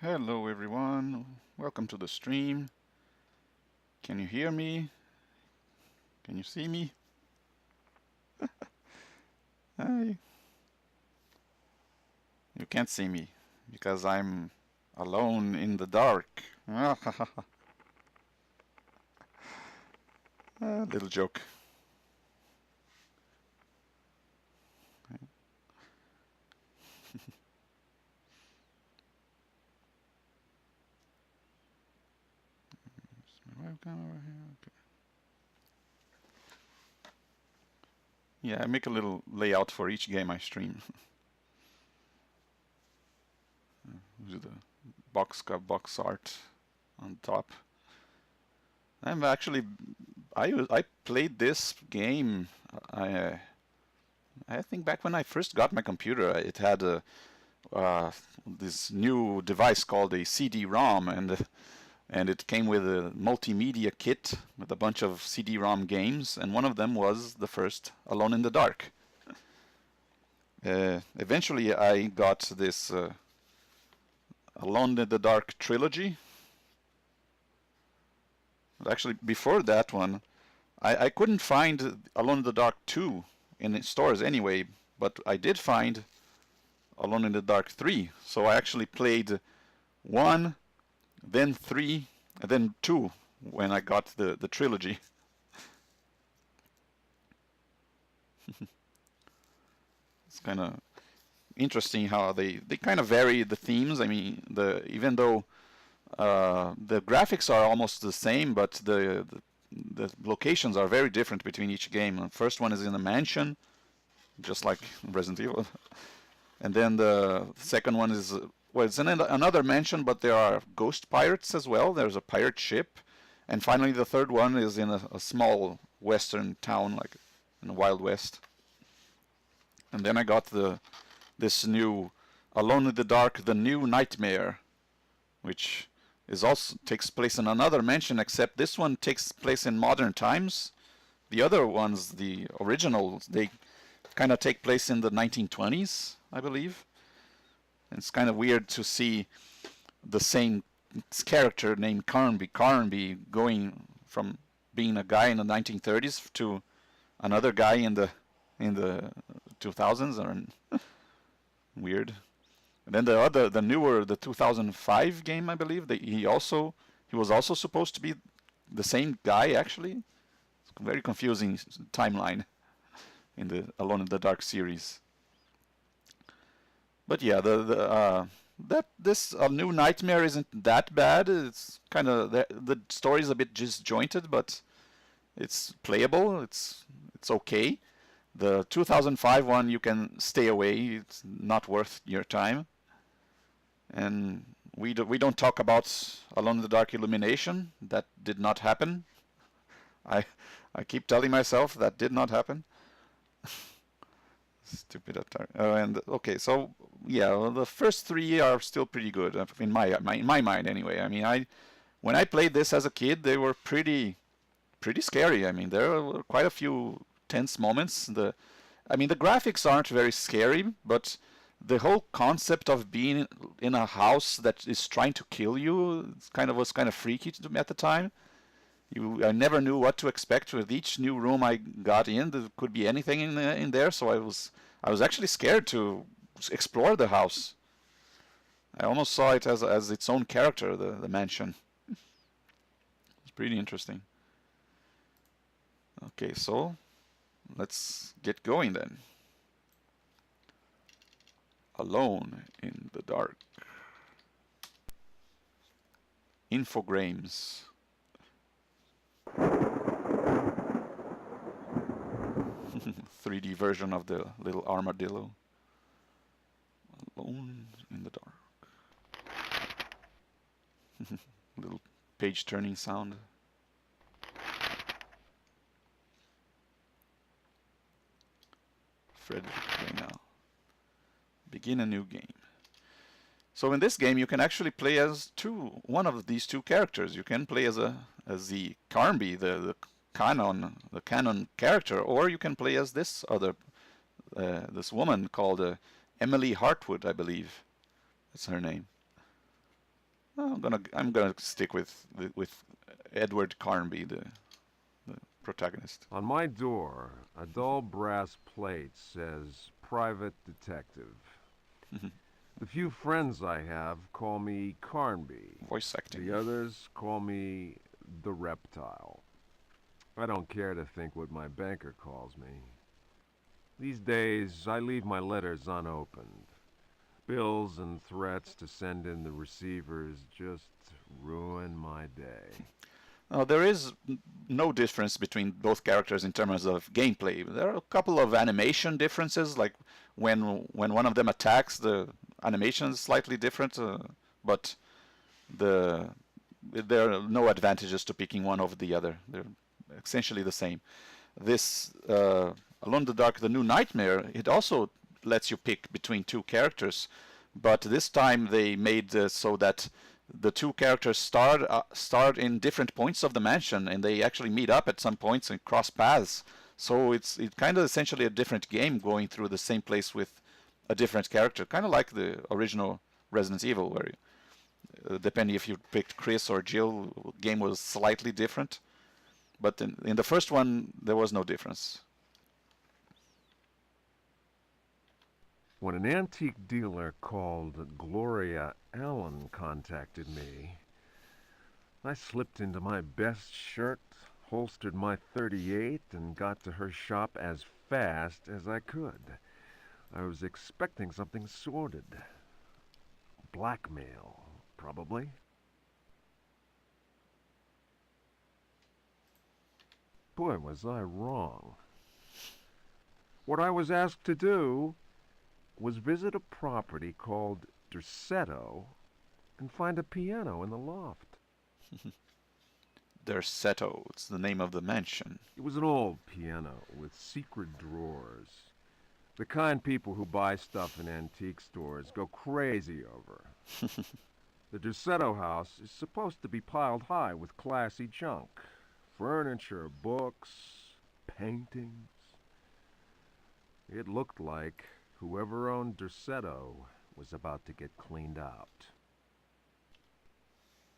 Hello everyone, welcome to the stream. Can you hear me? Can you see me? Hi. You can't see me because I'm alone in the dark. Little joke. Is my webcam over here? Okay. Yeah, I make a little layout for each game I stream. Do the box art on top. I'm actually I played this game. I think back when I first got my computer, it had this new device called a CD-ROM, and it came with a multimedia kit with a bunch of CD-ROM games, and one of them was the first Alone in the Dark. Eventually, I got this Alone in the Dark trilogy. Actually, before that one, I couldn't find Alone in the Dark 2 in stores anyway, but I did find Alone in the Dark 3. So I actually played 1, then 3, and then 2 when I got the trilogy. It's kind of interesting how they kind of vary the themes. I mean, even though the graphics are almost the same, but the locations are very different between each game. The first one is in a mansion, just like Resident Evil. And then the second one is, well, it's in another mansion, but there are ghost pirates as well. There's a pirate ship. And finally, the third one is in a small western town, like in the Wild West. And then I got this new Alone in the Dark, The New Nightmare, which is also takes place in another mansion, except this one takes place in modern times. The other ones, the originals, they kind of take place in the 1920s, I believe. And it's kind of weird to see the same character named Carnby going from being a guy in the 1930s to another guy in the 2000s. Or weird. And then the newer, the 2005 game, I believe, he was also supposed to be the same guy actually. It's a very confusing timeline in the Alone in the Dark series. But yeah, this New Nightmare isn't that bad. It's kind of the story is a bit disjointed, but it's playable. It's okay. The 2005 one you can stay away. It's not worth your time. And we don't talk about Alone in the Dark Illumination. That did not happen. I keep telling myself that did not happen. Stupid Atari. And okay, so yeah, well, the first three are still pretty good in my mind anyway. I mean, when I played this as a kid, they were pretty scary. I mean, there were quite a few tense moments. The graphics aren't very scary, but the whole concept of being in a house that is trying to kill you was kind of freaky to me at the time. I never knew what to expect with each new room I got in. There could be anything in there, so I was actually scared to explore the house. I almost saw it as its own character, the mansion. It's pretty interesting. Okay, so let's get going then. Alone in the Dark. Infogrames. 3D version of the little armadillo. Alone in the Dark. Little page turning sound. Frederick Reynal. Begin a new game. So in this game you can actually play as one of these two characters. You can play as the Carnby, the canon character, or you can play as this woman called Emily Hartwood, I believe. That's her name. I'm gonna stick with Edward Carnby, the protagonist. On my door, a dull brass plate says Private Detective. The few friends I have call me Carnby. Voice acting. The others call me the Reptile. I don't care to think what my banker calls me. These days, I leave my letters unopened. Bills and threats to send in the receivers just ruin my day. There is no difference between both characters in terms of gameplay. There are a couple of animation differences, like when one of them attacks, the animation is slightly different, but the there are no advantages to picking one over the other. They're essentially the same. This Alone in the Dark, The New Nightmare, it also lets you pick between two characters, but this time they made so that the two characters start in different points of the mansion, and they actually meet up at some points and cross paths. So it's kind of essentially a different game going through the same place with a different character, kind of like the original Resident Evil, where depending if you picked Chris or Jill, game was slightly different. But in the first one, there was no difference. When an antique dealer called Gloria Allen contacted me, I slipped into my best shirt, holstered my .38, and got to her shop as fast as I could. I was expecting something sordid. Blackmail, probably. Boy, was I wrong. What I was asked to do was visit a property called Derceto and find a piano in the loft. Derceto, it's the name of the mansion. It was an old piano with secret drawers. The kind people who buy stuff in antique stores go crazy over. The Derceto house is supposed to be piled high with classy junk. Furniture, books, paintings. It looked like whoever owned Derceto was about to get cleaned out.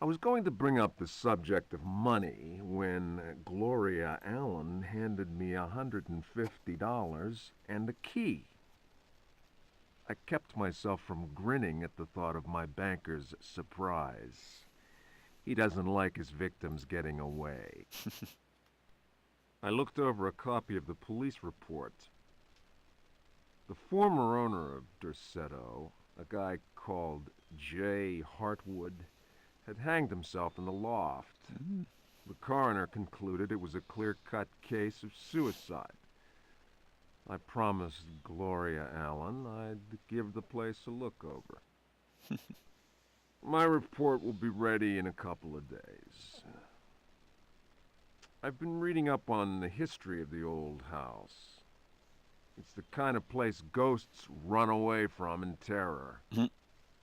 I was going to bring up the subject of money when Gloria Allen handed me $150 and a key. I kept myself from grinning at the thought of my banker's surprise. He doesn't like his victims getting away. I looked over a copy of the police report. The former owner of Derceto, a guy called J. Hartwood, had hanged himself in the loft. The coroner concluded it was a clear-cut case of suicide. I promised Gloria Allen I'd give the place a look over. My report will be ready in a couple of days. I've been reading up on the history of the old house. It's the kind of place ghosts run away from in terror.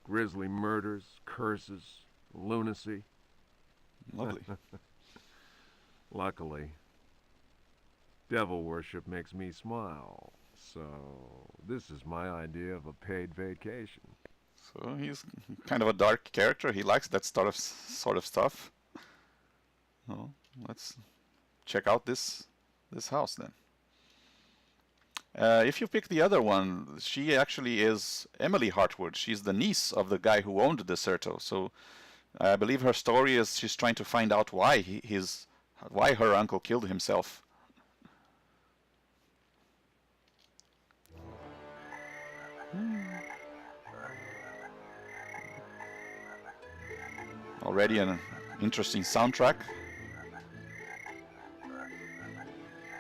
Grisly murders, curses, lunacy. Lovely. Luckily, devil worship makes me smile. So, this is my idea of a paid vacation. So he's kind of a dark character. He likes that sort of stuff. Well, let's check out this house then. If you pick the other one, she actually is Emily Hartwood. She's the niece of the guy who owned Derceto. So I believe her story is she's trying to find out why why her uncle killed himself. Already an interesting soundtrack.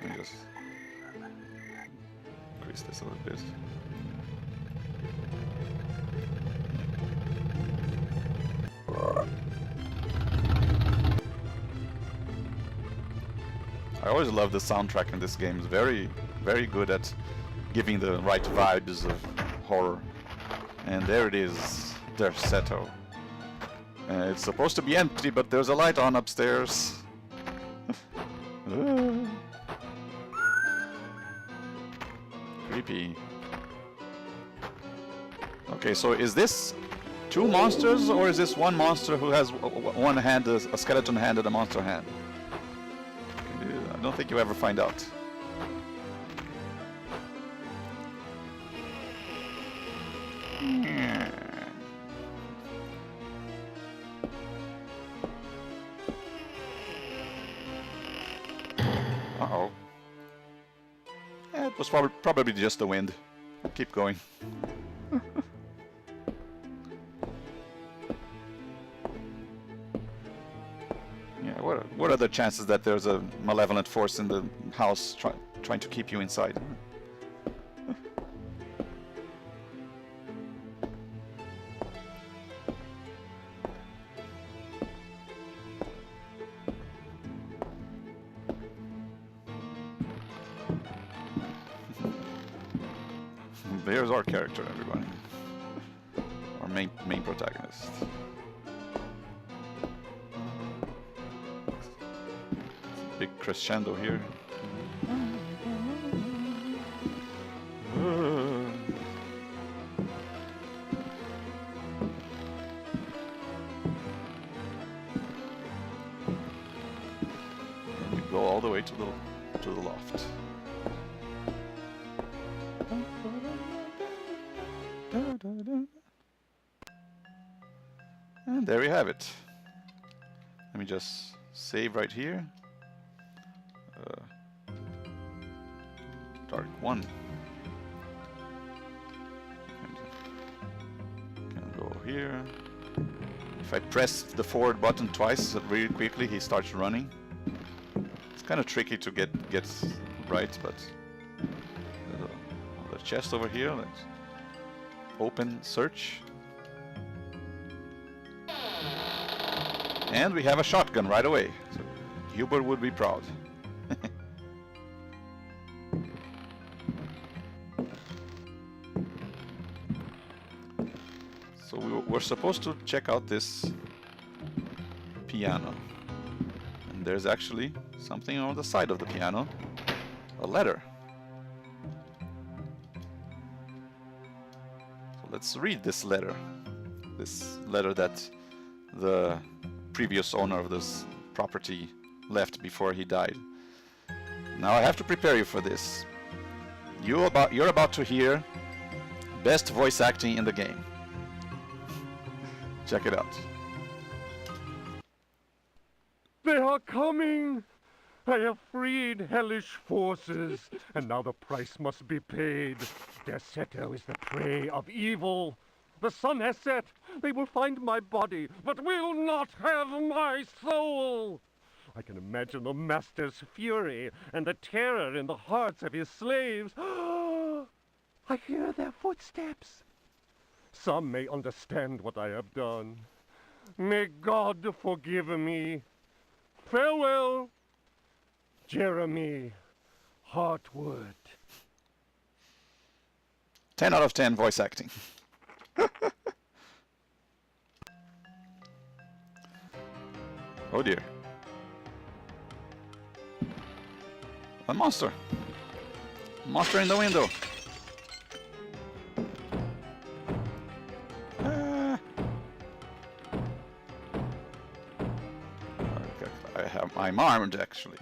Let me just increase this a little bit. I always love the soundtrack in this game. It's very, very good at giving the right vibes of horror. And there it is, Derceto. It's supposed to be empty, but there's a light on upstairs. Creepy. Okay, so is this two monsters, or is this one monster who has one hand, a skeleton hand and a monster hand? I don't think you ever find out. Uh-oh. It was probably just the wind. Keep going. Yeah, what are the chances that there's a malevolent force in the house trying to keep you inside? There's our character, everybody. Our main protagonist. Big crescendo here. And we go all the way to the loft. And there we have it. Let me just save right here. Dark 1. Can go here. If I press the forward button twice really quickly, he starts running. It's kind of tricky to get right, but the chest over here. Let's open search. And we have a shotgun right away. So Hubert would be proud. So we're supposed to check out this piano. And there's actually something on the side of the piano. A letter. So let's read this letter. This letter that the previous owner of this property left before he died. Now I have to prepare you for this. You're about to hear best voice acting in the game. Check it out. They are coming! I have freed hellish forces, and now the price must be paid. Derceto is the prey of evil. The sun has set. They will find my body, but will not have my soul. I can imagine the master's fury and the terror in the hearts of his slaves. I hear their footsteps. Some may understand what I have done. May God forgive me. Farewell, Jeremy Hartwood. 10 out of 10 voice acting. Oh dear. A monster. Monster in the window. I'm armed actually.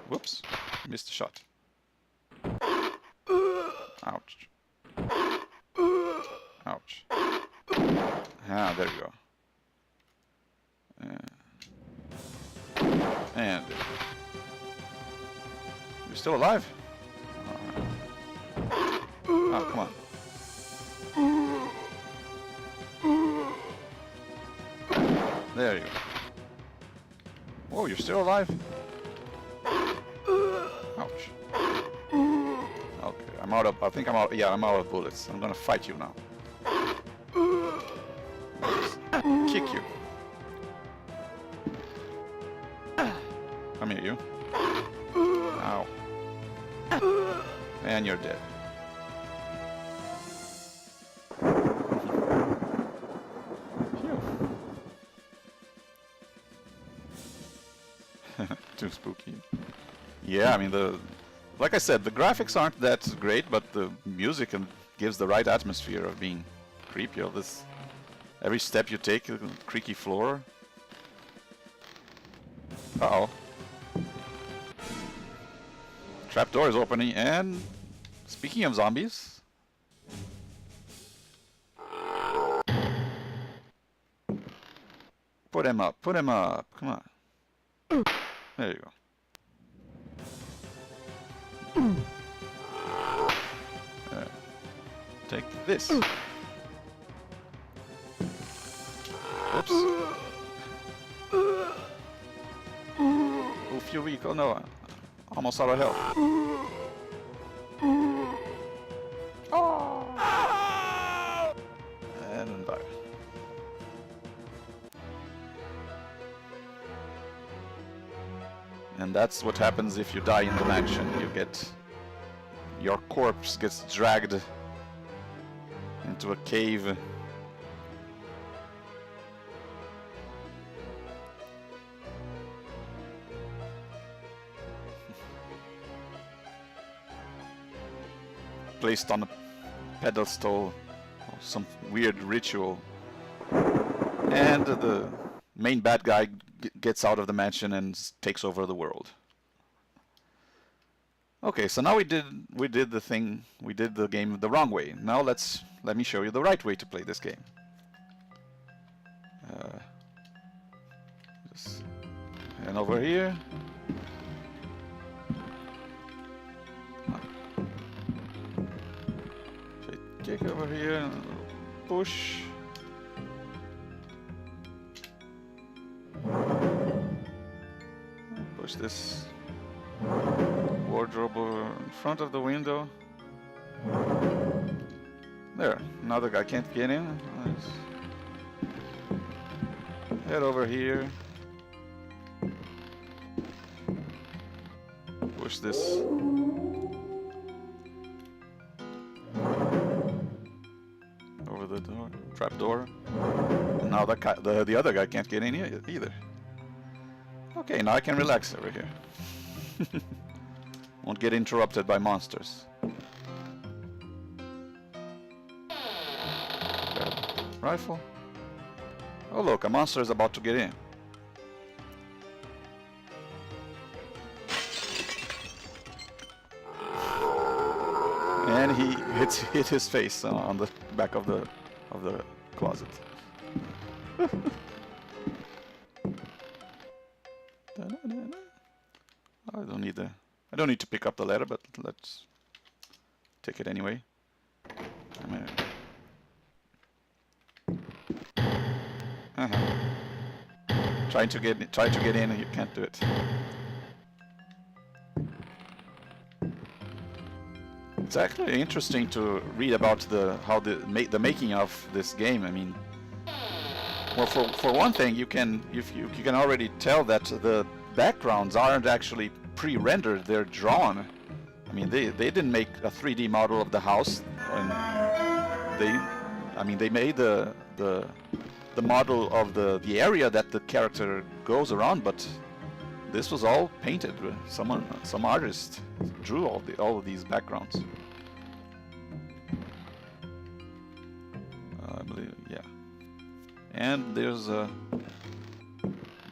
Whoops. Missed the shot. Ouch. Ouch. Ah, there we go. And you're still alive? Oh, come on. There you go. Oh, you're still alive? Ouch. Okay, I'm out of. I think I'm out. Yeah, I'm out of bullets. I'm gonna fight you now. Kick you. Come here, you. Ow. And you're dead. Too spooky. Yeah, I mean like I said, the graphics aren't that great, but the music and gives the right atmosphere of being creepy. All this, every step you take, a creaky floor. Uh-oh. Trapdoor is opening, and speaking of zombies, put him up, put him up, come on. There you go. Take this. Oops. Oof, you're weak. Oh no. Almost out of health. And die. And that's what happens if you die in the mansion. You get... your corpse gets dragged into a cave. Placed on a pedestal, or some weird ritual. And the main bad guy gets out of the mansion and takes over the world. Okay, so now we did the thing, we did the game the wrong way. Now let me show you the right way to play this game. And over here. Kick over here, push. Push this wardrobe in front of the window. There, now the guy can't get in. Nice. Head over here. Push this. Over the door, trap door. Now the other guy can't get in here either. Okay, now I can relax over here. Won't get interrupted by monsters. Rifle. Oh look, a monster is about to get in. And he hit his face on the back of the closet. I don't need to pick up the ladder, but let's take it anyway. Try to get in, and you can't do it. It's actually interesting to read about the making of this game. I mean, well, for one thing, you can already tell that the backgrounds aren't actually pre-rendered; they're drawn. I mean, they didn't make a 3D model of the house. They made the model of the area that the character goes around, but this was all painted. Some artist drew all of these backgrounds. I believe, yeah. And there's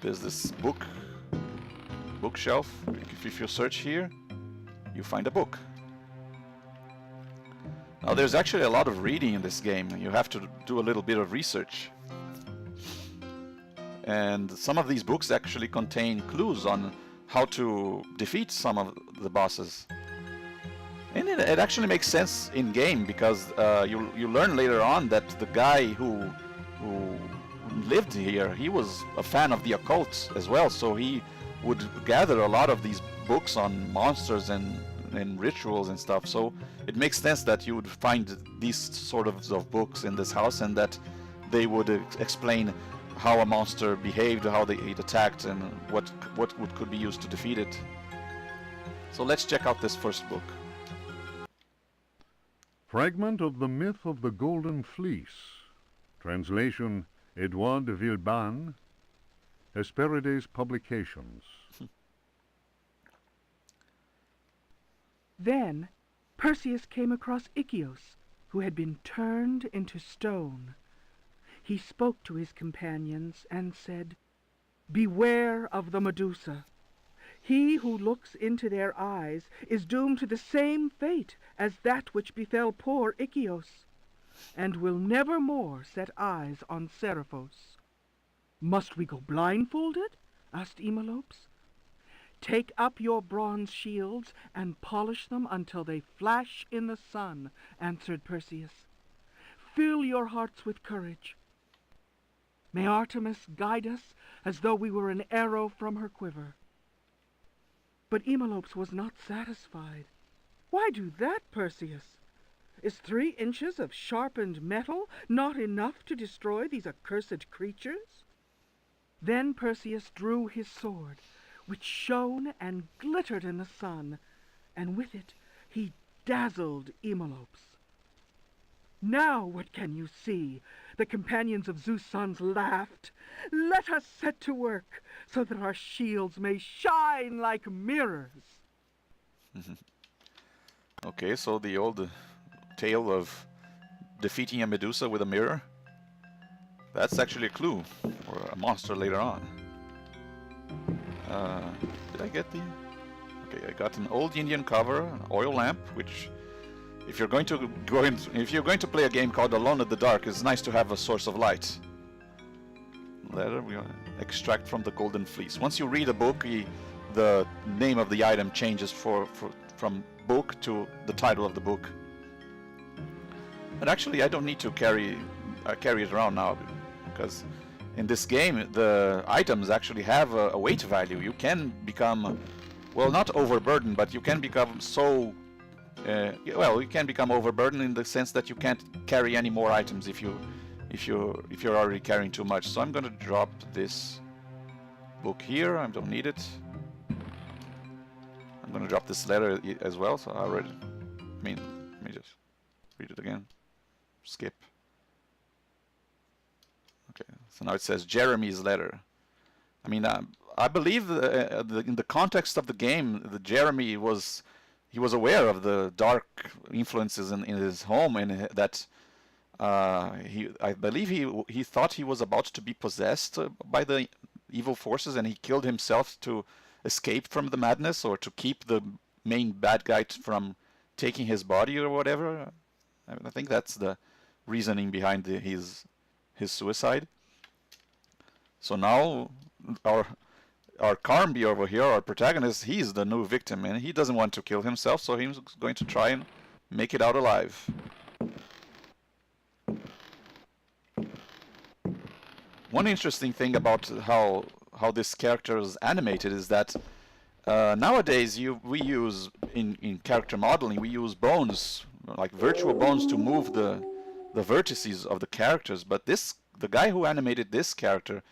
this bookshelf. If you search here, you find a book. Now there's actually a lot of reading in this game. You have to do a little bit of research. And some of these books actually contain clues on how to defeat some of the bosses. And it actually makes sense in game, because you learn later on that the guy who lived here, he was a fan of the occult as well, so he would gather a lot of these books on monsters and rituals and stuff. So it makes sense that you would find these sort of books in this house, and that they would explain how a monster behaved, how it attacked, and what could be used to defeat it. So let's check out this first book. Fragment of the Myth of the Golden Fleece. Translation, Edouard de Villeban, Hesperides Publications. Then Perseus came across Ichthys, who had been turned into stone. He spoke to his companions and said, "Beware of the Medusa. He who looks into their eyes is doomed to the same fate as that which befell poor Ichios, and will never more set eyes on Seriphos." "Must we go blindfolded?" asked Eumolpus. "Take up your bronze shields and polish them until they flash in the sun," answered Perseus. "Fill your hearts with courage. May Artemis guide us as though we were an arrow from her quiver." But Eumolpus was not satisfied. "Why do that, Perseus? Is 3 inches of sharpened metal not enough to destroy these accursed creatures?" Then Perseus drew his sword, which shone and glittered in the sun, and with it he dazzled Eumolpus. "Now what can you see?" the companions of Zeus' sons laughed. "Let us set to work, so that our shields may shine like mirrors." Okay, so the old tale of defeating a Medusa with a mirror. That's actually a clue for a monster later on. Did I get the... Okay, I got an old Indian cover, an oil lamp, which... If you're going to play a game called Alone in the Dark, it's nice to have a source of light. Letter we extract from the Golden Fleece. Once you read a book, the name of the item changes from book to the title of the book. But actually, I don't need to carry it around now, because in this game the items actually have a weight value. You can become, well, not overburdened, but you can become so. Well, you can become overburdened in the sense that you can't carry any more items if you're already carrying too much. So I'm going to drop this book here. I don't need it. I'm going to drop this letter as well. So I read it. I mean, let me just read it again. Skip. Okay. So now it says Jeremy's letter. I mean, I believe in the context of the game, the Jeremy was. He was aware of the dark influences in his home, and that I believe he thought he was about to be possessed by the evil forces, and he killed himself to escape from the madness, or to keep the main bad guy from taking his body or whatever. I think that's the reasoning behind his suicide. So now our Carnby over here, our protagonist, he's the new victim, and he doesn't want to kill himself, so he's going to try and make it out alive. One interesting thing about how this character is animated is that nowadays we use in character modeling, we use bones, like virtual bones, to move the vertices of the characters. But the guy who animated this character,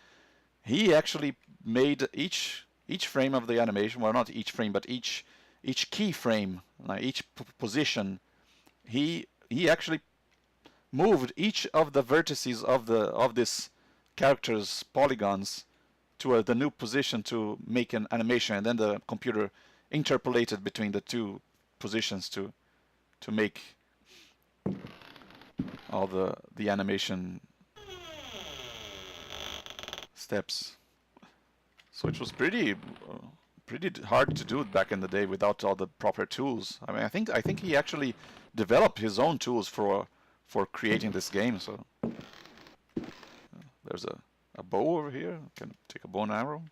he actually made each frame of the animation, well, not each frame, but each key frame, like each position, he actually moved each of the vertices of this character's polygons to the new position to make an animation, and then the computer interpolated between the two positions to make all the animation steps. So it was pretty hard to do it back in the day without all the proper tools. I mean, I think he actually developed his own tools for creating this game. So there's a bow over here. Can take a bow and arrow.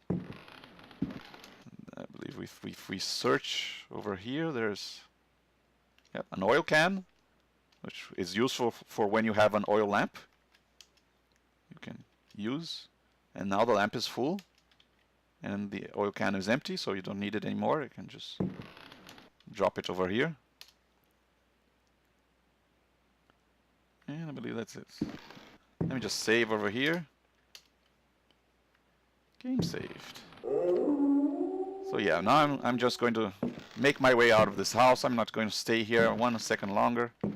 I believe if we search over here, there's an oil can, which is useful for when you have an oil lamp. You can use. And now the lamp is full, and the oil can is empty, so you don't need it anymore. You can just drop it over here. And I believe that's it. Let me just save over here. Game saved. So yeah, now I'm just going to make my way out of this house. I'm not going to stay here 1 second longer. I'm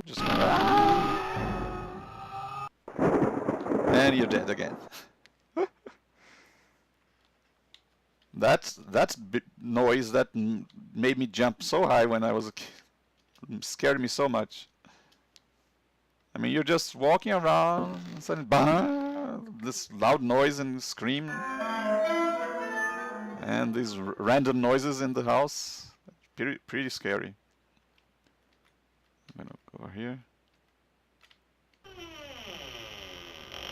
just gonna... And you're dead again. That noise that made me jump so high when I was a kid. scared me so much. I mean, you're just walking around, and suddenly, bah, this loud noise and scream, and these random noises in the house. Pretty scary. I'm gonna go over here.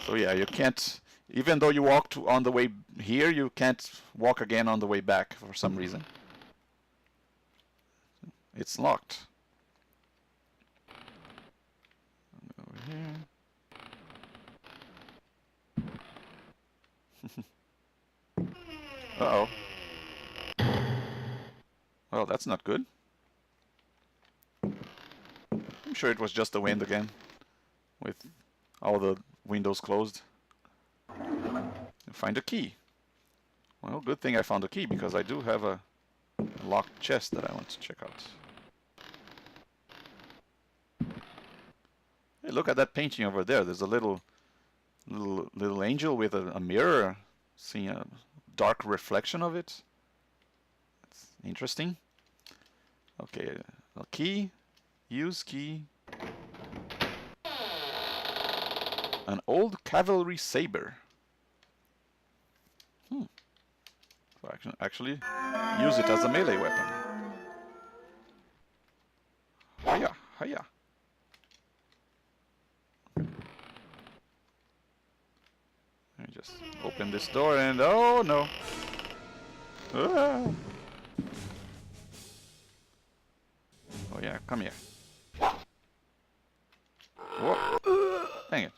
So yeah, you can't, even though you walked on the way here, you can't walk again on the way back for some reason. It's locked. Over here. Uh-oh. Well, that's not good. I'm sure it was just the wind again, with all the windows closed. Find a key. Well, good thing I found a key, because I do have a locked chest that I want to check out. Hey, look at that painting over there. There's a little angel with a mirror, seeing a dark reflection of it. That's interesting. Okay, a key. Use key. An old cavalry saber. So I can actually use it as a melee weapon. Hiya, hiya. Let me just open this door and oh no. Ah. Oh yeah, come here. Whoa. Dang it.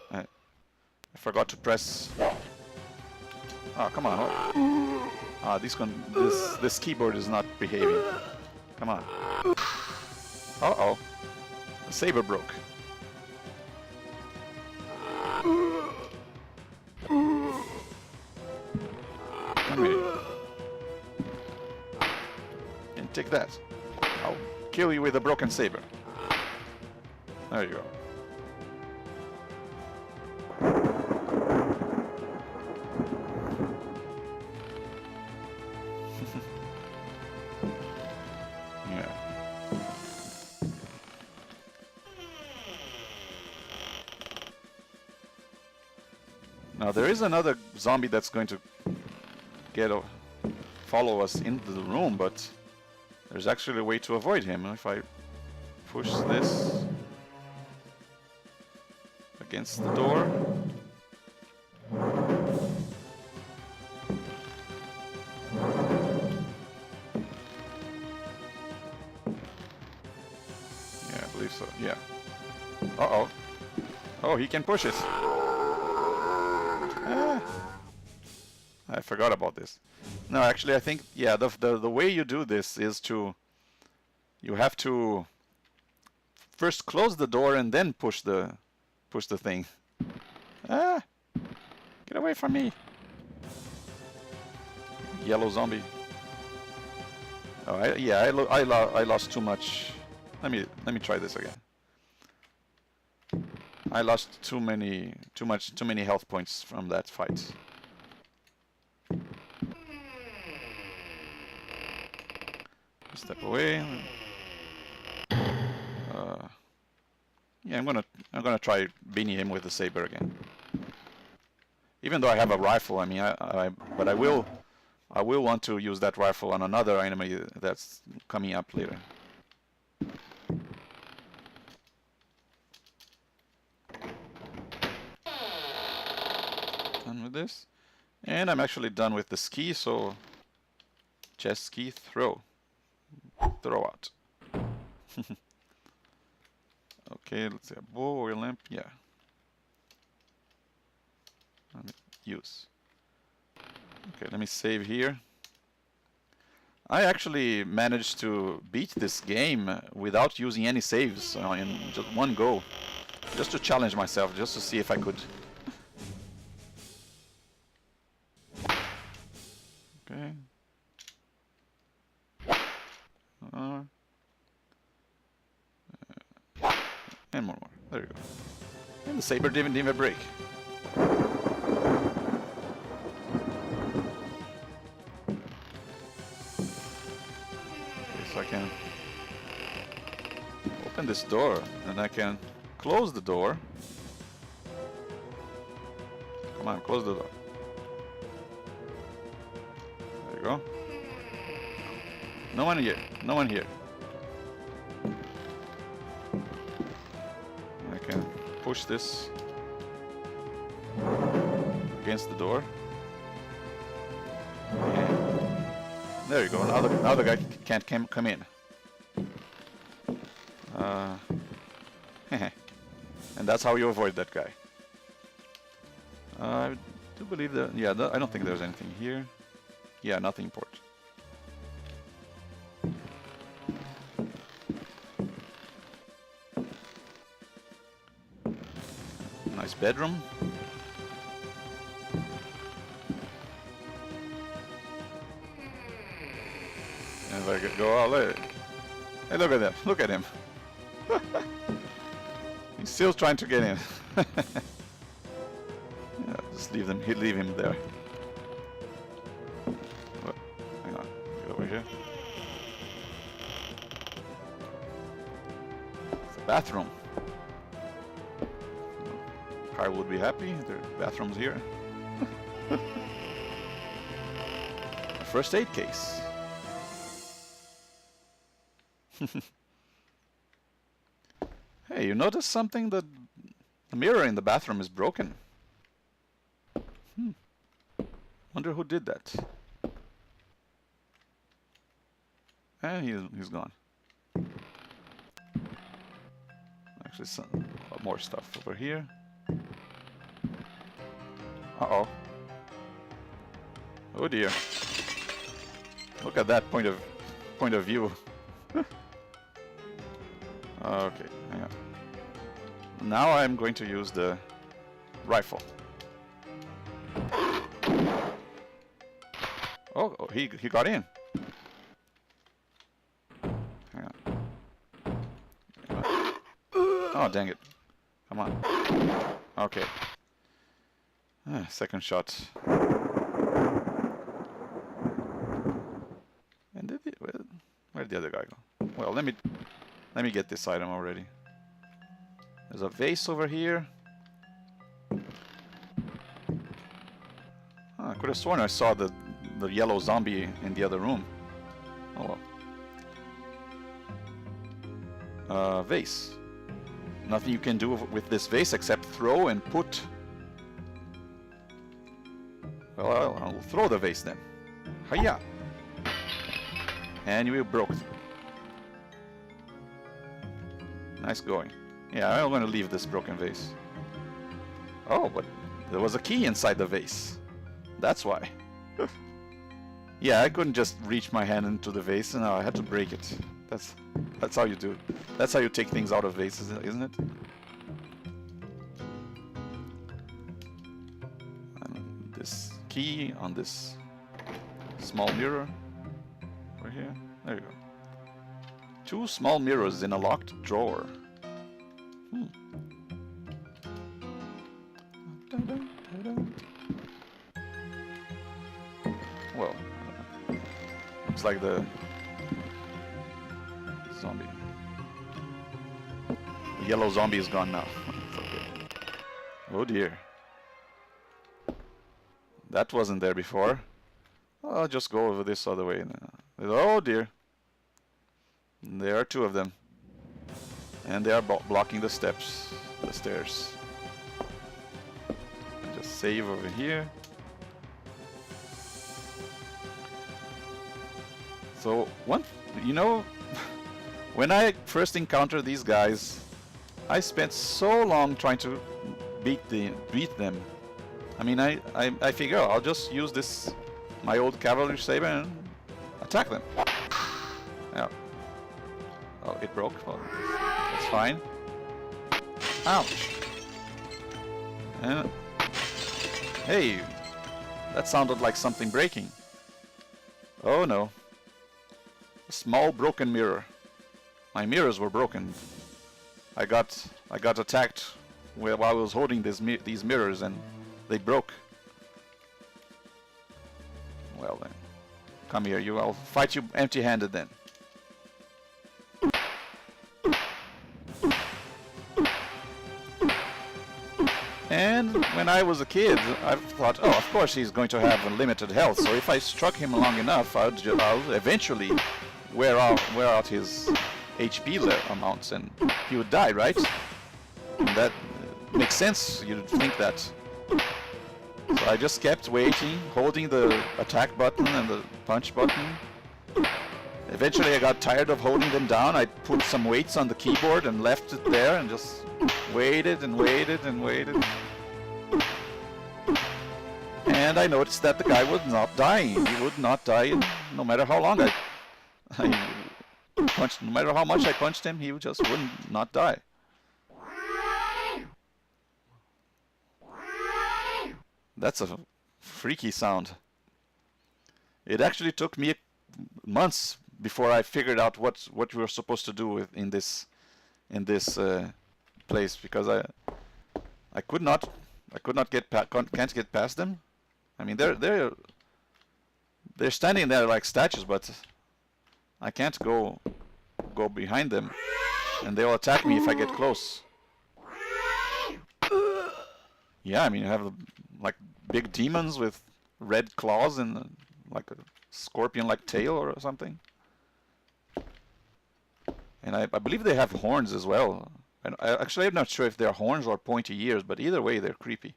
I forgot to press. Oh, come on. Ah, this keyboard is not behaving. Come on. Uh-oh. The saber broke. Come here. And take that. I'll kill you with a broken saber. There you go. Yeah. Now there is another zombie that's going to follow us into the room, but there's actually a way to avoid him. If I push this against the door. Yeah, I believe so. Yeah. Uh-oh. Oh, he can push it. Ah. I forgot about this. No, actually, I think, yeah, the way you do this is you have to first close the door and then push the thing. Ah! Get away from me! Yellow zombie. Oh, I lost too much. Let me try this again. I lost too many health points from that fight. Step away. Yeah, I'm gonna try beating him with the saber again. Even though I have a rifle, I mean, but I will want to use that rifle on another enemy that's coming up later. Done with this, and I'm actually done with the ski. So, chest ski, throw out. Okay, let's see, a bow or a lamp, yeah. Use. Okay, let me save here. I actually managed to beat this game without using any saves in just one go. Just to challenge myself, just to see if I could. Okay. And more. There you go. And the saber didn't even break. open this door and I can close the door. Come on, close the door. There you go. No one here. No one here. I can push this against the door. And there you go. Now the guy can't come in. And that's how you avoid that guy. I do believe that. Yeah, I don't think there's anything here. Yeah, nothing important. Nice bedroom. And if I could go all there. Hey, look at that. Look at him. He's still trying to get in. Yeah, just leave him there. What? Hang on. Get over here. It's the bathroom. Kyle would be happy. There are bathrooms here. A first aid case. Hey, you notice something? That the mirror in the bathroom is broken. Wonder who did that. And he's gone. Actually, some more stuff over here. Uh-oh. Oh dear. Look at that point of view. Okay, hang on. Now I'm going to use the rifle. Oh, he got in. Hang on. Oh, dang it. Come on. Okay. Second shot. And where'd the other guy go? Well, let me get this item already. There's a vase over here. I could have sworn I saw the yellow zombie in the other room. Oh well. Vase. Nothing you can do with this vase except throw and put. Well, I'll throw the vase then. Hiya! And you broke it. Nice going. Yeah, I'm going to leave this broken vase. Oh, but there was a key inside the vase. That's why. Yeah, I couldn't just reach my hand into the vase, and I had to break it. That's how you do it. That's how you take things out of vases, isn't it? And this key on this small mirror over here. There you go. 2 small mirrors in a locked drawer. Well, looks like the zombie. The yellow zombie is gone now. Okay. Oh dear. That wasn't there before. I'll just go over this other way. Oh dear. There are 2 of them. And they are blocking the stairs. Just save over here. So, you know, when I first encountered these guys, I spent so long trying to beat them. I mean, I figure I'll just use my old cavalry saber and attack them. Yeah. Oh, it broke. Well, that's fine. Ouch. And hey, that sounded like something breaking. Oh no. A small broken mirror. My mirrors were broken. I got attacked while I was holding these mirrors, and they broke. Well then, come here. I'll fight you empty-handed then. And when I was a kid, I thought, oh, of course he's going to have unlimited health. So if I struck him long enough, I'll eventually wear out his HP amounts, and he would die, right? And that makes sense. You'd think that. So I just kept waiting, holding the attack button and the punch button. Eventually I got tired of holding them down. I put some weights on the keyboard and left it there and just waited and waited and waited. And I noticed that the guy was not dying. He would not die no matter how long I punched. No matter how much I punched him, he just wouldn't not die. That's a freaky sound. It actually took me months before I figured out what we were supposed to do in this place, because I could not can't get past them. I mean, they're standing there like statues, but I can't go behind them, and they'll attack me if I get close. Yeah, I mean, you have like big demons with red claws and like a scorpion-like tail or something. And I believe they have horns as well. And actually, I'm not sure if they're horns or pointy ears, but either way, they're creepy.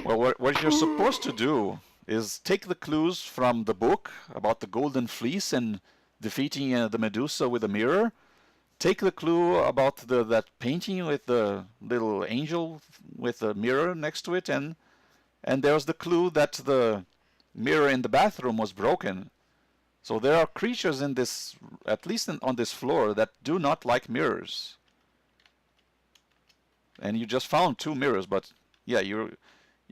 Well, what you're supposed to do is take the clues from the book about the Golden Fleece and defeating the Medusa with a mirror. Take the clue about that painting with the little angel with the mirror next to it, and there's the clue that the mirror in the bathroom was broken. So there are creatures in this, at least on this floor, that do not like mirrors. And you just found 2 mirrors, but yeah,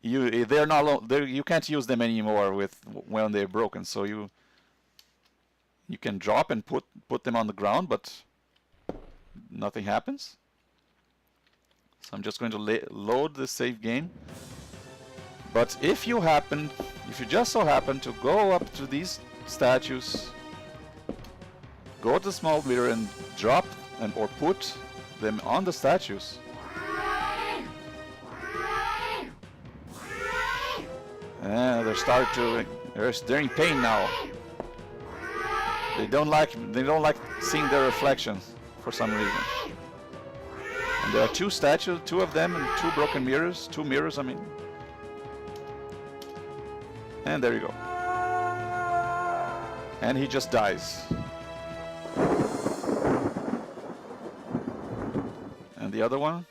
they're not you can't use them anymore when they're broken. So you can drop and put them on the ground, but nothing happens. So I'm just going to load the save game. But if you just so happen to go up to these statues, go to the small mirror and drop or put them on the statues, they're in pain now. They don't like seeing their reflections for some reason. And there are 2 statues, 2 of them, and 2 broken mirrors. 2 mirrors, I mean. And there you go. And he just dies. And the other one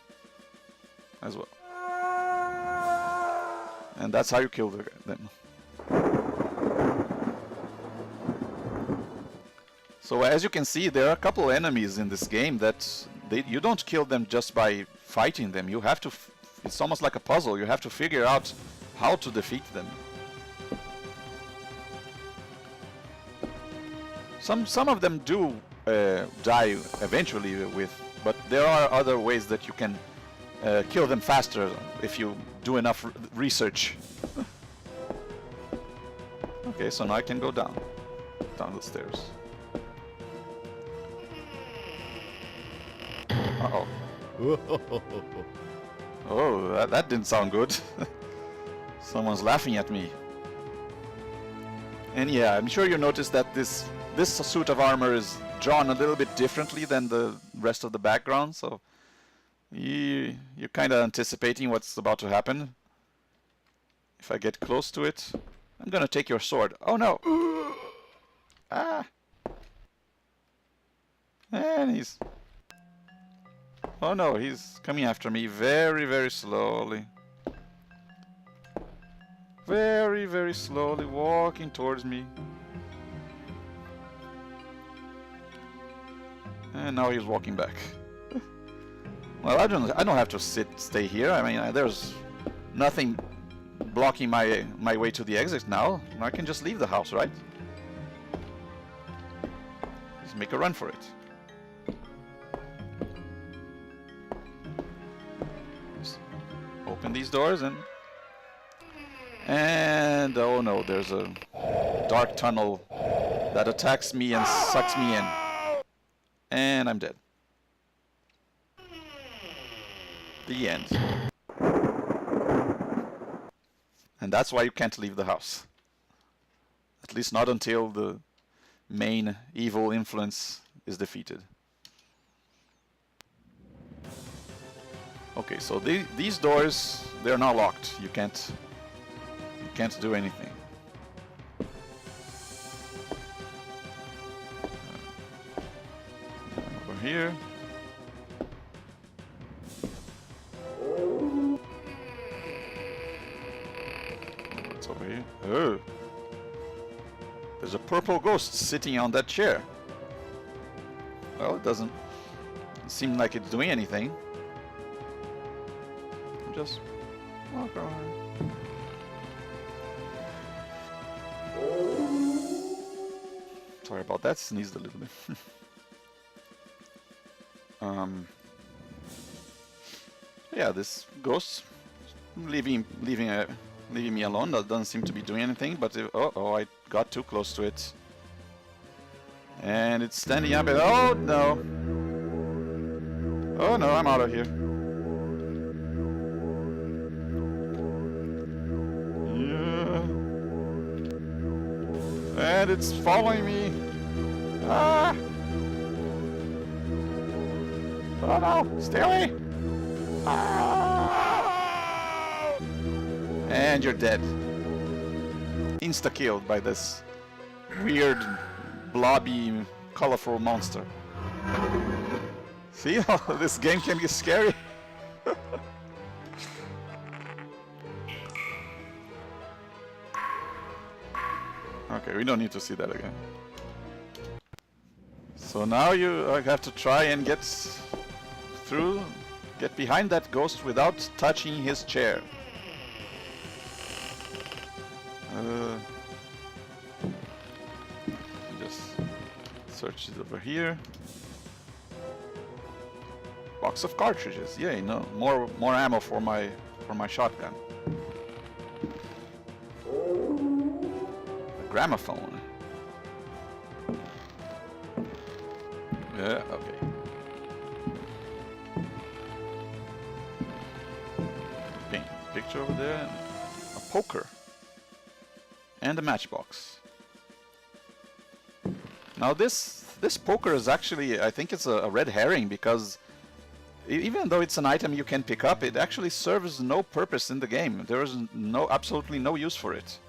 as well. And that's how you kill them. So as you can see, there are a couple enemies in this game that you don't kill them just by fighting them. You have to. It's almost like a puzzle. You have to figure out how to defeat them. Some of them do die eventually but there are other ways that you can kill them faster if you do enough research. Okay, so now I can go down the stairs. Uh-oh. Oh, that didn't sound good. Someone's laughing at me. And yeah, I'm sure you noticed that this suit of armor is drawn a little bit differently than the rest of the background, so you're kind of anticipating what's about to happen. If I get close to it, I'm gonna take your sword. Oh no! Ah! And he's... Oh no, he's coming after me very, very slowly. Very, very slowly, walking towards me. And now he's walking back. Well, I don't have to stay here. I mean, there's nothing blocking my way to the exit now. I can just leave the house, right? Just make a run for it. Just open these doors and oh no, there's a dark tunnel that attacks me and sucks me in. And I'm dead. The end. And that's why you can't leave the house. At least not until the main evil influence is defeated. Okay, so these doors, they're now locked. You can't do anything. Over here. What's over here? Oh. There's a purple ghost sitting on that chair. Well, it doesn't seem like it's doing anything. Just walk around. Sorry about that, sneezed a little bit. Yeah, this ghost leaving me alone. That doesn't seem to be doing anything. But oh, I got too close to it, and it's standing up. And oh no! Oh no! I'm out of here. Yeah. And it's following me. Ah! Oh no! Stay away! Ah! And you're dead. Insta-killed by this weird, blobby, colorful monster. See how this game can be scary? Okay, we don't need to see that again. So now you have to try and get behind that ghost without touching his chair. Just search it over here. Box of cartridges. Yay! No more ammo for my shotgun. A gramophone. Yeah. Okay. Picture over there. A poker. And a matchbox. Now this poker is actually, I think it's a red herring, because even though it's an item you can pick up, it actually serves no purpose in the game. There is absolutely no use for it.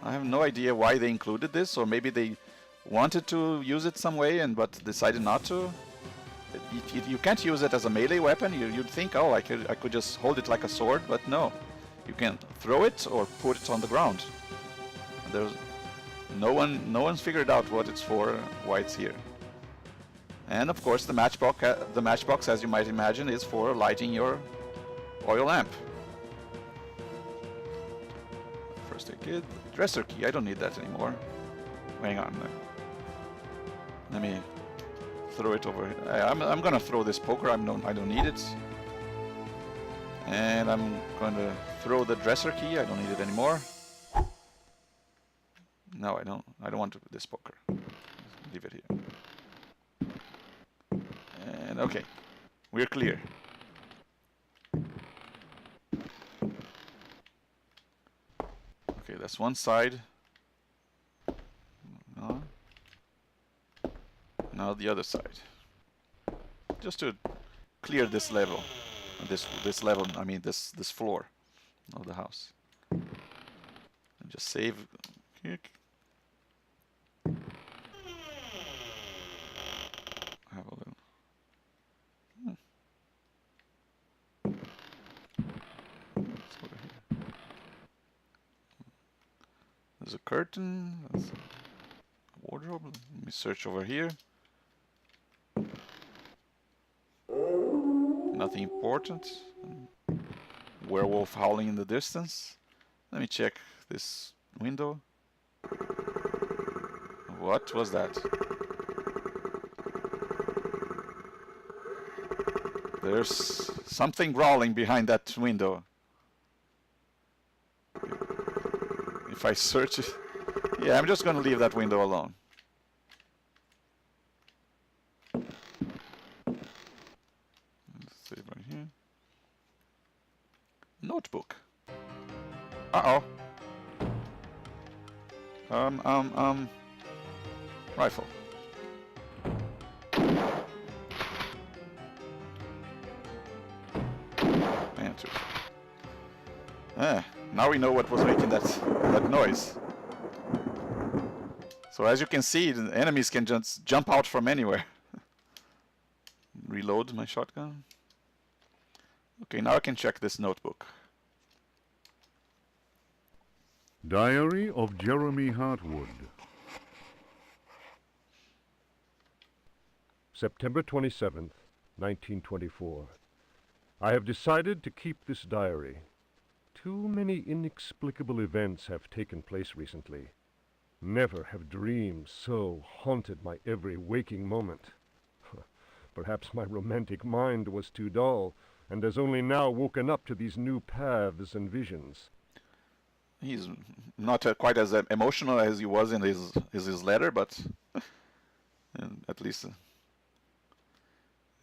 I have no idea why they included this, or maybe they wanted to use it some way but decided not to. You can't use it as a melee weapon. You'd think, oh, I could just hold it like a sword, but no. You can throw it or put it on the ground. There's no one's figured out what it's for, why it's here. And of course, the matchbox, as you might imagine, is for lighting your oil lamp. First aid kit, dresser key. I don't need that anymore. Hang on. Let me throw it over. I'm gonna throw this poker. I don't need it. And I'm going to throw the dresser key. I don't need it anymore. No, I don't want this poker. Leave it here. And okay, we're clear. Okay, that's one side. Now the other side. Just to clear this level. This level, I mean this floor of the house. And just save. Have a little. Let's go here. There's a curtain. That's a wardrobe. Let me search over here. Nothing important. Werewolf howling in the distance. Let me check this window. What was that? There's something growling behind that window. If I search it... Yeah, I'm just gonna leave that window alone. Let's save right here. notebook. Uh-oh. Rifle. Answers. Now we know what was making that noise. So as you can see, the enemies can just jump out from anywhere. Reload my shotgun. Okay, now I can check this notebook. Diary of Jeremy Hartwood. September 27th, 1924. I have decided to keep this diary. Too many inexplicable events have taken place recently. Never have dreams so haunted my every waking moment. Perhaps my romantic mind was too dull, and has only now woken up to these new paths and visions. He's not quite as emotional as he was in his letter, but at least it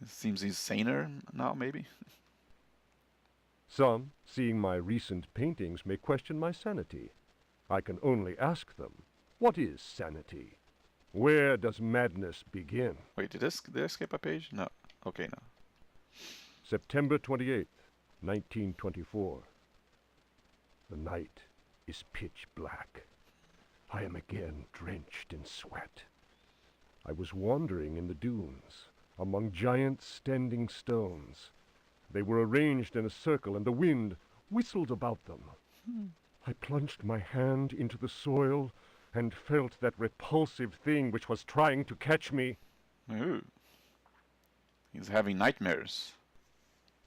seems he's saner now, maybe. Some, seeing my recent paintings, may question my sanity. I can only ask them, what is sanity? Where does madness begin? Wait, did I skip a page? No. Okay, no. September 28th, 1924. The night is pitch black. I am again drenched in sweat. I was wandering in the dunes, among giant standing stones. They were arranged in a circle, and the wind whistled about them. I plunged my hand into the soil and felt that repulsive thing which was trying to catch me. Ooh. He's having nightmares.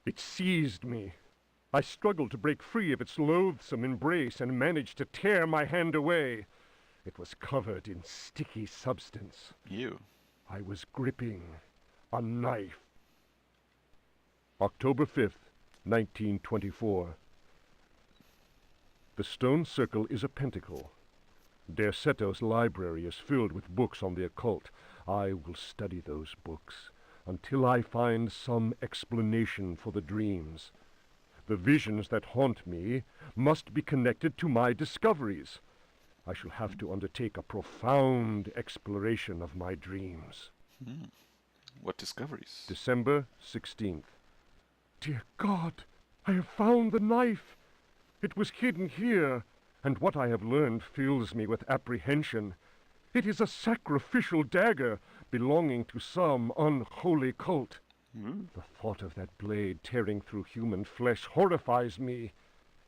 It seized me. I struggled to break free of its loathsome embrace and managed to tear my hand away. It was covered in sticky substance. You. I was gripping a knife. October 5th, 1924. The stone circle is a pentacle. Derceto's library is filled with books on the occult. I will study those books until I find some explanation for the dreams. The visions that haunt me must be connected to my discoveries. I shall have to undertake a profound exploration of my dreams. What discoveries? December 16th. Dear God, I have found the knife. It was hidden here, and what I have learned fills me with apprehension. It is a sacrificial dagger belonging to some unholy cult. The thought of that blade tearing through human flesh horrifies me,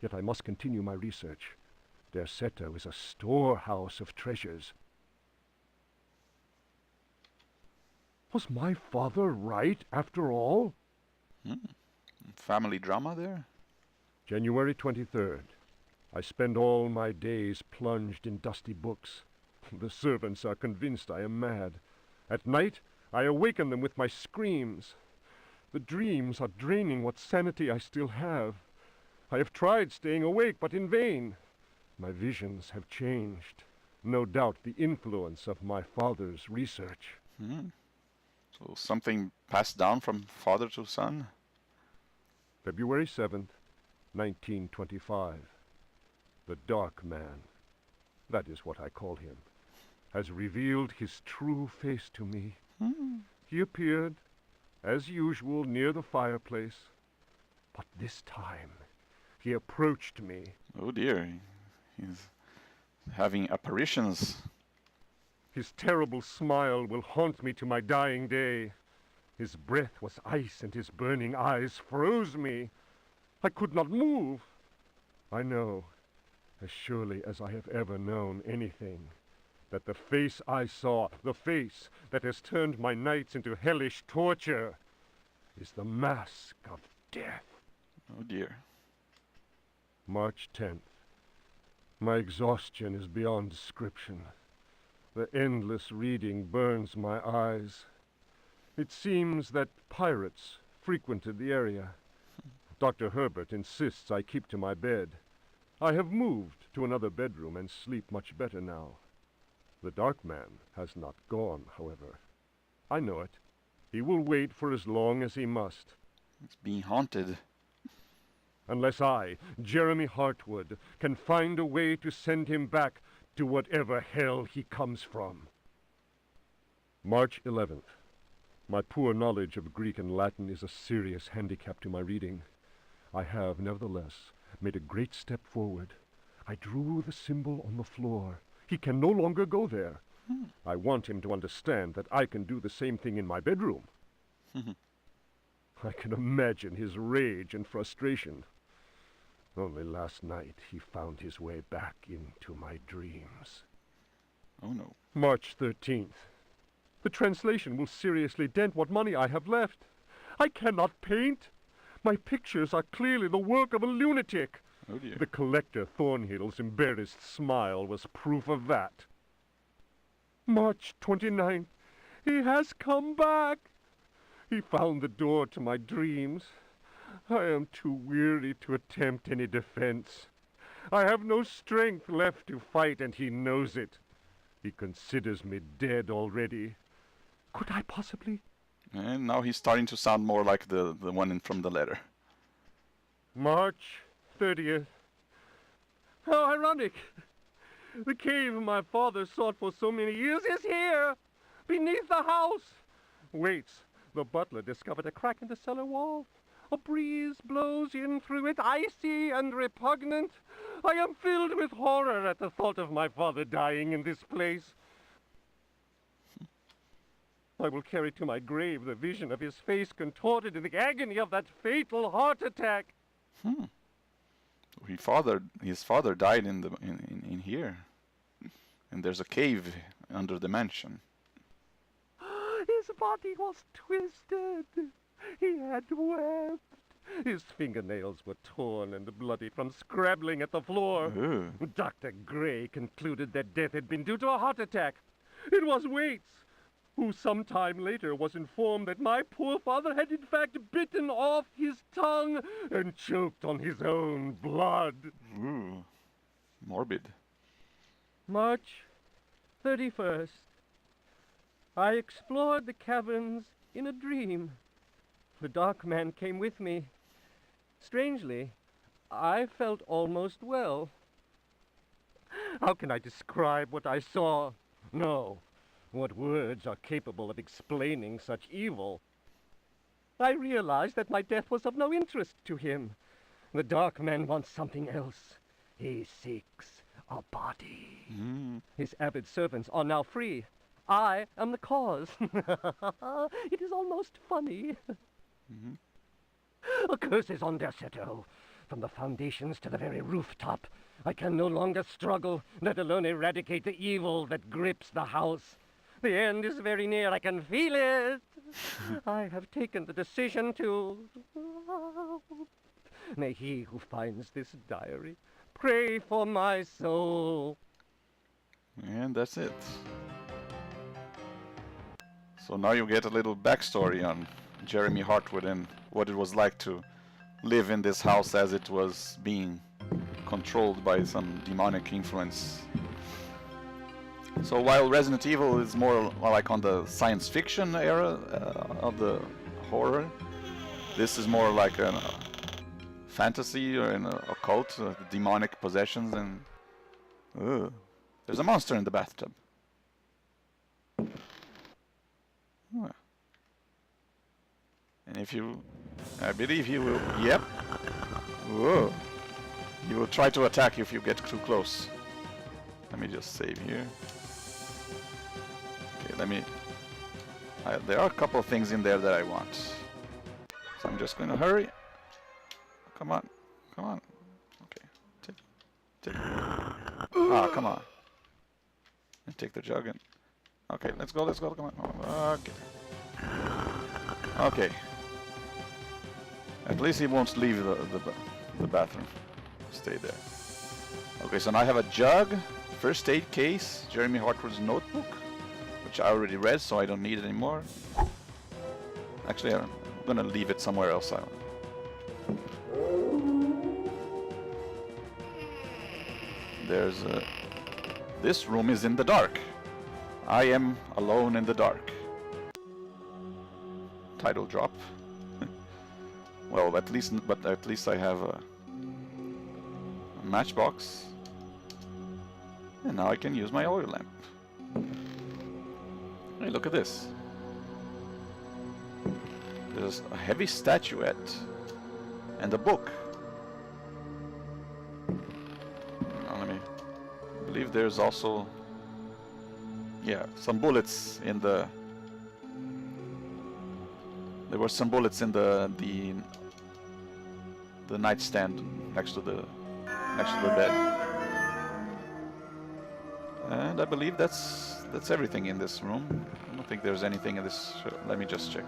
yet I must continue my research. Derceto is a storehouse of treasures. Was my father right after all? Family drama there? January 23rd. I spend all my days plunged in dusty books. The servants are convinced I am mad. At night, I awaken them with my screams. The dreams are draining what sanity I still have. I have tried staying awake, but in vain. My visions have changed. No doubt the influence of my father's research. So something passed down from father to son? February 7th, 1925. The Dark Man, that is what I call him, has revealed his true face to me. He appeared, as usual, near the fireplace, but this time he approached me. Oh dear, he's having apparitions. His terrible smile will haunt me to my dying day. His breath was ice, and his burning eyes froze me. I could not move. I know, as surely as I have ever known anything, that the face I saw, the face that has turned my nights into hellish torture, is the mask of death. Oh dear. March 10th. My exhaustion is beyond description. The endless reading burns my eyes. It seems that pirates frequented the area. Dr. Herbert insists I keep to my bed. I have moved to another bedroom and sleep much better now. The Dark Man has not gone, however. I know it. He will wait for as long as he must. It's being haunted. unless I, Jeremy Hartwood, can find a way to send him back to whatever hell he comes from. March 11th. My poor knowledge of Greek and Latin is a serious handicap to my reading. I have, nevertheless, made a great step forward. I drew the symbol on the floor. He can no longer go there. I want him to understand that I can do the same thing in my bedroom. I can imagine his rage and frustration. Only last night he found his way back into my dreams. Oh no. March 13th. The translation will seriously dent what money I have left. I cannot paint. My pictures are clearly the work of a lunatic. Oh dear. The collector Thornhill's embarrassed smile was proof of that. March 29th. He has come back. He found the door to my dreams. I am too weary to attempt any defense. I have no strength left to fight, and he knows it. He considers me dead already. Could I possibly? And now he's starting to sound more like the one from the letter. March 30th. How ironic! The cave my father sought for so many years is here, beneath the house. Waits. The butler discovered a crack in the cellar wall. A breeze blows in through it, icy and repugnant. I am filled with horror at the thought of my father dying in this place. I will carry to my grave the vision of his face contorted in the agony of that fatal heart attack. His father died in here, and there's a cave under the mansion. His body was twisted. He had wept. His fingernails were torn and bloody from scrabbling at the floor. Ooh. Dr. Gray concluded that death had been due to a heart attack. It was Waits, who some time later was informed that my poor father had in fact bitten off his tongue and choked on his own blood. Ooh. Morbid. March 31st. I explored the caverns in a dream. The dark man came with me. Strangely, I felt almost well. How can I describe what I saw? No. What words are capable of explaining such evil? I realized that my death was of no interest to him. The dark man wants something else. He seeks a body. His avid servants are now free. I am the cause. It is almost funny. A curse is on Derceto. From the foundations to the very rooftop. I can no longer struggle, let alone eradicate the evil that grips the house. The end is very near. I can feel it. I have taken the decision to... May he who finds this diary pray for my soul. And that's it. So now you get a little backstory on Jeremy Hartwood and what it was like to live in this house as it was being controlled by some demonic influence. So while Resident Evil is more like on the science fiction era of the horror, this is more like a fantasy or an occult, demonic possessions, and there's a monster in the bathtub. And if you, I believe he will, yep. Whoa. He will try to attack you if you get too close. Let me just save here. Okay, let me, there are a couple of things in there that I want. So I'm just going to hurry. Come on, come on. Okay, take. Ah, come on. And take the jug and, okay, let's go, come on. Okay. Okay. At least he won't leave the bathroom. Stay there. Okay, so now I have a jug, first aid case, Jeremy Hartwood's notebook, which I already read, so I don't need it anymore. Actually, I'm gonna leave it somewhere else. There's this room is in the dark. I am alone in the dark. Title drop. Well, at least I have matchbox. And now I can use my oil lamp. Hey, look at this. There's a heavy statuette and a book. Now let me... I believe there's also... yeah, some bullets in the... there were some bullets in the nightstand next to the bed. And I believe that's everything in this room. I don't think there's anything in this. Let me just check.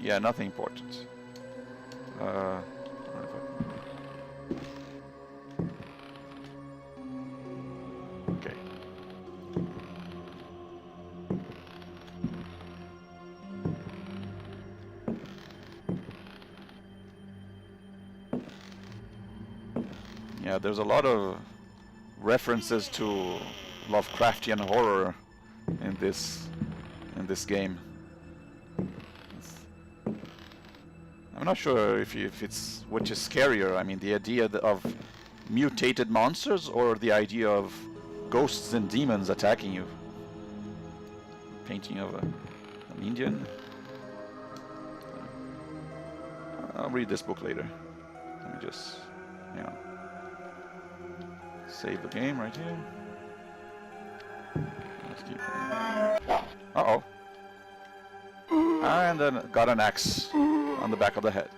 Yeah, nothing important. Okay. Yeah, there's a lot of references to Lovecraftian horror in this game. I'm not sure if it's which is scarier. I mean, the idea of mutated monsters or the idea of ghosts and demons attacking you. Painting of an Indian. I'll read this book later. Let me just, yeah. Save the game right here. Let's keep uh-oh. And then got an axe on the back of the head.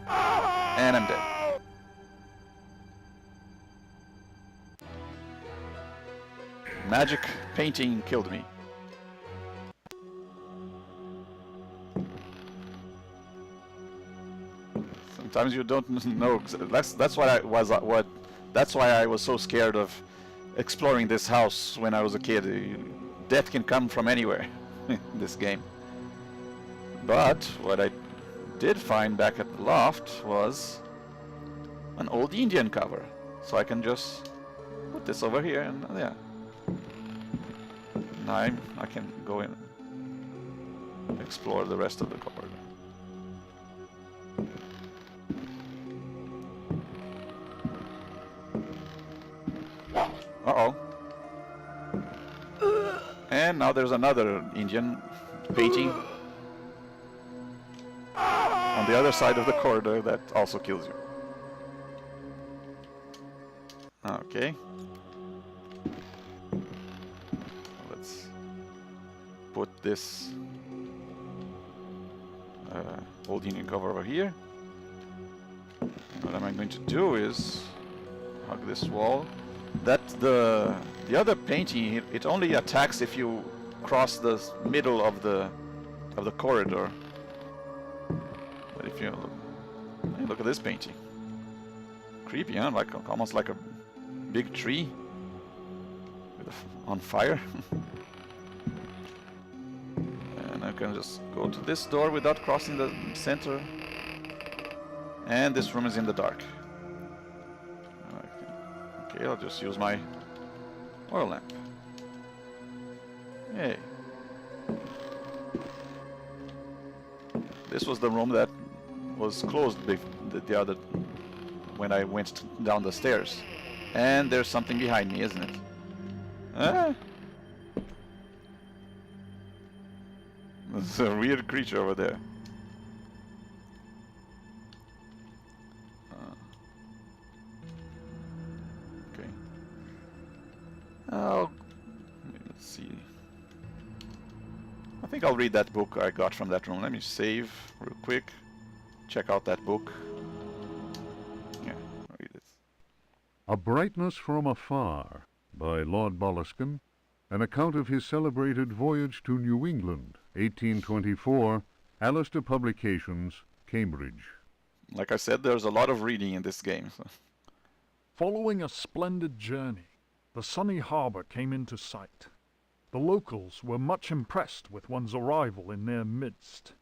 And I'm dead. Magic painting killed me. Sometimes you don't know. That's why I was so scared of exploring this house when I was a kid. Death can come from anywhere in this game. But what I did find back at the loft was an old Indian cover. So I can just put this over here and yeah. Now I can go in and explore the rest of the cupboard. Uh-oh. And now there's another Indian painting on the other side of the corridor that also kills you. Okay. Let's put this old Indian cover over here. What am I going to do is hug this wall. That the other painting, it only attacks if you cross the middle of the corridor. But if you look at this painting, creepy, huh? Like almost like a big tree on fire. And I can just go to this door without crossing the center. And this room is in the dark. Okay, I'll just use my oil lamp. Yay. This was the room that was closed the other when I went down the stairs. And there's something behind me, isn't it? Ah. There's a weird creature over there. Okay. Oh, let's see. I think I'll read that book I got from that room. Let me save real quick. Check out that book. Yeah, read it. A Brightness from Afar by Lord Boleskine, an account of his celebrated voyage to New England, 1824, Alistair Publications, Cambridge. Like I said, there's a lot of reading in this game. So. Following a splendid journey, the sunny harbor came into sight. The locals were much impressed with one's arrival in their midst.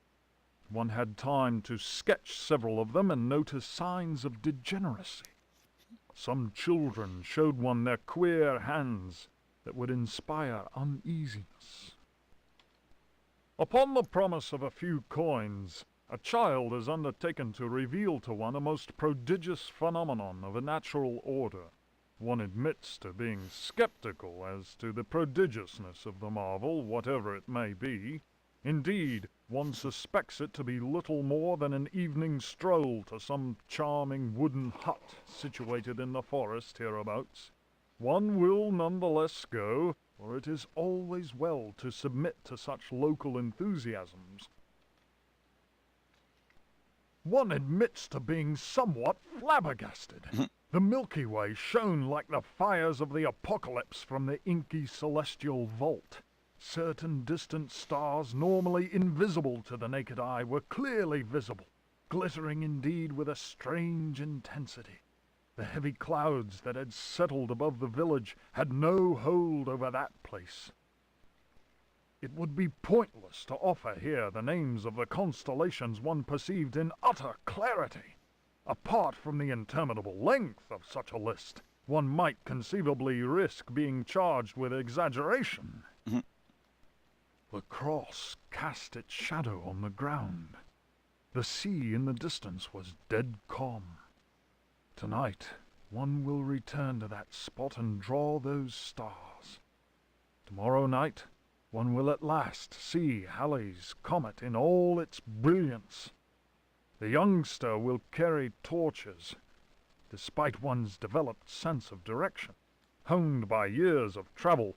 One had time to sketch several of them and notice signs of degeneracy. Some children showed one their queer hands that would inspire uneasiness. Upon the promise of a few coins, A child has undertaken to reveal to one a most prodigious phenomenon of a natural order. One admits to being skeptical as to the prodigiousness of the marvel, whatever it may be. Indeed, one suspects it to be little more than an evening stroll to some charming wooden hut situated in the forest hereabouts. One will nonetheless go, for it is always well to submit to such local enthusiasms. One admits to being somewhat flabbergasted. The Milky Way shone like the fires of the apocalypse from the inky celestial vault. Certain distant stars, normally invisible to the naked eye, were clearly visible, glittering indeed with a strange intensity. The heavy clouds that had settled above the village had no hold over that place. It would be pointless to offer here the names of the constellations one perceived in utter clarity. Apart from the interminable length of such a list, one might conceivably risk being charged with exaggeration. The cross cast its shadow on the ground. The sea in the distance was dead calm. Tonight, one will return to that spot and draw those stars. Tomorrow night, one will at last see Halley's comet in all its brilliance. The youngster will carry torches, despite one's developed sense of direction. Honed by years of travel,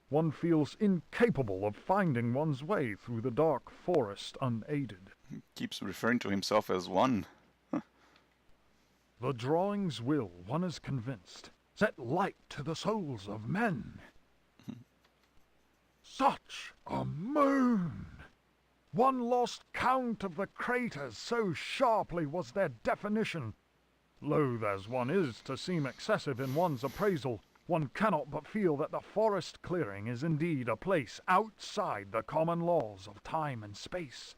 one feels incapable of finding one's way through the dark forest unaided. He keeps referring to himself as one. The drawings will, one is convinced, set light to the souls of men. Such a moon! One lost count of the craters, so sharply was their definition. Loath as one is to seem excessive in one's appraisal, one cannot but feel that the forest clearing is indeed a place outside the common laws of time and space.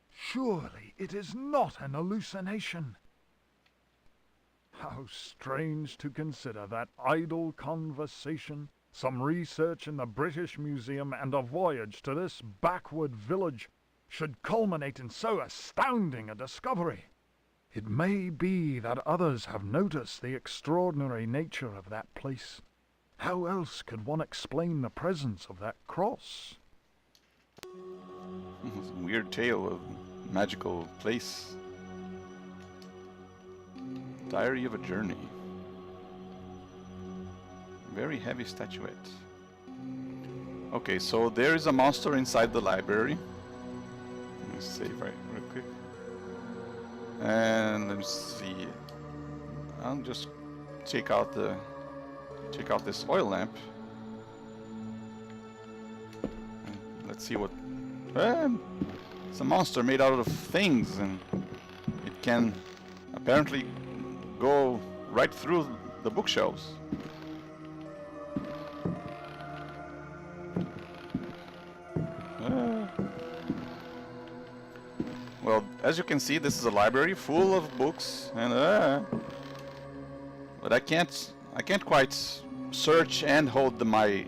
Surely it is not an hallucination. How strange to consider that idle conversation, some research in the British Museum, and a voyage to this backward village should culminate in so astounding a discovery. It may be that others have noticed the extraordinary nature of that place. How else could one explain the presence of that cross? It's a weird tale of magical place. Diary of a Journey. Very heavy statuette. Okay, so there is a monster inside the library. Let me save real quick. And let me see. I'll just check out this oil lamp. And let's see what. It's a monster made out of things, and it can apparently go right through the bookshelves. Well, as you can see, this is a library full of books, and but I can't quite search and hold my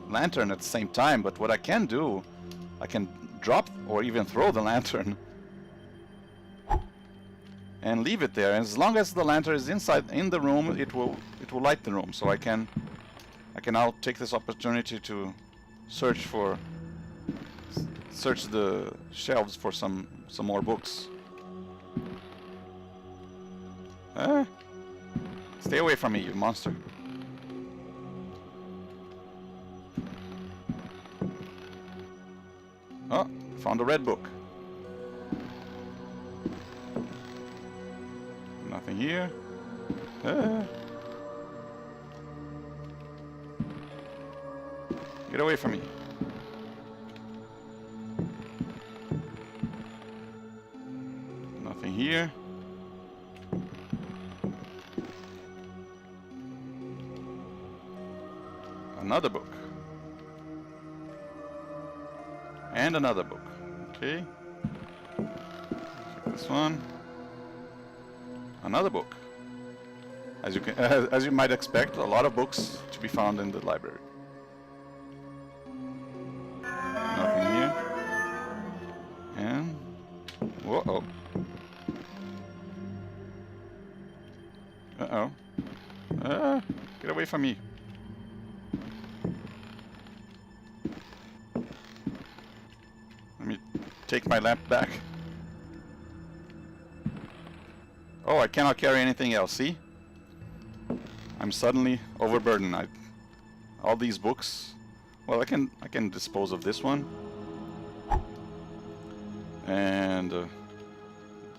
lantern at the same time. But what I can do, I can drop or even throw the lantern and leave it there. And as long as the lantern is in the room, it will light the room. So I can now take this opportunity to search the shelves for some more books. Stay away from me, you monster. Oh, found a red book. Nothing here. Get away from me. Nothing here. Another book. And another book. Okay. Check this one. Another book. As you might expect, a lot of books to be found in the library. Nothing here. And Uh-oh. Get away from me. Let me take my lamp back. Oh, I cannot carry anything else, see? I'm suddenly overburdened. All these books. Well, I can dispose of this one. And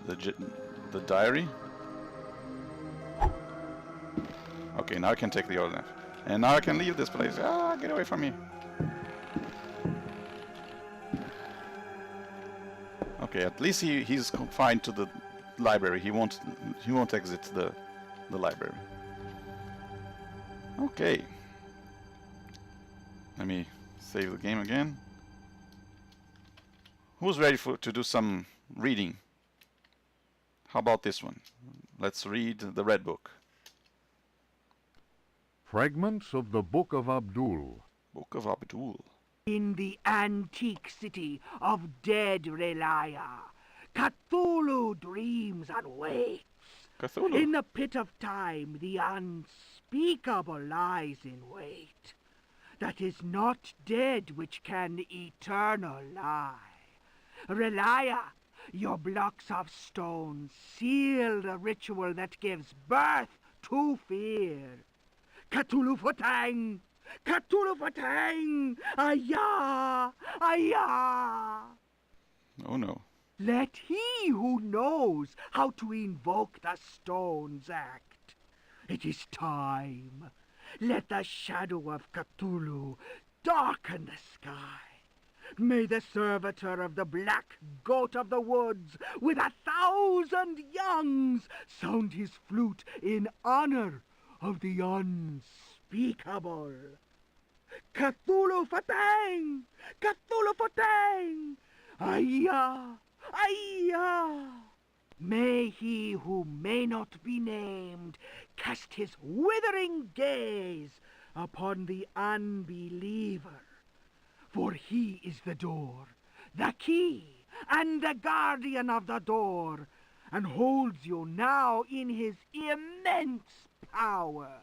the diary. Okay, now I can take the other lamp. And now I can leave this place. Ah, get away from me. Okay, at least he's confined to the library. He won't exit the library. Okay. Let me save the game again. Who's ready to do some reading? How about this one? Let's read the Red Book. Fragments of the Book of Abdul. Book of Abdul. In the antique city of dead Relaya, Cthulhu dreams and waits. Cthulhu. In the pit of time, the unspeakable lies in wait. That is not dead which can eternal lie. Relaya, your blocks of stone seal the ritual that gives birth to fear. Cthulhu Fatang! Cthulhu Fatang! Ayah! Ayah! Oh no. Let he who knows how to invoke the stones act. It is time. Let the shadow of Cthulhu darken the sky. May the servitor of the black goat of the woods with 1,000 youngs sound his flute in honor of the unspeakable. Cthulhu Fatang! Cthulhu Fatang! Ayah! Ayah! May he who may not be named cast his withering gaze upon the unbeliever. For he is the door, the key, and the guardian of the door, and holds you now in his immense power.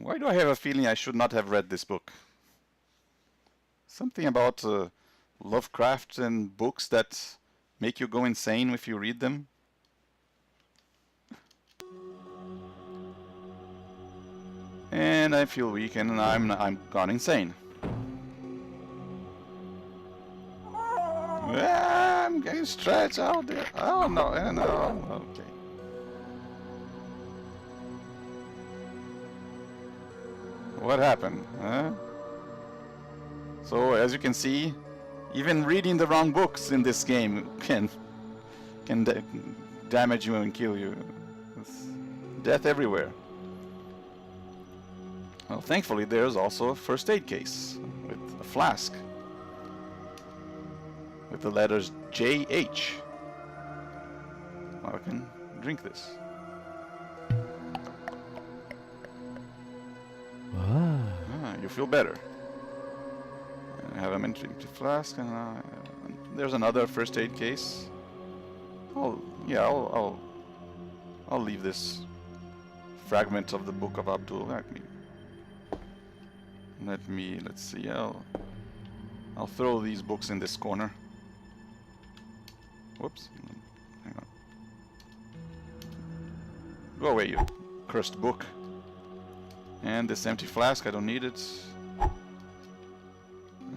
Why do I have a feeling I should not have read this book? Something about Lovecraft and books that make you go insane if you read them. And I feel weak and I'm gone insane. I'm getting stretched out there. Oh no, no, okay. What happened? Huh? So as you can see, even reading the wrong books in this game can damage you and kill you. It's death everywhere. Well, thankfully there's also a first aid case with a flask with the letters JH. Well, I can drink this. You feel better. I have an empty flask, and there's another first aid case. I'll leave this fragment of the Book of Abdul. Let's see. I'll throw these books in this corner. Whoops. Hang on. Go away, you cursed book. And this empty flask, I don't need it.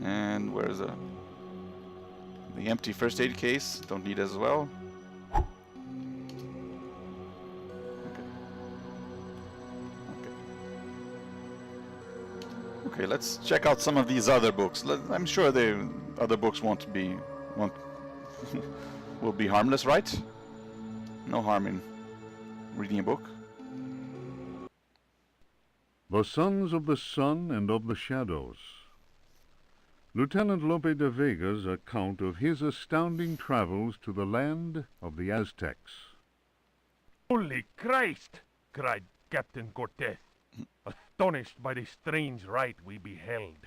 And where's the empty first aid case? Don't need as well. Okay, let's check out some of these other books. I'm sure the other books will be harmless, right? No harm in reading a book. The Sons of the Sun and of the Shadows. Lieutenant Lope de Vega's account of his astounding travels to the land of the Aztecs. Holy Christ! Cried Captain Cortez, astonished by the strange rite we beheld.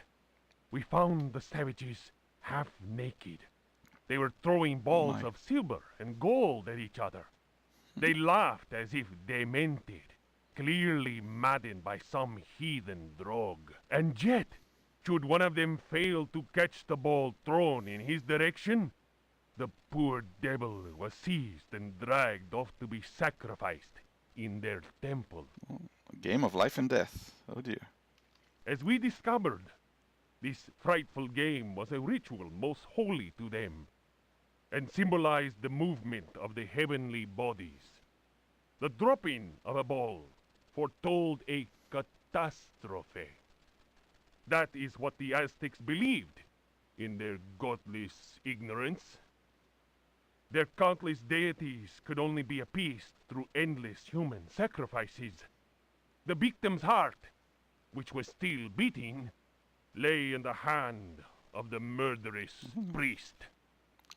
We found the savages half naked. They were throwing balls of silver and gold at each other. They laughed as if demented, clearly maddened by some heathen drug. And yet, should one of them fail to catch the ball thrown in his direction, the poor devil was seized and dragged off to be sacrificed in their temple. A game of life and death. Oh dear. As we discovered, this frightful game was a ritual most holy to them, and symbolized the movement of the heavenly bodies. The dropping of a ball foretold a catastrophe. That is what the Aztecs believed in their godless ignorance. Their countless deities could only be appeased through endless human sacrifices. The victim's heart, which was still beating, lay in the hand of the murderous priest.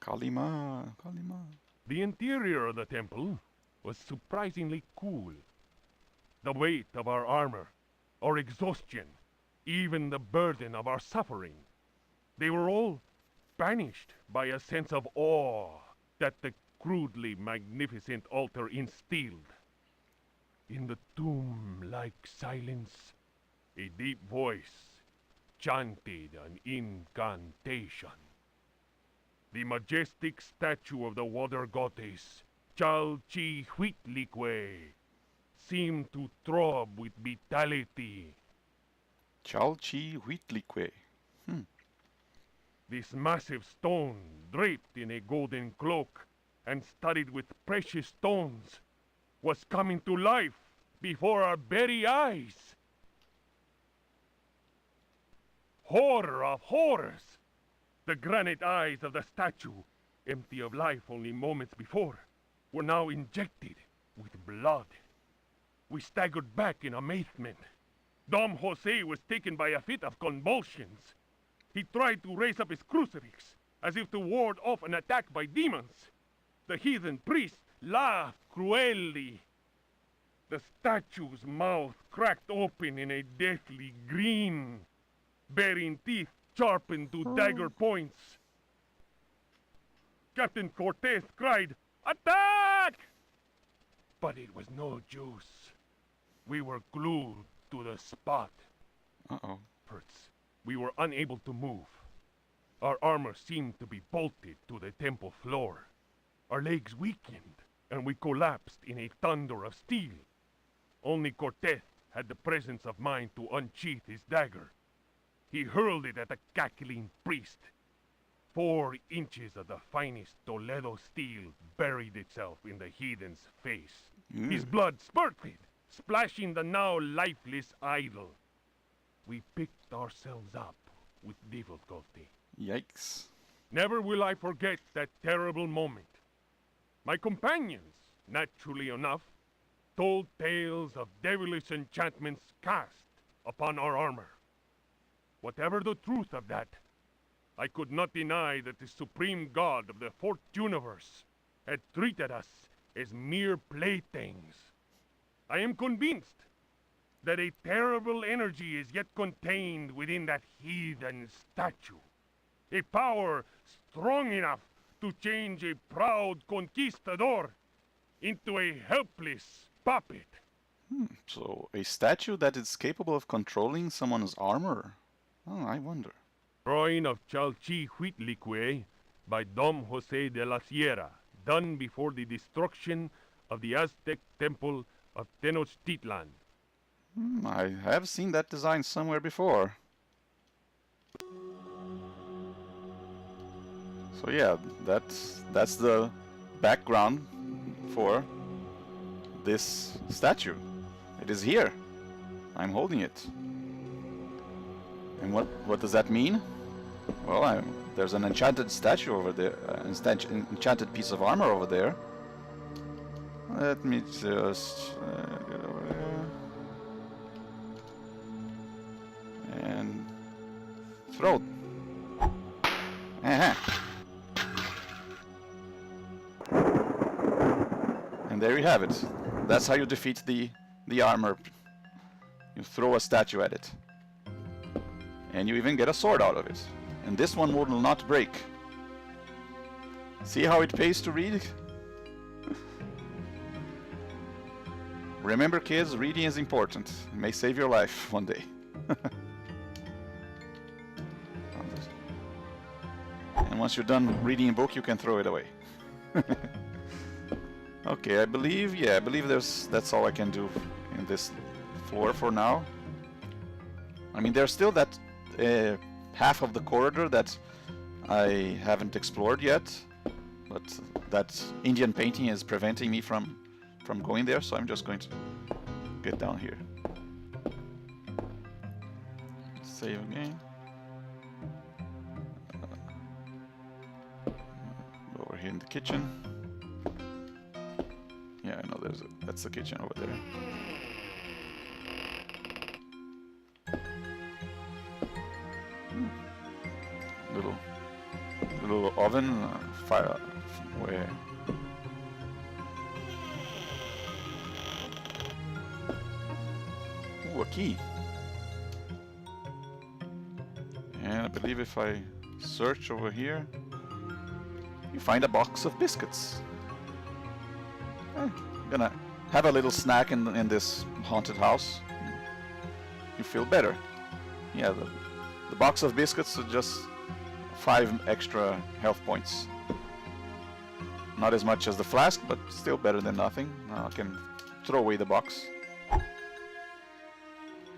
Kalima, Kalima. The interior of the temple was surprisingly cool. The weight of our armor, our exhaustion, even the burden of our suffering, they were all banished by a sense of awe that the crudely magnificent altar instilled. In the tomb-like silence, a deep voice chanted an incantation. The majestic statue of the water goddess, Chalchihuitlicue, seemed to throb with vitality. Chalchihuitlicue. This massive stone, draped in a golden cloak and studded with precious stones, was coming to life before our very eyes. Horror of horrors! The granite eyes of the statue, empty of life only moments before, were now injected with blood. We staggered back in amazement. Dom Jose was taken by a fit of convulsions. He tried to raise up his crucifix, as if to ward off an attack by demons. The heathen priest laughed cruelly. The statue's mouth cracked open in a deathly grin, bearing teeth sharpened to dagger points. Captain Cortez cried, "Attack!" But it was no use. We were glued to the spot. Uh-oh. First, we were unable to move. Our armor seemed to be bolted to the temple floor. Our legs weakened, and we collapsed in a thunder of steel. Only Cortez had the presence of mind to unsheath his dagger. He hurled it at the cackling priest. 4 inches of the finest Toledo steel buried itself in the heathen's face. His blood spurted, splashing the now lifeless idol. We picked ourselves up with difficulty. Yikes. Never will I forget that terrible moment. My companions, naturally enough, told tales of devilish enchantments cast upon our armor. Whatever the truth of that, I could not deny that the supreme god of the 4th universe had treated us as mere playthings. I am convinced that a terrible energy is yet contained within that heathen statue. A power strong enough to change a proud conquistador into a helpless puppet. So, a statue that is capable of controlling someone's armor? Oh, I wonder. Drawing of Chalchihuitlicue by Dom Jose de la Sierra, done before the destruction of the Aztec temple of Tenochtitlan. I have seen that design somewhere before. So yeah, that's the background for this statue. It is here. I'm holding it. And what does that mean? Well, there's an enchanted statue over there, enchanted piece of armor over there. Let me just get over there. And throw it. And there you have it. That's how you defeat the armor. You throw a statue at it. And you even get a sword out of it. And this one will not break. See how it pays to read? Remember, kids, reading is important. It may save your life one day. And once you're done reading a book, you can throw it away. Okay, I believe that's all I can do in this floor for now. I mean, there's still that half of the corridor that I haven't explored yet, but that Indian painting is preventing me from going there, so I'm just going to get down here. Save again. Over here in the kitchen. Yeah, I know that's the kitchen over there. Little oven, fire, where? Ooh, a key. And I believe if I search over here, you find a box of biscuits. I'm gonna have a little snack in this haunted house. You feel better. Yeah, the box of biscuits are just 5 extra health points. Not as much as the flask, but still better than nothing. Now I can throw away the box.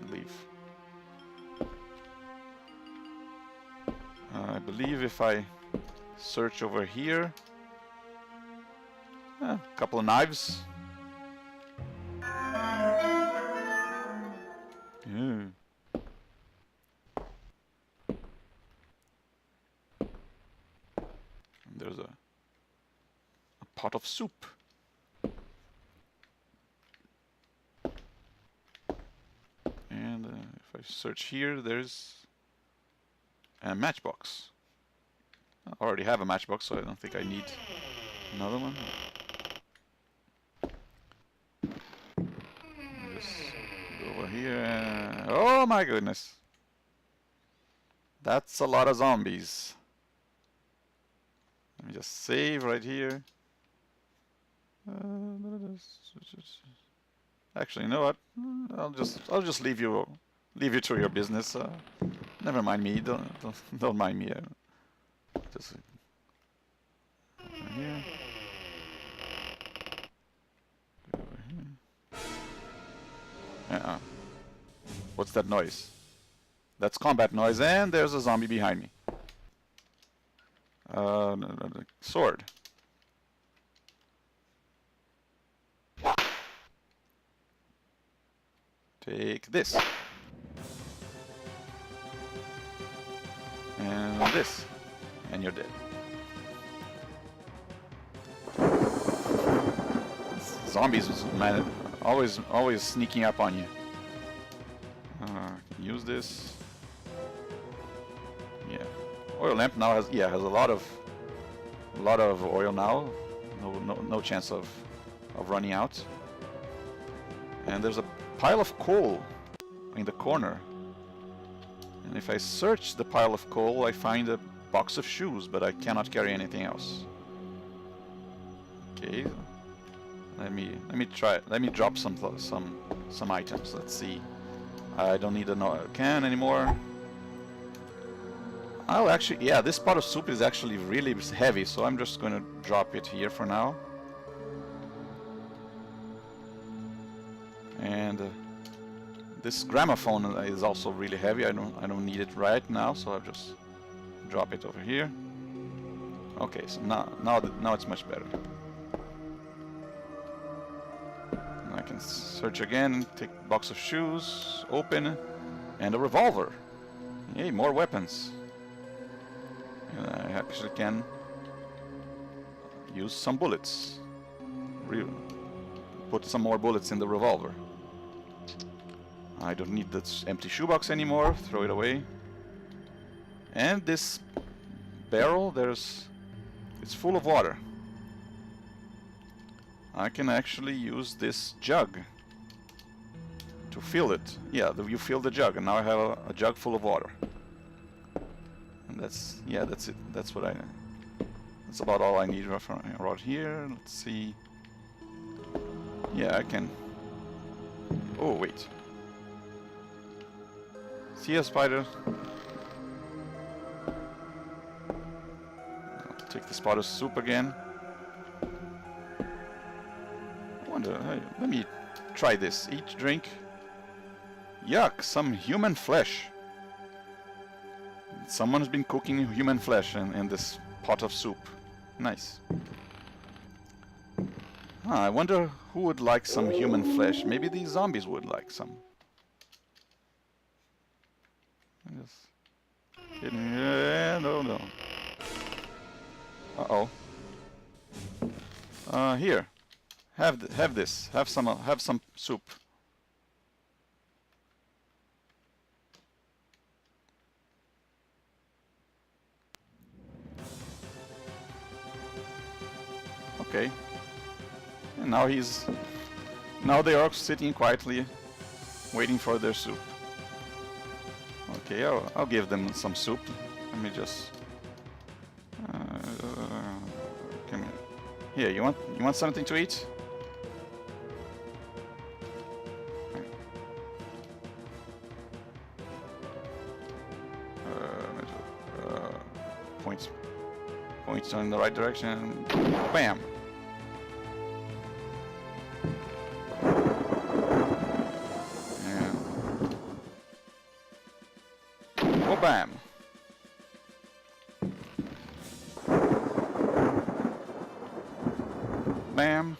Leave. I believe if I search over here, a couple of knives. Yeah. There's a pot of soup. And if I search here, there's a matchbox. I already have a matchbox, so I don't think I need another one. Just go over here. Oh my goodness! That's a lot of zombies. Let me just save right here. Actually, you know what? I'll just leave you to your business. Never mind me. Don't mind me. Just over here. Over here. What's that noise? That's combat noise, and there's a zombie behind me. Sword. Take this. And this. And you're dead. Zombies, man, always sneaking up on you. Use this. Yeah. Oil lamp now has a lot of oil now. No chance of running out. And there's a pile of coal in the corner. And if I search the pile of coal, I find a box of shoes, but I cannot carry anything else. Okay. Let me try. Let me drop some items. Let's see. I don't need a can anymore. I'll actually, yeah, this pot of soup is actually really heavy, so I'm just going to drop it here for now. And this gramophone is also really heavy. I don't need it right now, so I'll just drop it over here. Okay, so now it's much better. I can search again, take a box of shoes, open, and a revolver. Yay, more weapons. And I actually can use some bullets. Put some more bullets in the revolver. I don't need this empty shoebox anymore, throw it away. And this barrel, it's full of water. I can actually use this jug to fill it. Yeah, you fill the jug, and now I have a jug full of water. And that's it. That's about all I need right here. Let's see. Yeah, I can Oh, wait. See a spider? Take the spider soup again. I wonder, hey, let me try this. Eat, drink. Yuck, some human flesh. Someone's been cooking human flesh in this pot of soup. Nice. I wonder who would like some human flesh. Maybe these zombies would like some. Just kidding. No. Uh-oh. Here. Have this. Have some soup. Okay. And now they are sitting quietly, waiting for their soup. Okay, I'll give them some soup. Let me just. Come here. Here, you want something to eat? Points in the right direction. Bam. Oh, bam. Bam.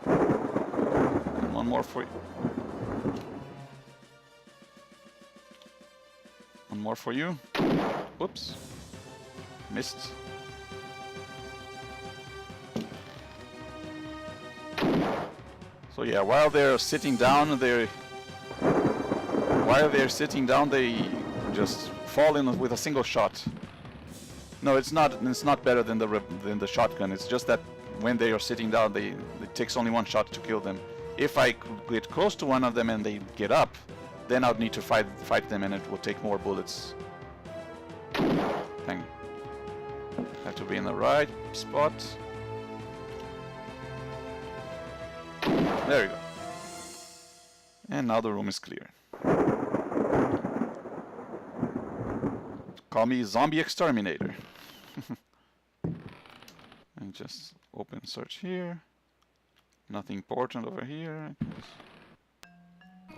And one more for you. One more for you. Whoops. Missed. So yeah, while they're sitting down, they just fall in with a single shot. No, it's not better than the shotgun. It's just that when they are sitting down, it takes only one shot to kill them. If I get close to one of them and they get up, then I'd need to fight them, and it will take more bullets. Have to be in the right spot. There you go. And now the room is clear. Call me Zombie Exterminator. And just open search here. Nothing important over here.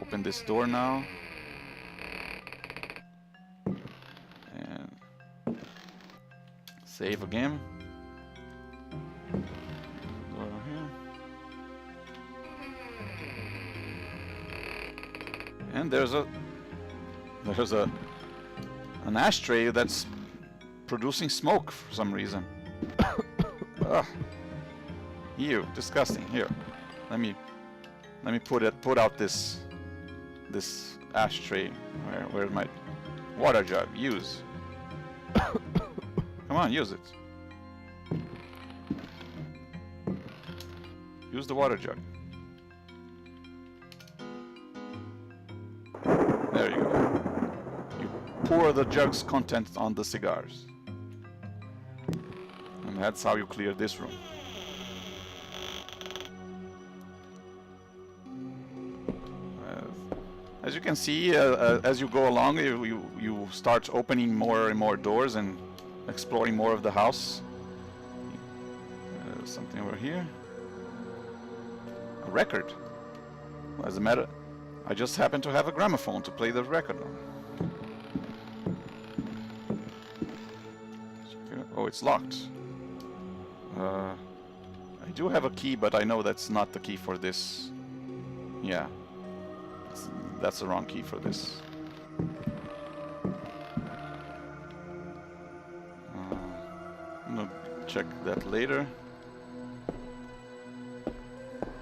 Open this door now. And save again. Door over here. And there's an ashtray that's producing smoke for some reason. Ugh. Ew, disgusting. Here, let me put out this ashtray. Where's my water jug? Use. Come on, use it. Use the water jug. There you go. You pour the jug's contents on the cigars. And that's how you clear this room. As you can see, as you go along, you start opening more and more doors and exploring more of the house. Something over here. A record. As a matter, I just happen to have a gramophone to play the record on. Oh, it's locked. I do have a key, but I know that's not the key for this. Yeah. That's the wrong key for this. I'm gonna check that later.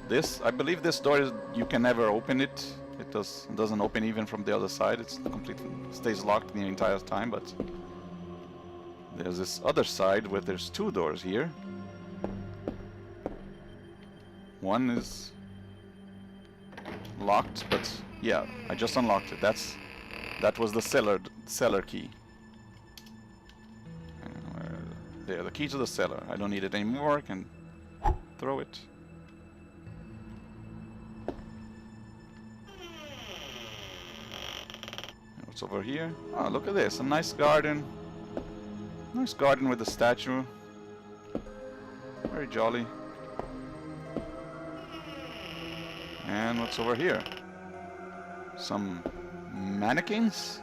This, I believe this door is, you can never open it. It doesn't open even from the other side. It's completely stays locked the entire time, but there's this other side where there's two doors here. One is locked, but yeah, I just unlocked it. That was the cellar key. There, the key to the cellar. I don't need it anymore. I can throw it. What's over here? Oh, look at this. A nice garden. Nice garden with a statue. Very jolly. And what's over here? Some mannequins?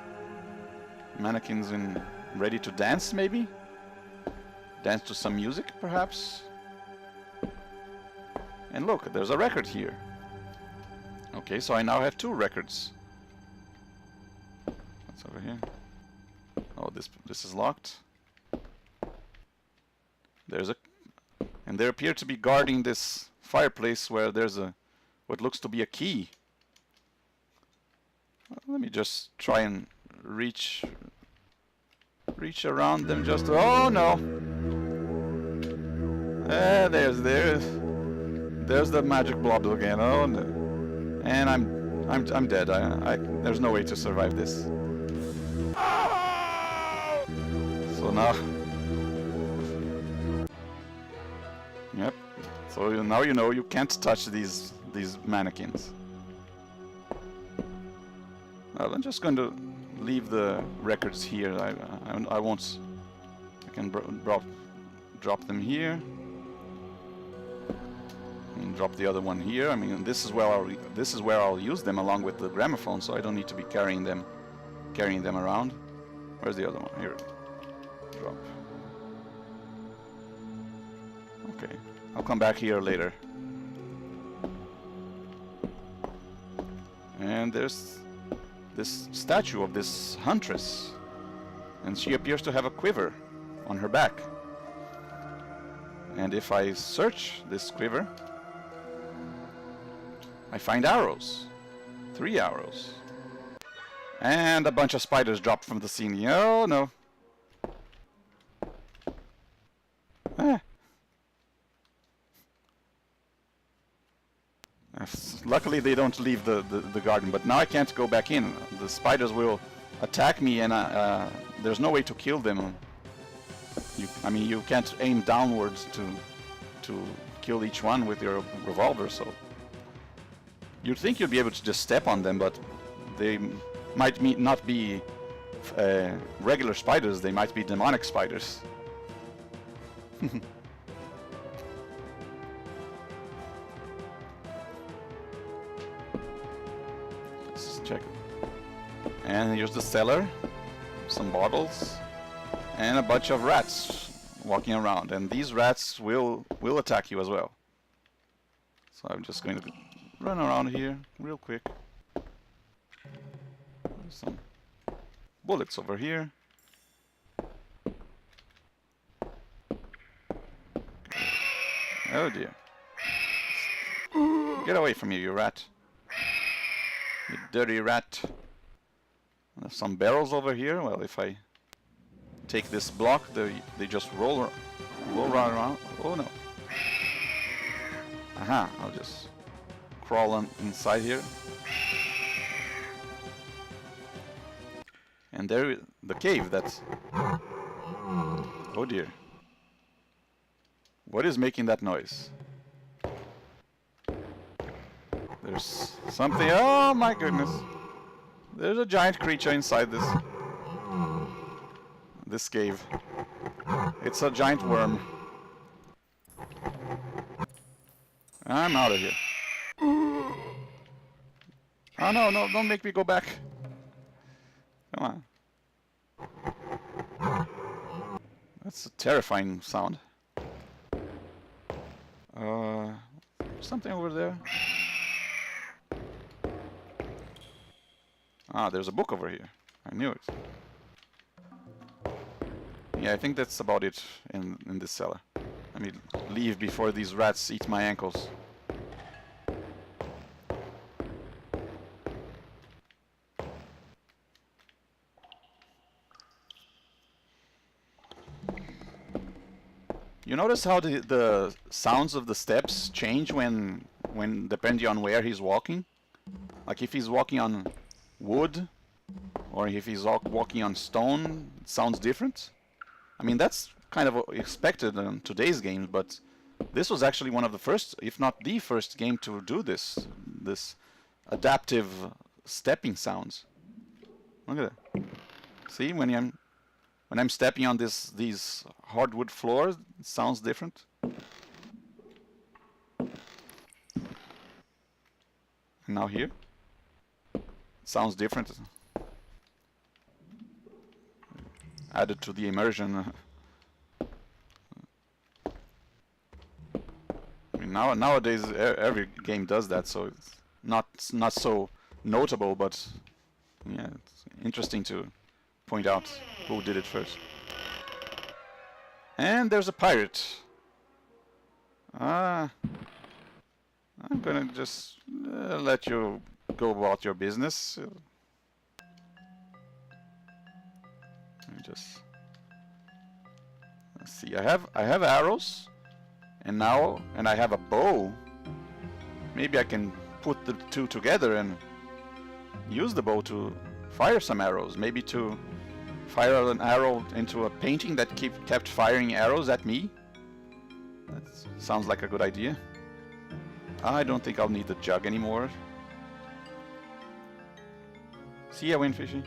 Mannequins in ready to dance, maybe? Dance to some music, perhaps? And look, there's a record here. Okay, so I now have 2 records. What's over here? Oh, this is locked. There's a... And they appear to be guarding this fireplace where there's a... what looks to be a key. Let me just try and reach around them just... Oh no! There's the magic blob again. Oh no! And I'm dead. There's no way to survive this. So now... Yep. So now you know you can't touch these mannequins. Well, I'm just going to leave the records here. I won't. I can drop them here. And drop the other one here. I mean, this is where I'll use them along with the gramophone, so I don't need to be carrying them around. Where's the other one? Here. Drop. Okay. I'll come back here later. And there's this statue of this huntress, and she appears to have a quiver on her back. And if I search this quiver, I find arrows. 3 arrows. And a bunch of spiders dropped from the ceiling. Oh no. Ah. Luckily they don't leave the garden, but now I can't go back in. The spiders will attack me, and there's no way to kill them. I mean, you can't aim downwards to kill each one with your revolver, so... You'd think you'd be able to just step on them, but they might not be regular spiders, they might be demonic spiders. Let's check. And here's the cellar, some bottles, and a bunch of rats walking around. And these rats will attack you as well. So I'm just going to run around here real quick. There's some bullets over here. Oh dear. Get away from me, you rat. You dirty rat. There's some barrels over here. Well, if I take this block, they just roll right around. Oh no. Aha, I'll just crawl on inside here. And there, the cave, that's... Oh dear. What is making that noise? There's something... Oh my goodness. There's a giant creature inside this cave. It's a giant worm. I'm out of here. Oh no, no, don't make me go back. Come on. That's a terrifying sound. Something over there. Ah, there's a book over here. I knew it. Yeah, I think that's about it in this cellar. Let me leave before these rats eat my ankles. You notice how the sounds of the steps change when depending on where he's walking? Like if he's walking on wood, or if he's walking on stone, it sounds different. I mean, that's kind of expected in today's games, but this was actually one of the first, if not the first game to do this adaptive stepping sounds. Look at that. See, when I'm stepping on these hardwood floors, it sounds different. And now here, it sounds different. Added to the immersion. I mean, nowadays every game does that, so it's not so notable, but yeah, it's interesting to point out who did it first. And there's a pirate. I'm gonna just let you go about your business. Let me just let's see. I have arrows, and I have a bow. Maybe I can put the two together and use the bow to fire some arrows. Maybe to fire an arrow into a painting that kept firing arrows at me. That sounds like a good idea. I don't think I'll need the jug anymore. See ya, Windfishy.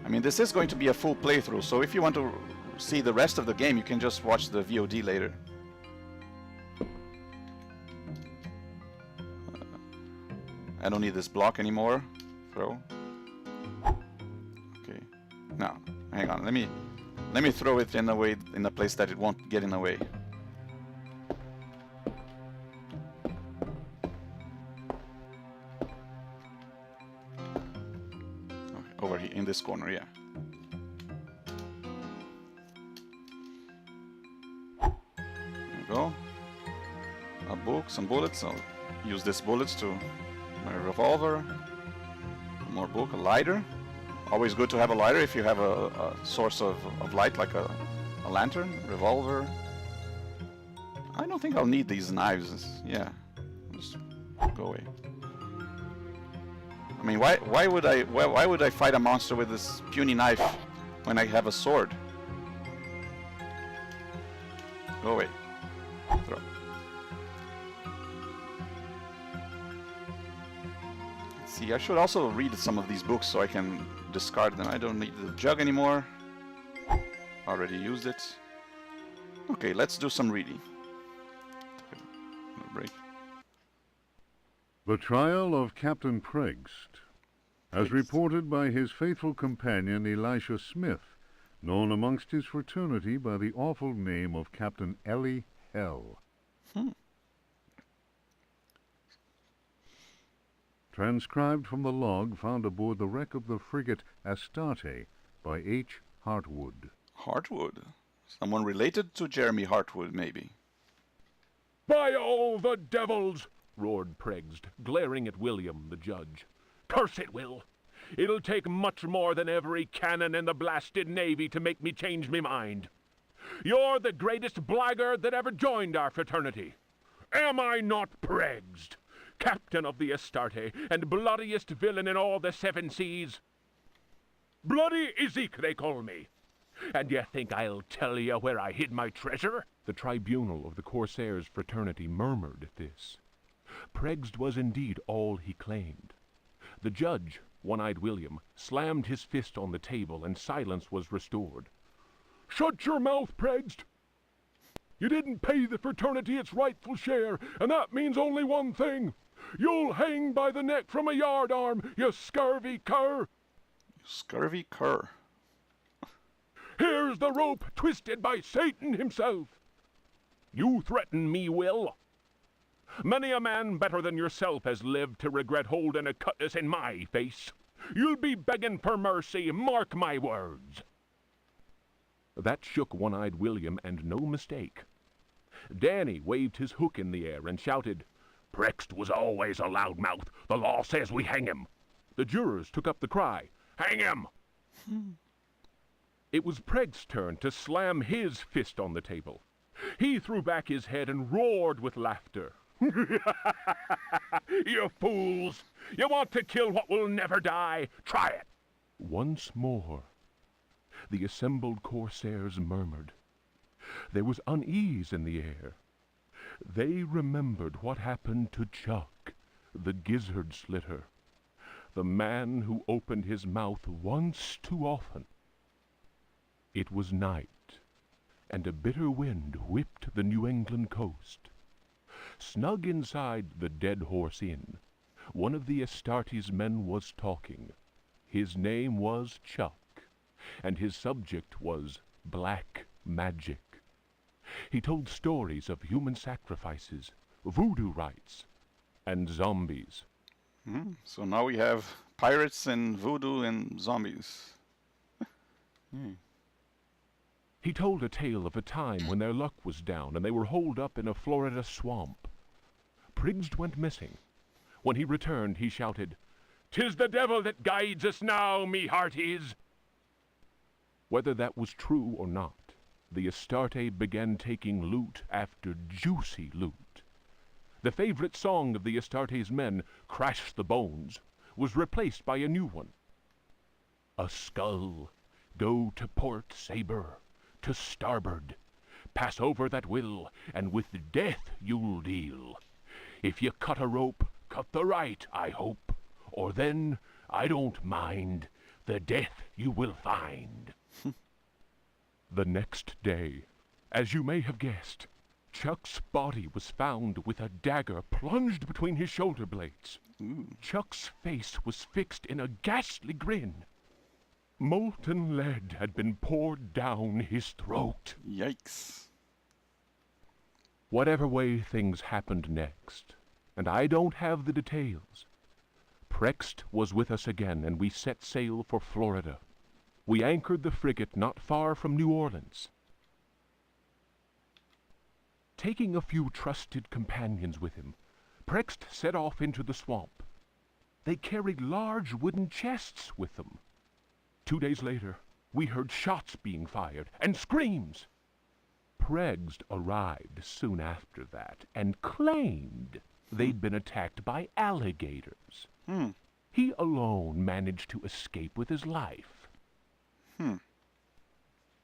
I mean, this is going to be a full playthrough, so if you want to see the rest of the game, you can just watch the VOD later. I don't need this block anymore. Throw. Okay. Now, hang on. Let me throw it in a place that it won't get in the way. Okay, over here in this corner, yeah. There we go. A book, some bullets. I'll use these bullets to my revolver. More book, a lighter. Always good to have a lighter if you have a source of light like a lantern, revolver. I don't think I'll need these knives. Yeah, just go away. I mean, why would I fight a monster with this puny knife when I have a sword? Go away. Throw. See, I should also read some of these books so I can discard them. I don't need the jug anymore. Already used it. Okay, let's do some reading. Break. The trial of Captain Pregst, as reported by his faithful companion Elisha Smith, known amongst his fraternity by the awful name of Captain Ellie Hell. Transcribed from the log found aboard the wreck of the frigate Astarte by H. Hartwood. Hartwood? Someone related to Jeremy Hartwood, maybe. By all the devils! Roared Pregst, glaring at William, the judge. Curse it, Will! It'll take much more than every cannon in the blasted navy to make me change me mind. You're the greatest blackguard that ever joined our fraternity. Am I not Pregst, captain of the Astarte, and bloodiest villain in all the 7 seas? Bloody Ezek, they call me. And you think I'll tell you where I hid my treasure? The tribunal of the Corsairs' fraternity murmured at this. Pregst was indeed all he claimed. The judge, One-Eyed William, slammed his fist on the table, and silence was restored. Shut your mouth, Pregst! You didn't pay the fraternity its rightful share, and that means only one thing. You'll hang by the neck from a yardarm, you scurvy cur! Scurvy cur. Here's the rope twisted by Satan himself. You threaten me, Will. Many a man better than yourself has lived to regret holding a cutlass in my face. You'll be begging for mercy, mark my words. That shook One-Eyed William, and no mistake. Danny waved his hook in the air and shouted, Pregst was always a loudmouth. The law says we hang him. The jurors took up the cry, Hang him! It was Pregst's turn to slam his fist on the table. He threw back his head and roared with laughter. You fools! You want to kill what will never die? Try it! Once more, the assembled Corsairs murmured. There was unease in the air. They remembered what happened to Chuck, the gizzard slitter. the man who opened his mouth once too often. It was night, and a bitter wind whipped the New England coast. Snug inside the Dead Horse Inn, one of the Astartes men was talking. His name was Chuck, and his subject was black magic. He told stories of human sacrifices, voodoo rites, and zombies. So now we have pirates and voodoo and zombies. He told a tale of a time when their luck was down and they were holed up in a Florida swamp. Prigst went missing. When he returned, he shouted, "'Tis the devil that guides us now, me hearties!" Whether that was true or not, the Astarte began taking loot after juicy loot. The favorite song of the Astartes men, "Crash the Bones," was replaced by a new one. "A skull, go to port saber, to starboard. Pass over that will, and with death you'll deal. If you cut a rope, cut the right, I hope, or then, I don't mind, the death you will find." The next day, as you may have guessed, Chuck's body was found with a dagger plunged between his shoulder blades. Chuck's face was fixed in a ghastly grin. Molten lead had been poured down his throat. Yikes. Whatever way things happened next, and I don't have the details, Prext was with us again, and we set sail for Florida. We anchored the frigate not far from New Orleans. Taking a few trusted companions with him, Prext set off into the swamp. They carried large wooden chests with them. 2 days later, we heard shots being fired and screams. Prext arrived soon after that and claimed they'd been attacked by alligators. He alone managed to escape with his life.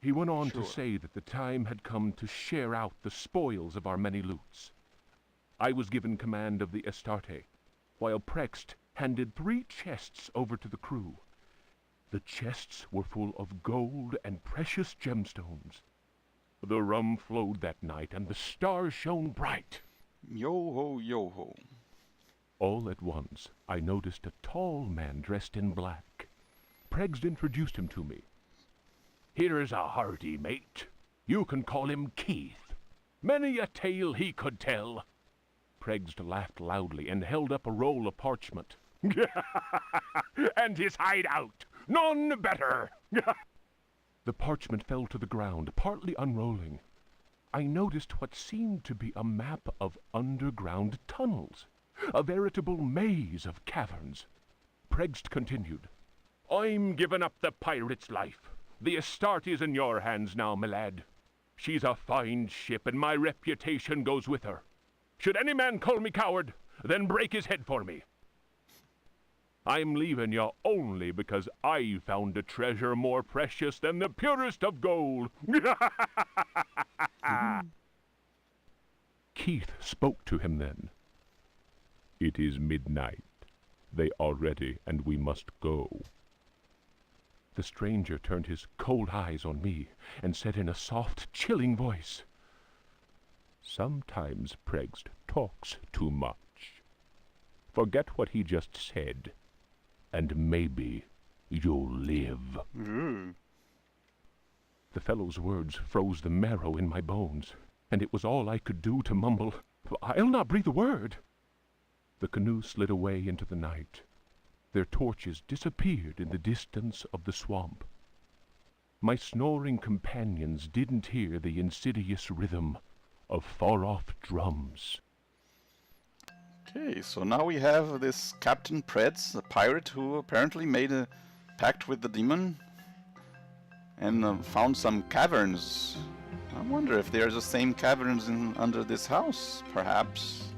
He went on to say that the time had come to share out the spoils of our many loots. I was given command of the Astarte, while Prext handed 3 chests over to the crew. The chests were full of gold and precious gemstones. The rum flowed that night, and the stars shone bright. Yo-ho, yo-ho. All at once, I noticed a tall man dressed in black. Prext introduced him to me. "Here's a hearty mate. You can call him Keith. Many a tale he could tell." Prext laughed loudly and held up a roll of parchment. "And his hideout, none better." The parchment fell to the ground, partly unrolling. I noticed what seemed to be a map of underground tunnels, a veritable maze of caverns. Prext continued, "I'm giving up the pirate's life. The Astarte's in your hands now, my lad. She's a fine ship, and my reputation goes with her. Should any man call me coward, then break his head for me. I'm leaving you only because I found a treasure more precious than the purest of gold." Keith spoke to him then. "It is midnight. They are ready, and we must go." The stranger turned his cold eyes on me and said in a soft, chilling voice, "Sometimes Prext talks too much. Forget what he just said, and maybe you'll live." The fellow's words froze the marrow in my bones, and it was all I could do to mumble, "I'll not breathe a word." The canoe slid away into the night. Their torches disappeared in the distance of the swamp. My snoring companions didn't hear the insidious rhythm of far-off drums. Okay, so now we have this Captain Preds, a pirate who apparently made a pact with the demon and found some caverns. I wonder if there's the same caverns under this house, perhaps.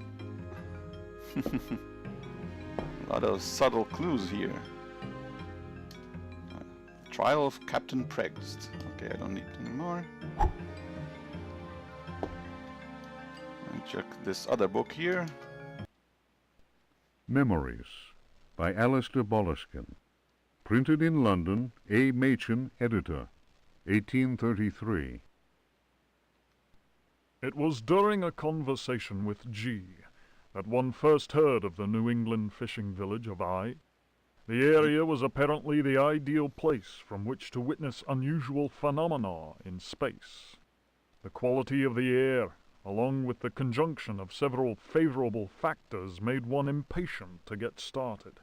A lot of subtle clues here. Trial of Captain Prext. Okay, I don't need any more. Check this other book here. Memories. by Alistair Boleskine. Printed in London, A. Machin, editor, 1833. It was during a conversation with G that one first heard of the New England fishing village of Eye. The area was apparently the ideal place from which to witness unusual phenomena in space. The quality of the air, along with the conjunction of several favorable factors, made one impatient to get started.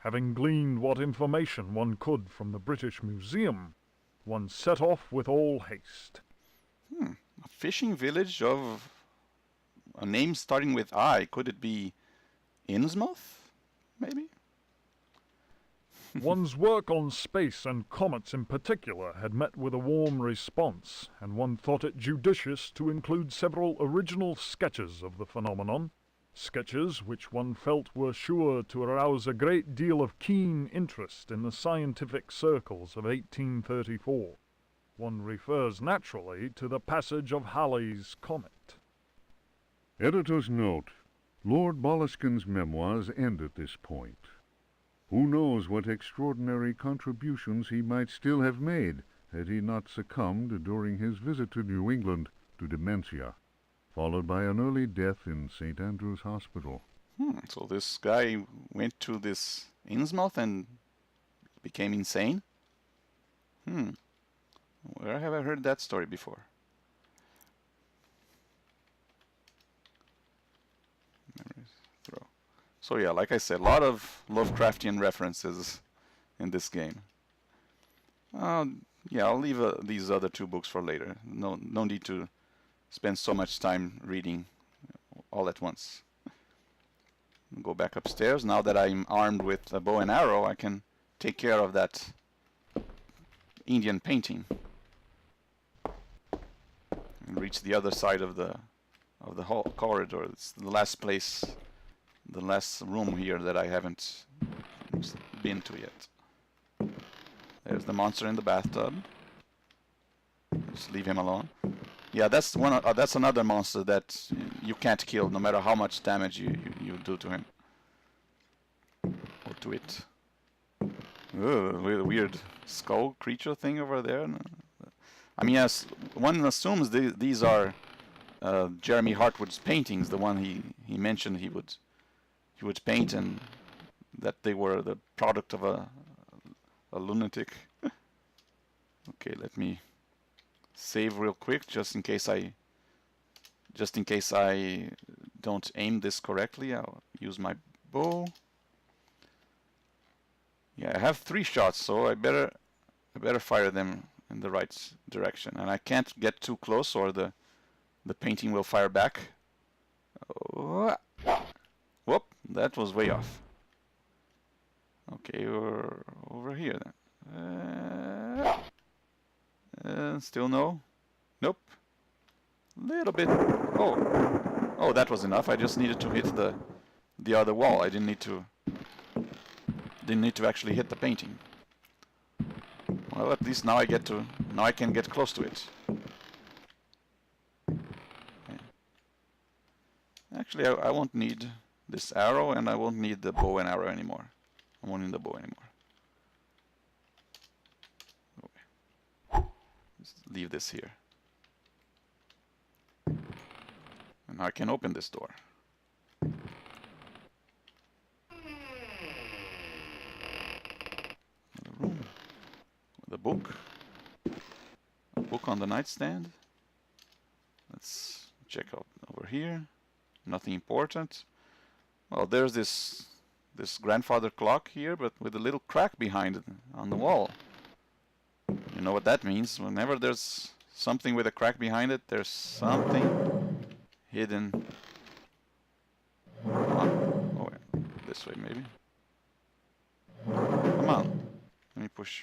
Having gleaned what information one could from the British Museum, one set off with all haste. A fishing village of a name starting with I. Could it be Innsmouth, maybe? One's work on space and comets in particular had met with a warm response, and one thought it judicious to include several original sketches of the phenomenon, sketches which one felt were sure to arouse a great deal of keen interest in the scientific circles of 1834. One refers naturally to the passage of Halley's comet. Editor's note: Lord Boleskine's memoirs end at this point. Who knows what extraordinary contributions he might still have made had he not succumbed during his visit to New England to dementia, followed by an early death in St. Andrew's Hospital. So this guy went to this Innsmouth and became insane? Where have I heard that story before? Memories, throw. So yeah, like I said, a lot of Lovecraftian references in this game. Yeah, I'll leave these other two books for later. No need to spend so much time reading all at once. Go back upstairs. Now that I'm armed with a bow and arrow, I can take care of that Indian painting and reach the other side of the hall corridor. It's the last place, the last room here that I haven't been to yet. There's the monster in the bathtub. Just leave him alone. Yeah, that's one. That's another monster that you can't kill, no matter how much damage you do to him or to it. Weird skull creature thing over there. I mean, yes, one assumes these are Jeremy Hartwood's paintings. The one he mentioned he would paint, and that they were the product of a lunatic. Okay, let me save real quick, just in case I don't aim this correctly. I'll use my bow. Yeah, I have 3 shots, so I better fire them in the right direction, and I can't get too close, or the painting will fire back. Oh. Whoop! That was way off. Okay, we're over here then. Still no? Nope. Little bit. Oh, that was enough. I just needed to hit the other wall. I didn't need to actually hit the painting. Well, at least now I can get close to it. Okay. Actually, I won't need this arrow, and I won't need the bow and arrow anymore. I won't need the bow anymore. Just leave this here. And I can open this door. Another room with a book. A book on the nightstand. Let's check out over here. Nothing important. Well, there's this grandfather clock here, but with a little crack behind it on the wall. You know what that means? Whenever there's something with a crack behind it, there's something hidden. Come on. Oh, yeah. This way maybe. Come on. Let me push.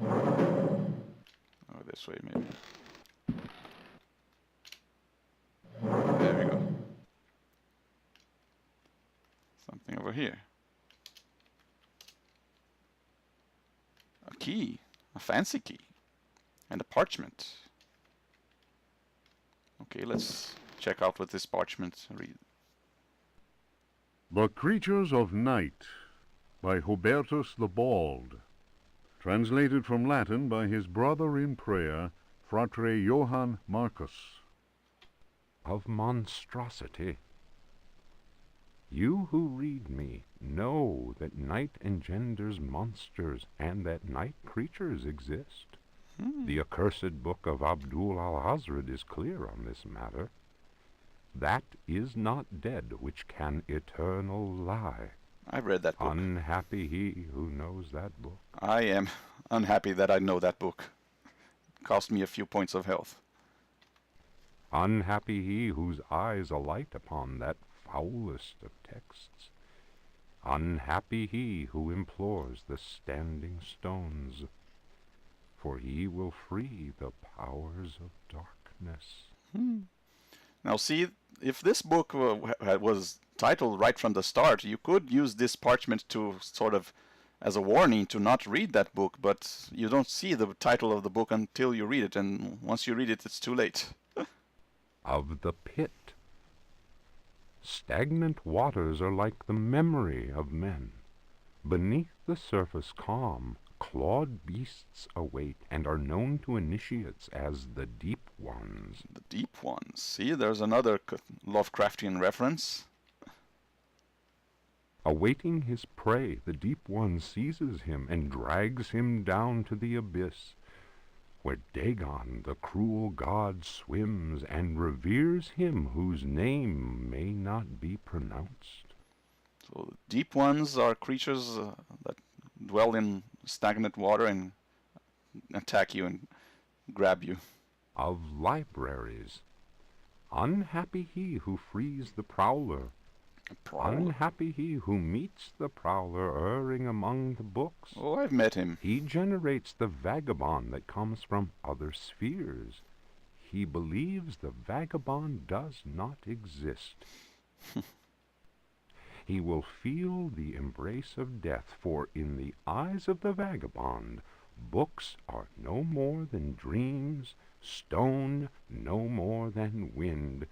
Oh, this way maybe. There we go. Something over here. A key. A fancy key. And a parchment. Okay, let's check out what this parchment reads. The Creatures of Night by Hubertus the Bald. Translated from Latin by his brother in prayer, Fratre Johann Marcus. Of monstrosity. You who read me know that night engenders monsters and that night creatures exist. The accursed book of Abdul al-Hazred is clear on this matter. That is not dead which can eternal lie. I've read that book. Unhappy he who knows that book. I am unhappy that I know that book. Cost me a few points of health. Unhappy he whose eyes alight upon that foulest of texts. Unhappy he who implores the standing stones, for he will free the powers of darkness. Now see, if this book was titled right from the start, you could use this parchment to sort of as a warning to not read that book, but you don't see the title of the book until you read it, and once you read it, it's too late. Of the pit. Stagnant waters are like the memory of men. Beneath the surface calm, clawed beasts await and are known to initiates as the Deep Ones. The Deep Ones. See, there's another Lovecraftian reference. Awaiting his prey, the Deep One seizes him and drags him down to the abyss, where Dagon, the cruel god, swims and reveres him whose name may not be pronounced. So Deep Ones are creatures that dwell in stagnant water and attack you and grab you. Of libraries. Unhappy he who frees the prowler. Unhappy he who meets the prowler erring among the books. Oh, I've met him. He generates the vagabond that comes from other spheres. He believes the vagabond does not exist. He will feel the embrace of death, for in the eyes of the vagabond, books are no more than dreams, stone no more than wind.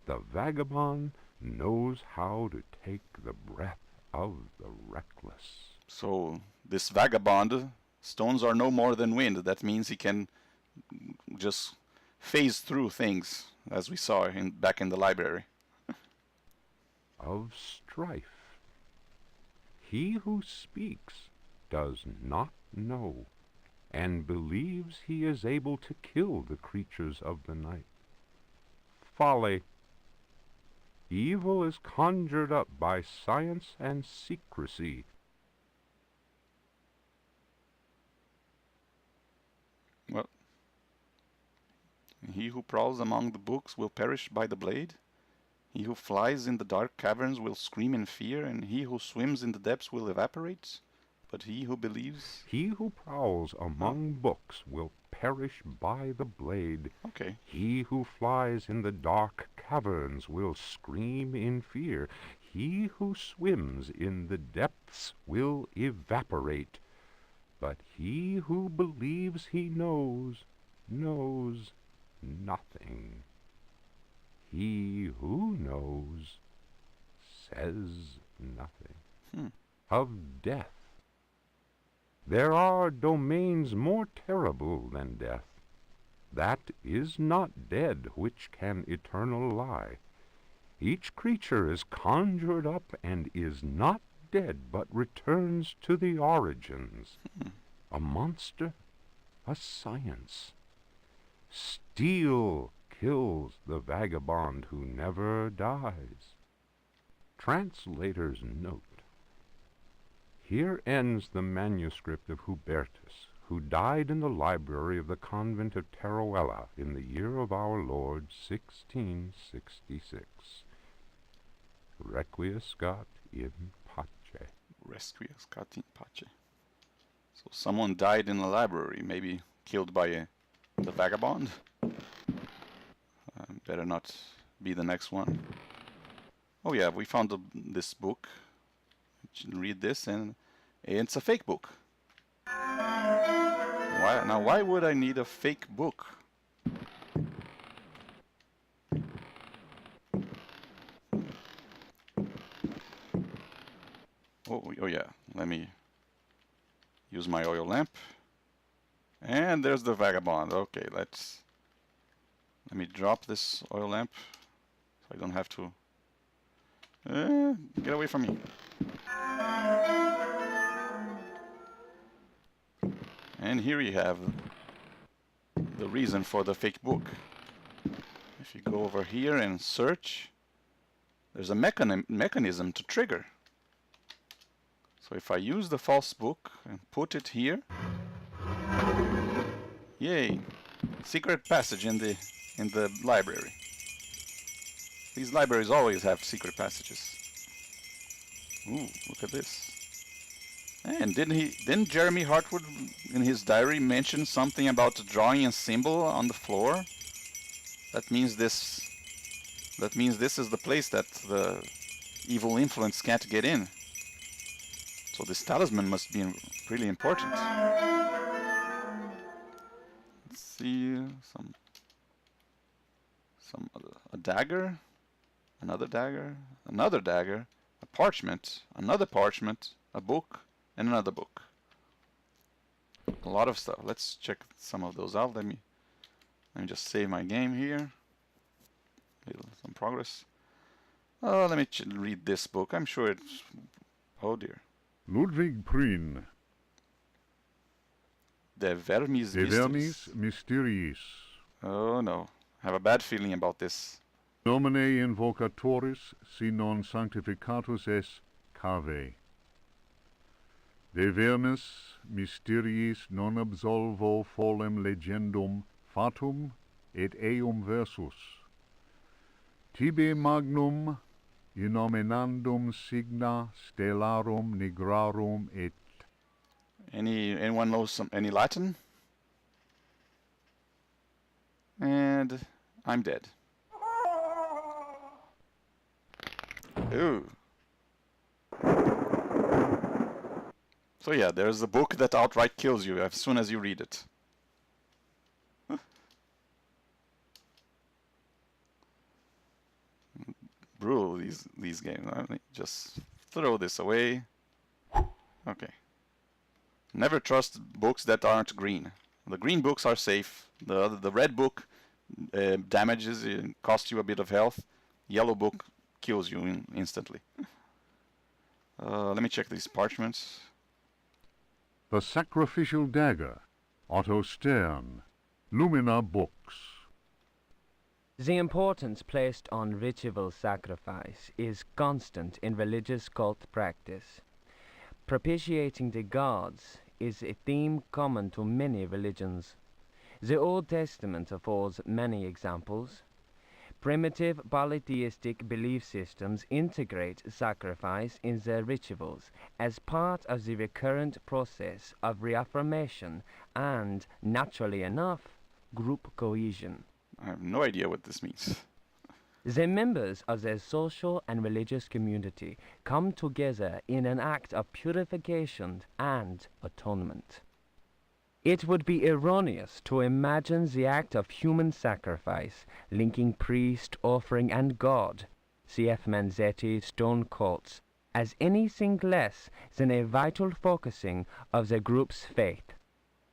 The vagabond knows how to take the breath of the reckless. So this vagabond, stones are no more than wind. That means he can just phase through things, as we saw back in the library. Of strife. He who speaks does not know, and believes he is able to kill the creatures of the night. Folly. Evil is conjured up by science and secrecy. Well, he who prowls among the books will perish by the blade. He who flies in the dark caverns will scream in fear, and he who swims in the depths will evaporate. But he who believes... He who prowls among books will perish by the blade. Okay. He who flies in the dark caverns will scream in fear. He who swims in the depths will evaporate. But he who believes he knows nothing. He who knows says nothing. Of death. There are domains more terrible than death. That is not dead which can eternal lie. Each creature is conjured up and is not dead, but returns to the origins. A monster, a science. Steel kills the vagabond who never dies. Translator's note. Here ends the manuscript of Hubertus, who died in the library of the convent of Teruel in the year of our Lord 1666. Requiescat in pace. Requiescat in pace. So someone died in the library, maybe killed by the vagabond. Better not be the next one. Oh yeah, we found this book. Read this, and it's a fake book. Why would I need a fake book? Oh yeah, let me use my oil lamp. And there's the vagabond. Okay, let me drop this oil lamp so I don't have to. Get away from me. And here you have the reason for the fake book. If you go over here and search, there's a mechanism to trigger. So if I use the false book and put it here, yay! Secret passage in the library. These libraries always have secret passages. Ooh, look at this. And didn't Jeremy Hartwood in his diary mention something about drawing a symbol on the floor? That means this is the place that the evil influence can't get in. So this talisman must be really important. Let's see, a dagger, another dagger, a parchment, another parchment, a book, and another book. A lot of stuff. Let's check some of those out. Let me just save my game here. Some progress. Oh, let me read this book. I'm sure it's. Oh dear. Ludwig Prien, De Vermis De Mysteris. Vermis Mysteriis, Oh no. I have a bad feeling about this. Nomine invocatoris si non sanctificatus es cave. De Vermis Mysteriis non absolvo folem legendum fatum et eum versus. Tibi magnum innominandum signa stellarum nigrarum et. Anyone knows any Latin? And I'm dead. Ooh. So yeah, there's a book that outright kills you as soon as you read it. Brutal, these games. Let me just throw this away. Okay. Never trust books that aren't green. The green books are safe. The red book damages, costs you a bit of health. Yellow book kills you instantly. Let me check these parchments. The Sacrificial Dagger, Otto Stern, Lumina Books. The importance placed on ritual sacrifice is constant in religious cult practice. Propitiating the gods is a theme common to many religions. The Old Testament affords many examples. Primitive polytheistic belief systems integrate sacrifice in their rituals as part of the recurrent process of reaffirmation and, naturally enough, group cohesion. I have no idea what this means. The members of their social and religious community come together in an act of purification and atonement. It would be erroneous to imagine the act of human sacrifice linking priest, offering, and God, C.F. Manzetti, Stone Cults, as anything less than a vital focusing of the group's faith.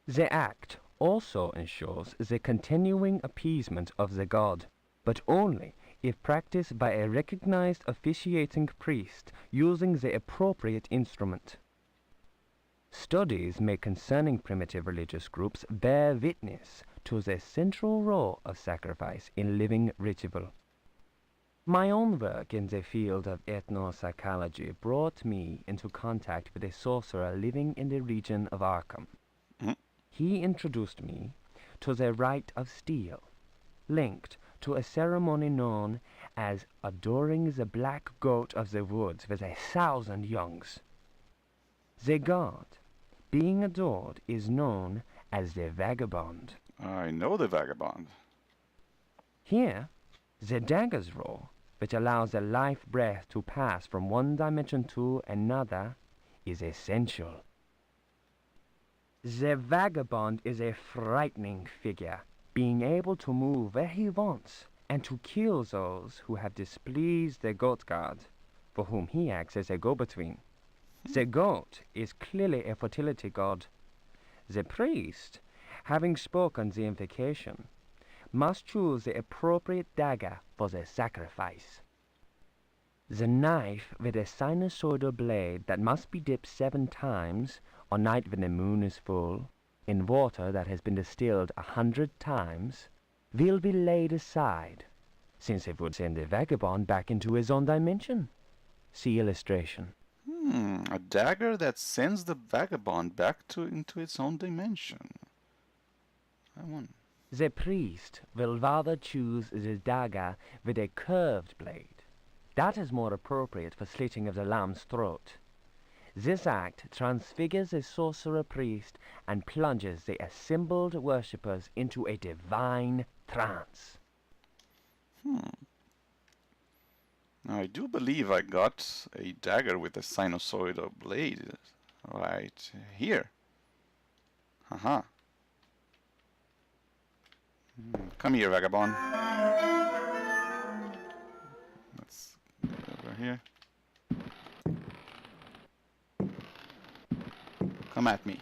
The act also ensures the continuing appeasement of the god, but only if practiced by a recognized officiating priest using the appropriate instrument. Studies made concerning primitive religious groups bear witness to the central role of sacrifice in living ritual. My own work in the field of ethnopsychology brought me into contact with a sorcerer living in the region of Arkham. He introduced me to the rite of steel, linked to a ceremony known as adoring the black goat of the woods with 1,000 youngs. The god being adored is known as the vagabond. I know the vagabond. Here, the dagger's role, which allows the life breath to pass from one dimension to another, is essential. The vagabond is a frightening figure, being able to move where he wants and to kill those who have displeased the goat god, for whom he acts as a go-between. The goat is clearly a fertility god. The priest, having spoken the invocation, must choose the appropriate dagger for the sacrifice. The knife with a sinusoidal blade that must be dipped 7 times, on night when the moon is full, in water that has been distilled 100 times, will be laid aside, since it would send the vagabond back into his own dimension. See illustration. A dagger that sends the vagabond back into its own dimension. I won. The priest will rather choose the dagger with a curved blade. That is more appropriate for slitting of the lamb's throat. This act transfigures the sorcerer priest and plunges the assembled worshippers into a divine trance. Now, I do believe I got a dagger with a sinusoidal blade right here. Haha. Come here, vagabond. Let's go over here. Come at me.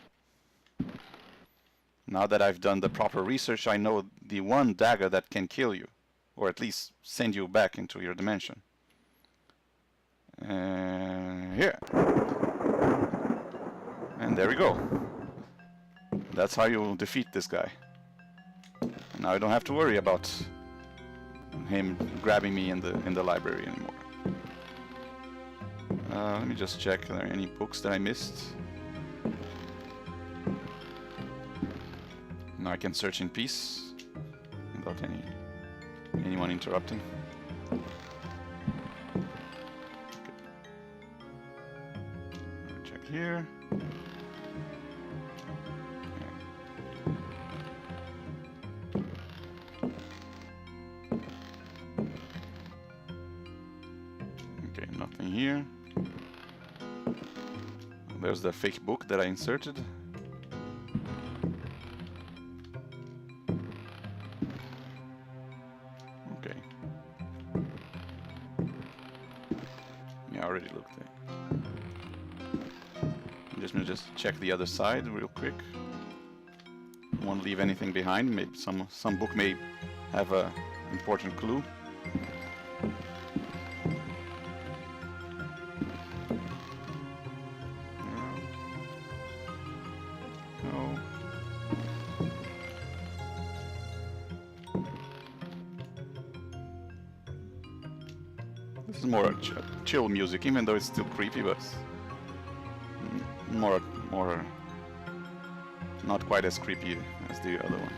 Now that I've done the proper research, I know the one dagger that can kill you, or at least send you back into your dimension. Here. And there we go. That's how you defeat this guy. Now I don't have to worry about him grabbing me in the library anymore. Let me just check, are there any books that I missed? Now I can search in peace without anyone interrupting. Check here. Okay, nothing here. There's the fake book that I inserted. Okay. Yeah, I already looked at it. Just check the other side real quick. Won't leave anything behind. Maybe some book may have a important clue. No. This is more chill music, even though it's still creepy, but more not quite as creepy as the other one.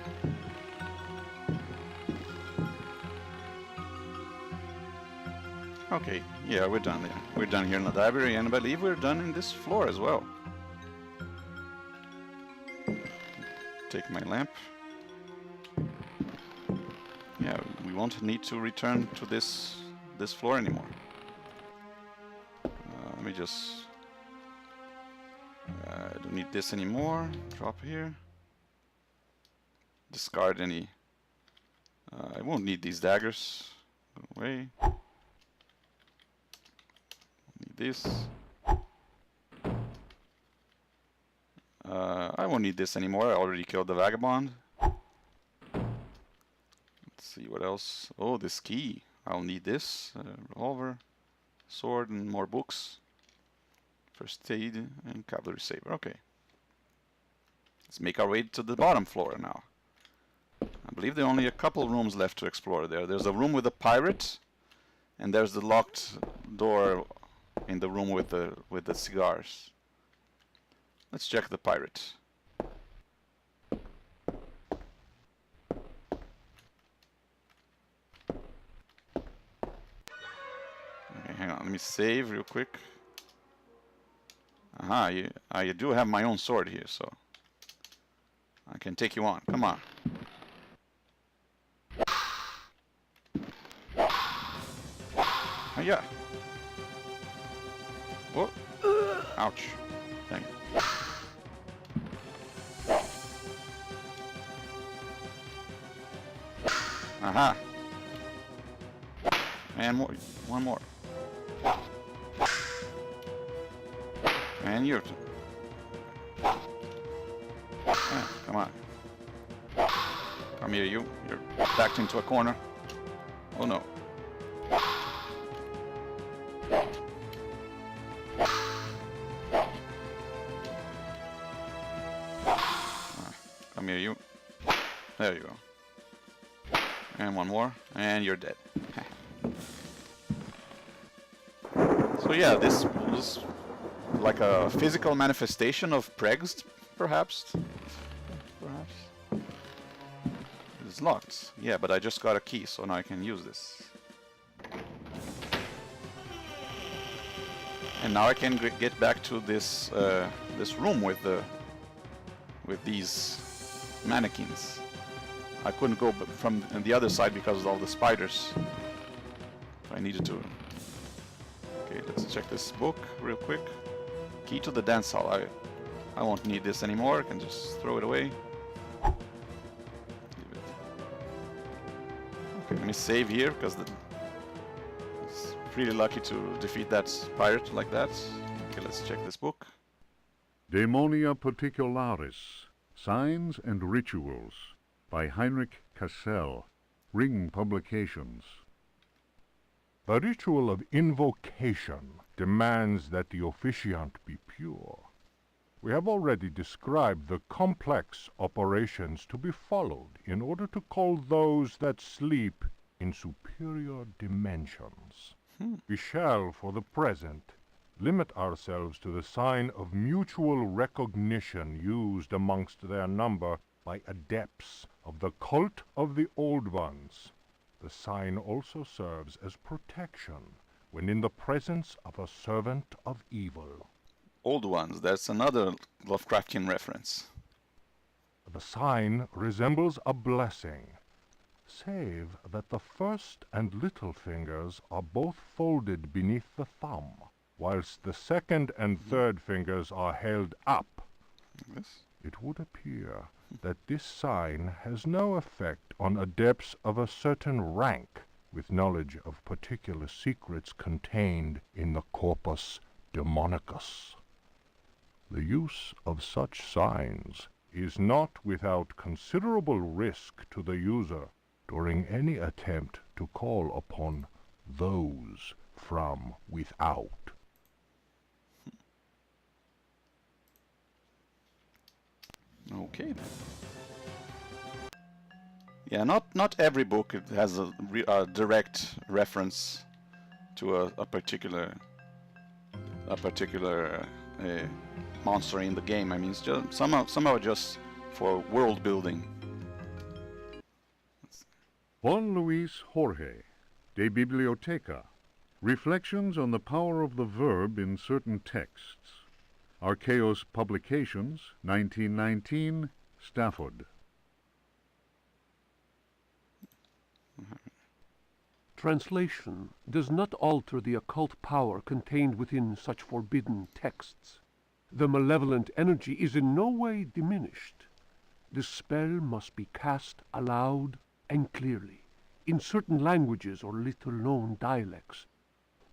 Okay, yeah, we're done there. We're done here in the library, and I believe we're done in this floor as well. Take my lamp. Yeah, we won't need to return to this floor anymore. Let me just... I don't need this anymore. Drop here. Discard any... I won't need these daggers. Go away. Need this. I won't need this anymore. I already killed the vagabond. Let's see what else. Oh, this key. I'll need this. Revolver, sword, and more books. First aid and cavalry saber. Okay. Let's make our way to the bottom floor now. I believe there are only a couple rooms left to explore there. There's a room with a pirate, and there's the locked door in the room with the cigars. Let's check the pirate. Okay, hang on. Let me save real quick. Aha, you do have my own sword here, so I can take you on. Come on. Yeah. Whoa. Ouch. Dang it. Aha. And more. One more. And you're... Yeah, come on. Come here, you. You're backed into a corner. Oh no. Come here, you. There you go. And one more, and you're dead. So yeah, this was like a physical manifestation of Pregs, perhaps? It's locked. Yeah, but I just got a key, so now I can use this. And now I can get back to this this room with these mannequins. I couldn't go from the other side because of all the spiders. So I needed to. Okay, let's check this book real quick. Key to the dance hall. I won't need this anymore. I can just throw it away. Leave it. Okay, let me save here because it's pretty lucky to defeat that pirate like that. Okay, let's check this book. Daemonia Particularis, Signs and Rituals, by Heinrich Cassel, Ring Publications. The ritual of invocation demands that the officiant be pure. We have already described the complex operations to be followed in order to call those that sleep in superior dimensions. We shall, for the present, limit ourselves to the sign of mutual recognition used amongst their number by adepts of the cult of the Old Ones. The sign also serves as protection when in the presence of a servant of evil. Old Ones, that's another Lovecraftian reference. The sign resembles a blessing, save that the first and little fingers are both folded beneath the thumb, whilst the second and third fingers are held up. Yes. It would appear that this sign has no effect on adepts of a certain rank with knowledge of particular secrets contained in the Corpus Demonicus. The use of such signs is not without considerable risk to the user during any attempt to call upon those from without. Okay then. Yeah, not every book has a direct reference to a particular monster in the game. I mean, it's just somehow just for world building. Juan Luis Jorge, De Biblioteca, Reflections on the Power of the Verb in Certain Texts. Archaeos Publications, 1919, Stafford. Translation does not alter the occult power contained within such forbidden texts. The malevolent energy is in no way diminished. The spell must be cast aloud and clearly, in certain languages or little-known dialects.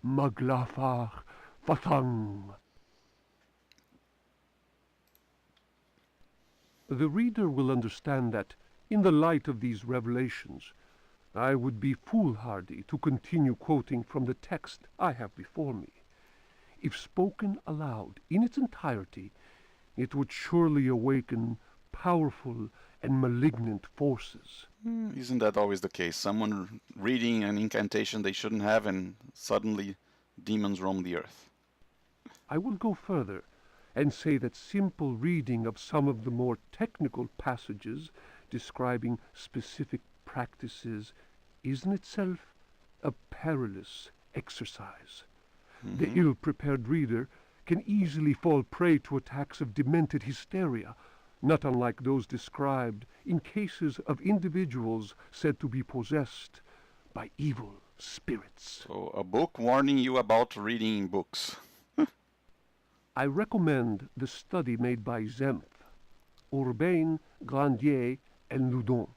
Maglafar Fathang. The reader will understand that, in the light of these revelations, I would be foolhardy to continue quoting from the text I have before me. If spoken aloud in its entirety, it would surely awaken powerful and malignant forces. Isn't that always the case? Someone reading an incantation they shouldn't have, and suddenly demons roam the earth. I will go further and say that simple reading of some of the more technical passages describing specific practices is in itself a perilous exercise. The ill-prepared reader can easily fall prey to attacks of demented hysteria, not unlike those described in cases of individuals said to be possessed by evil spirits. So, a book warning you about reading books. I recommend the study made by Zempf, Urbain, Grandier, and Loudon,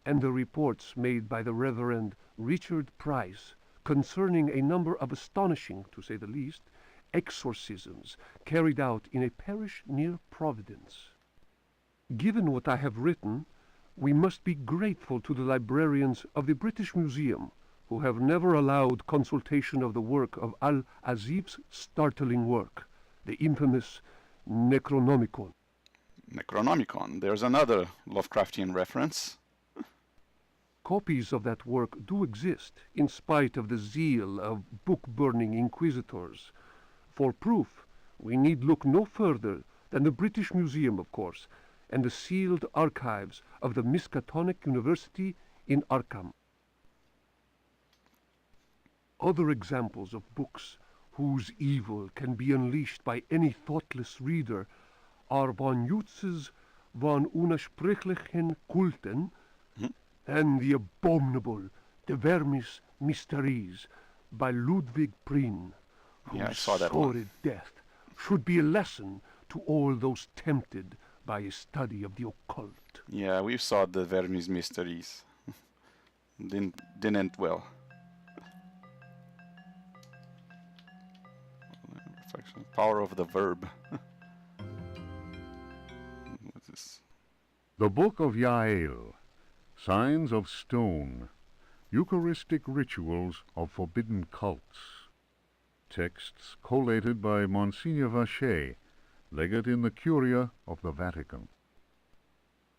and the reports made by the Reverend Richard Price concerning a number of astonishing, to say the least, exorcisms carried out in a parish near Providence. Given what I have written, we must be grateful to the librarians of the British Museum, who have never allowed consultation of the work of Al-Azif's startling work, the infamous Necronomicon. Necronomicon. There's another Lovecraftian reference. Copies of that work do exist, in spite of the zeal of book-burning inquisitors. For proof, we need look no further than the British Museum, of course, and the sealed archives of the Miskatonic University in Arkham. Other examples of books whose evil can be unleashed by any thoughtless reader are von Jutz's Von Unersprechlichen Kulten and the abominable De Vermis Mysteries by Ludwig Prien, Yeah, I whose saw that sordid one. death should be a lesson to all those tempted by a study of the occult. Yeah, we saw the Vermis Mysteries. Didn't end well. Reflection. Power of the verb. What's this? The Book of Yael, Signs of Stone, Eucharistic Rituals of Forbidden Cults. Texts collated by Monsignor Vacher, legate in the Curia of the Vatican.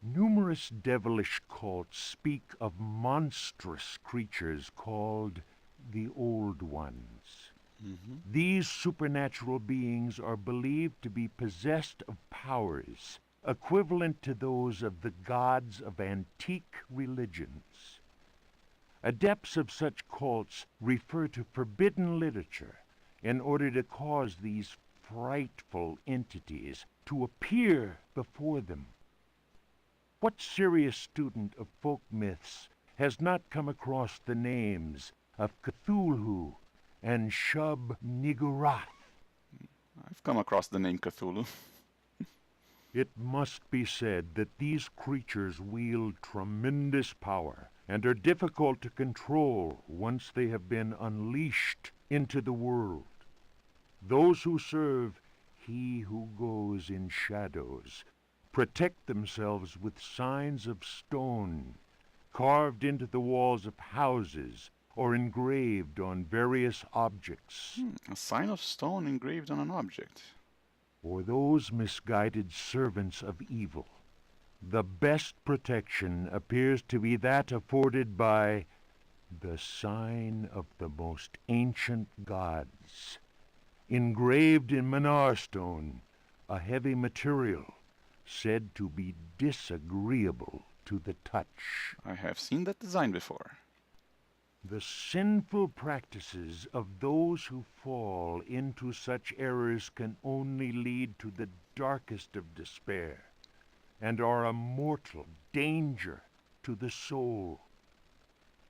Numerous devilish cults speak of monstrous creatures called the Old Ones. These supernatural beings are believed to be possessed of powers equivalent to those of the gods of antique religions. Adepts of such cults refer to forbidden literature in order to cause these frightful entities to appear before them. What serious student of folk myths has not come across the names of Cthulhu and Shub-Niggurath? I've come across the name Cthulhu. It must be said that these creatures wield tremendous power and are difficult to control once they have been unleashed into the world. Those who serve He who goes in shadows protect themselves with signs of stone, carved into the walls of houses or engraved on various objects. A sign of stone engraved on an object. For those misguided servants of evil, the best protection appears to be that afforded by the sign of the most ancient gods, engraved in Manar stone, a heavy material said to be disagreeable to the touch. I have seen that design before. The sinful practices of those who fall into such errors can only lead to the darkest of despair, and are a mortal danger to the soul.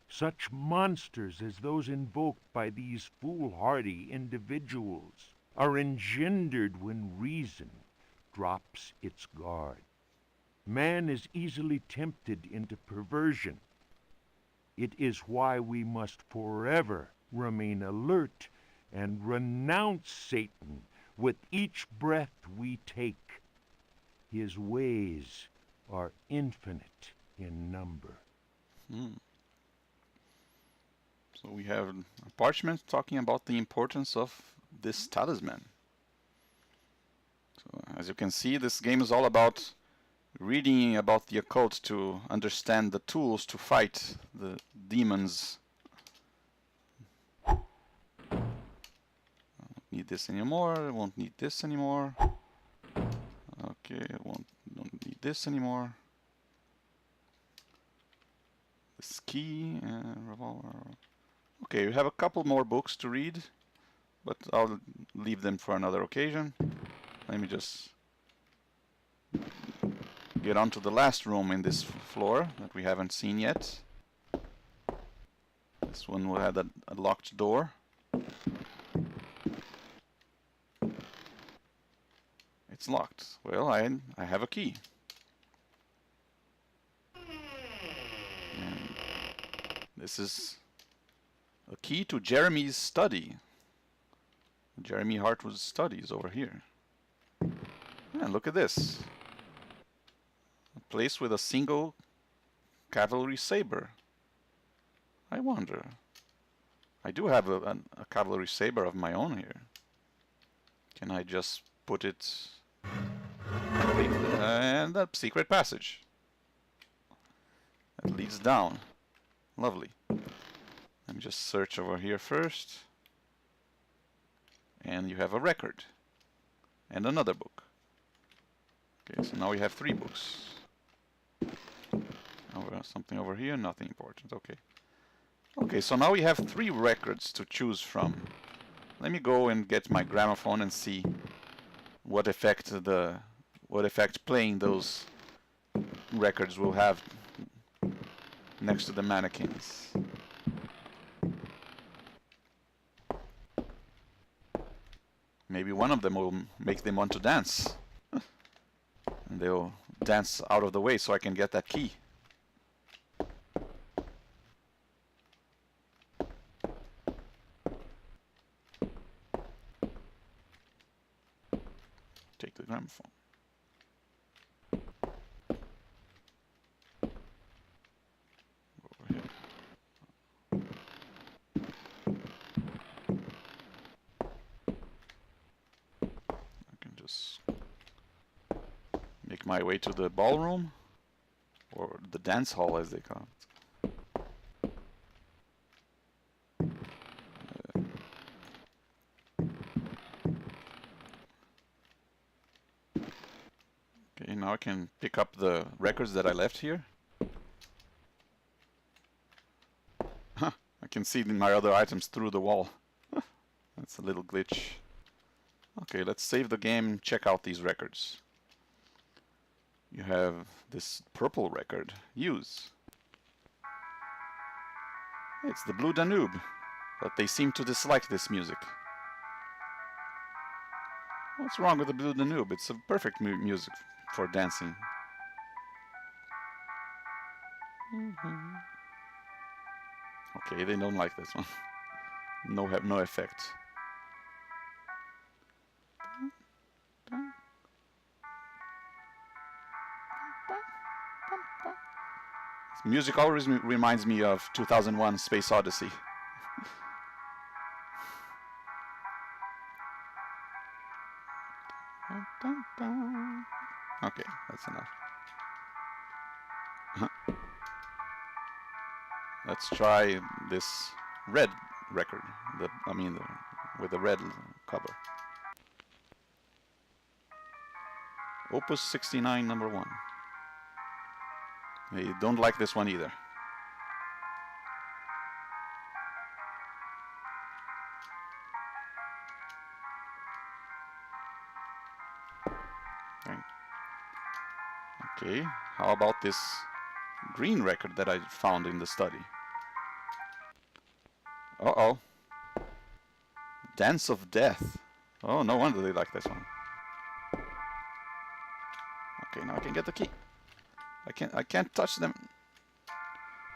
Such monsters as those invoked by these foolhardy individuals are engendered when reason drops its guard. Man is easily tempted into perversion. It is why we must forever remain alert and renounce Satan with each breath we take. His ways are infinite in number. So we have a parchment talking about the importance of this talisman. So as you can see, this game is all about reading about the occult to understand the tools to fight the demons. I don't need this anymore. I won't need this anymore. Okay, don't need this anymore. This key and revolver. Okay, we have a couple more books to read, but I'll leave them for another occasion. Let me just get on to the last room in this floor that we haven't seen yet. This one will have a locked door. It's locked. Well, I have a key. And this is a key to Jeremy's study. Jeremy Hartwood's studies over here. And look at this. A place with a single cavalry saber. I wonder. I do have a cavalry saber of my own here. Can I just put it... And a secret passage. That leads down. Lovely. Let me just search over here first. And you have a record. And another book. Okay, so now we have 3 books. Something over here, nothing important. Okay. Okay, so now we have 3 records to choose from. Let me go and get my gramophone and see what effect playing those records will have next to the mannequins. Maybe one of them will make them want to dance. And they'll dance out of the way so I can get that key. Take the gramophone. Over here. I can just make my way to the ballroom, or the dance hall as they call it. Okay, now I can pick up the records that I left here. Huh, I can see my other items through the wall. That's a little glitch. Okay, let's save the game, check out these records. You have this purple record, Use. It's the Blue Danube, but they seem to dislike this music. What's wrong with the Blue Danube? It's a perfect music for dancing. Okay, they don't like this one. No effect. This music always reminds me of 2001: Space Odyssey. Okay, that's enough. Let's try this red record. With the red cover. Opus 69, number 1. They don't like this one either. Okay, how about this green record that I found in the study? Uh-oh. Dance of Death. Oh, no wonder they like this one. Okay, now I can get the key. I can't touch them.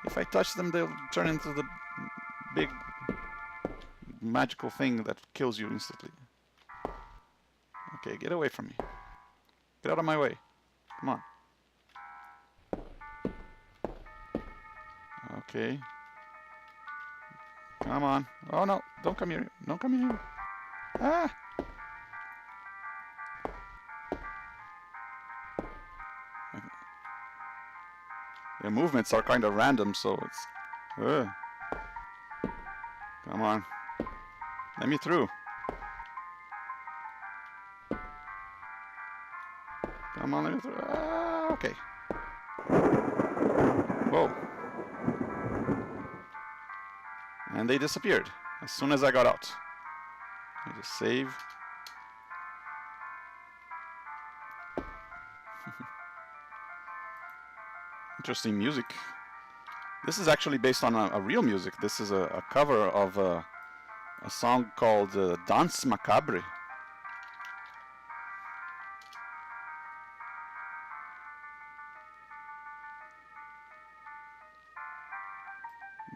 If I touch them, they'll turn into the big magical thing that kills you instantly. Okay, get away from me. Get out of my way. Come on. Okay. Come on. Oh no, don't come here. Don't come here. Ah! Their movements are kind of random, so it's... Come on. Let me through. Come on, let me through. Ah, okay. Whoa. And they disappeared as soon as I got out. I just save. Interesting music. This is actually based on a real music. This is a cover of a song called Danse Macabre.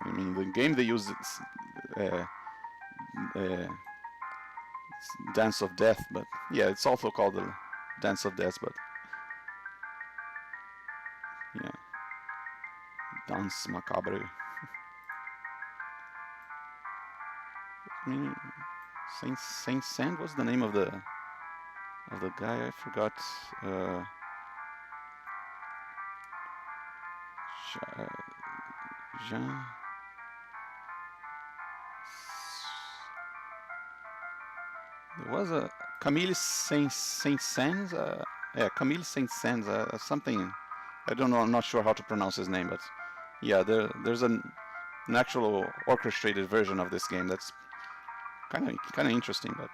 I mean, the game they use Dance of Death, but yeah, it's also called the Dance of Death, but yeah, Danse Macabre. I mean, Saint Sand was the name of the guy. I forgot. Jean. There was a Camille Saint-Saëns. Yeah, Camille Saint-Saëns. Something. I don't know. I'm not sure how to pronounce his name, but yeah, there's an actual orchestrated version of this game that's kind of interesting. But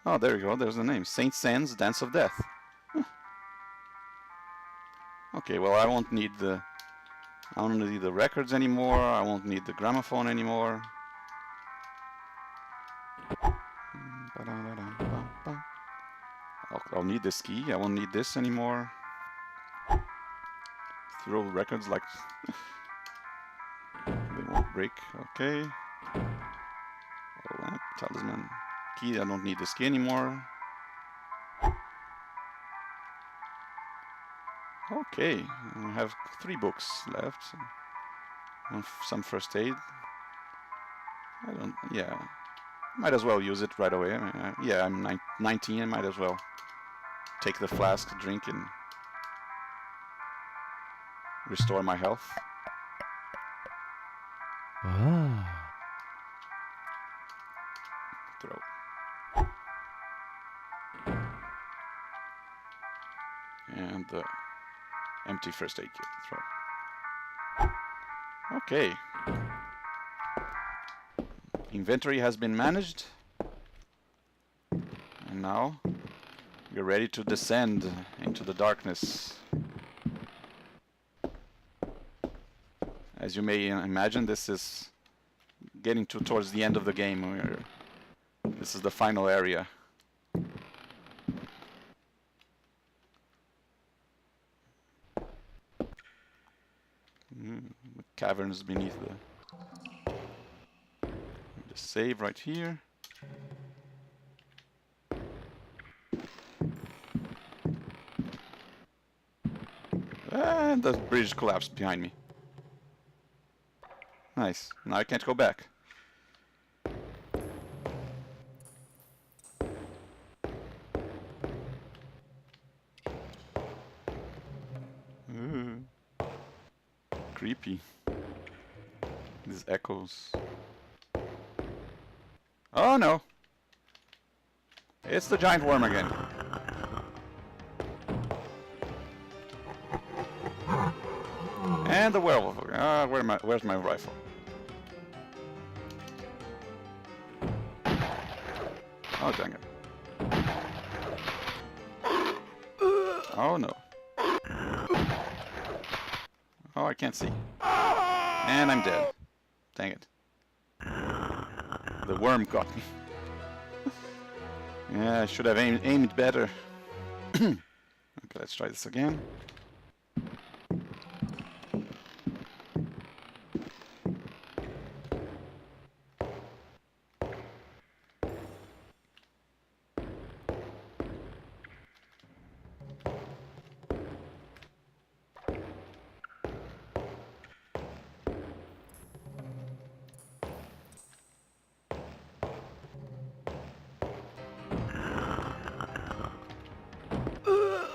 oh, there you go. There's the name. Saint-Saëns Dance of Death. Huh. Okay. Well, I won't need the records anymore. I won't need the gramophone anymore. I'll need this key. I won't need this anymore. Throw records like they won't break. Okay. Lamp, talisman, key. I don't need this key anymore. Okay, we have 3 books left. Some first aid. Yeah. Might as well use it right away. I mean, yeah, I'm 19. I might as well take the flask, drink, and restore my health. Throw. And the empty first aid kit. Throw. Okay. Inventory has been managed. And now we're ready to descend into the darkness. As you may imagine, this is getting towards the end of the game. This is the final area. The caverns beneath the save right here. And the bridge collapsed behind me. Nice. Now I can't go back. Ooh. Creepy. These echoes. Oh no! It's the giant worm again. And the werewolf. Where's my rifle? Oh dang it. Oh no. Oh, I can't see. And I'm dead. Dang it. The worm got me. Yeah, I should have aimed better. Okay, let's try this again.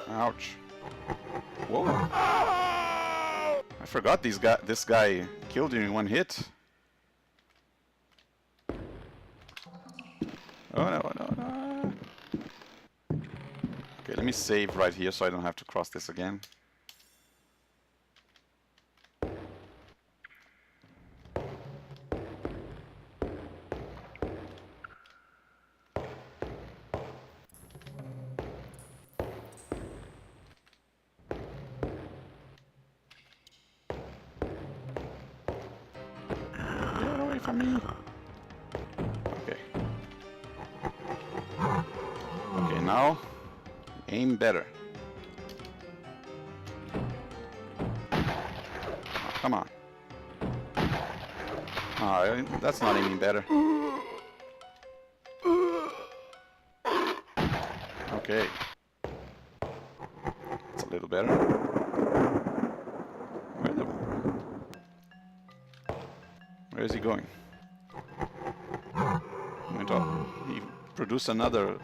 Ouch. Whoa. I forgot this guy killed you in one hit. Oh no, no, no. Okay, let me save right here so I don't have to cross this again. From me. Okay. Okay, now aim better. Oh, come on. Oh, that's not aiming better. Okay. It's a little better. Where is he going? He produced another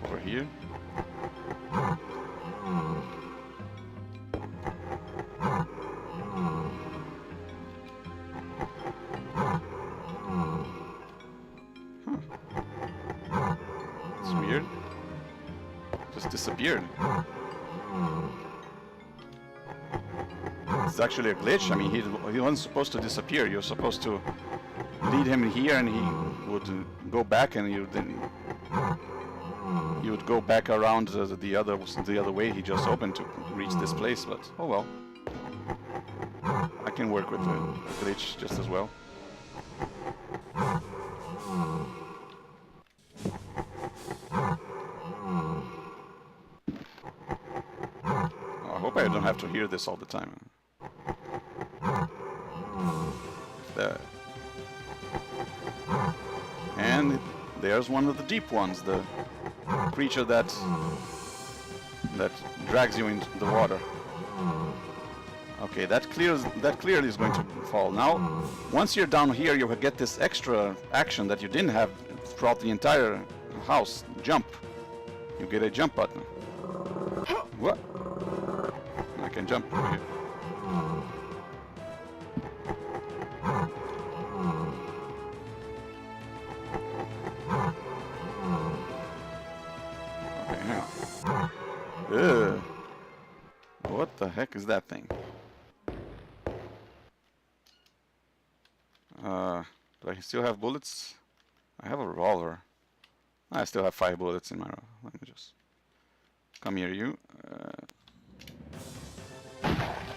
over here. It's weird. Just disappeared. It's actually a glitch. I mean, he wasn't supposed to disappear. You're supposed to lead him here, and he would go back, and you would go back around the other way he just opened to reach this place. But oh well, I can work with the glitch just as well. I hope I don't have to hear this all the time. And there's one of the deep ones, the creature that drags you into the water. Okay, that clearly is going to fall. Now, once you're down here, you will get this extra action that you didn't have throughout the entire house. Jump. You get a jump button. What? I can jump over here. Okay, hang on. Ugh. What the heck is that thing? Do I still have bullets? I have a revolver. I still have 5 bullets in my revolver. Let me just come here, you.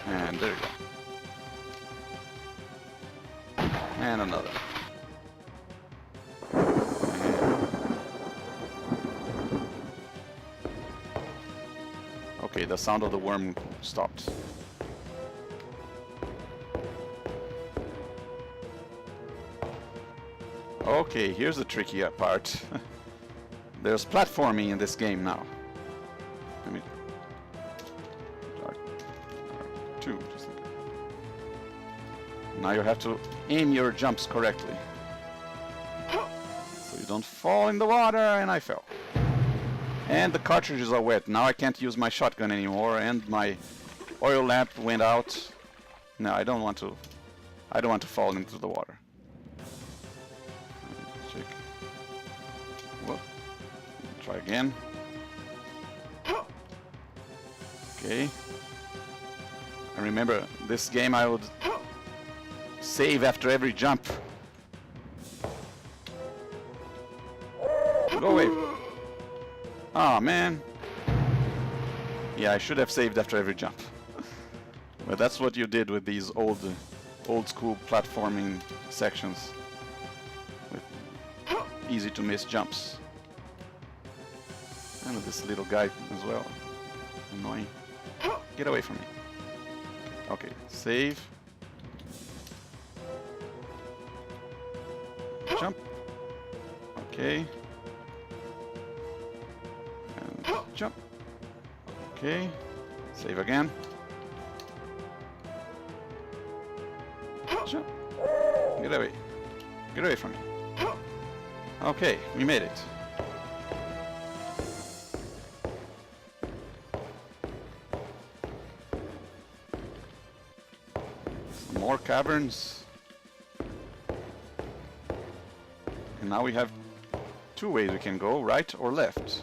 And there you go. And another. Okay, the sound of the worm stopped. Okay, here's the tricky part. There's platforming in this game now. Let me... Two, just like that. Now you have to aim your jumps correctly. So you don't fall in the water, and I fell. And the cartridges are wet. Now I can't use my shotgun anymore, and my oil lamp went out. No, I don't want to fall into the water. Check. Whoop. Try again. Okay. And remember, this game I would save after every jump. Go away. Oh man. Yeah, I should have saved after every jump. But that's what you did with these old school platforming sections. With easy to miss jumps. And with this little guy as well. Annoying. Get away from me. Okay, save. Jump. Okay. And jump. Okay. Save again. Jump. Get away. Get away from me. Okay, we made it. Some more caverns. And now we have 2 ways we can go, right or left.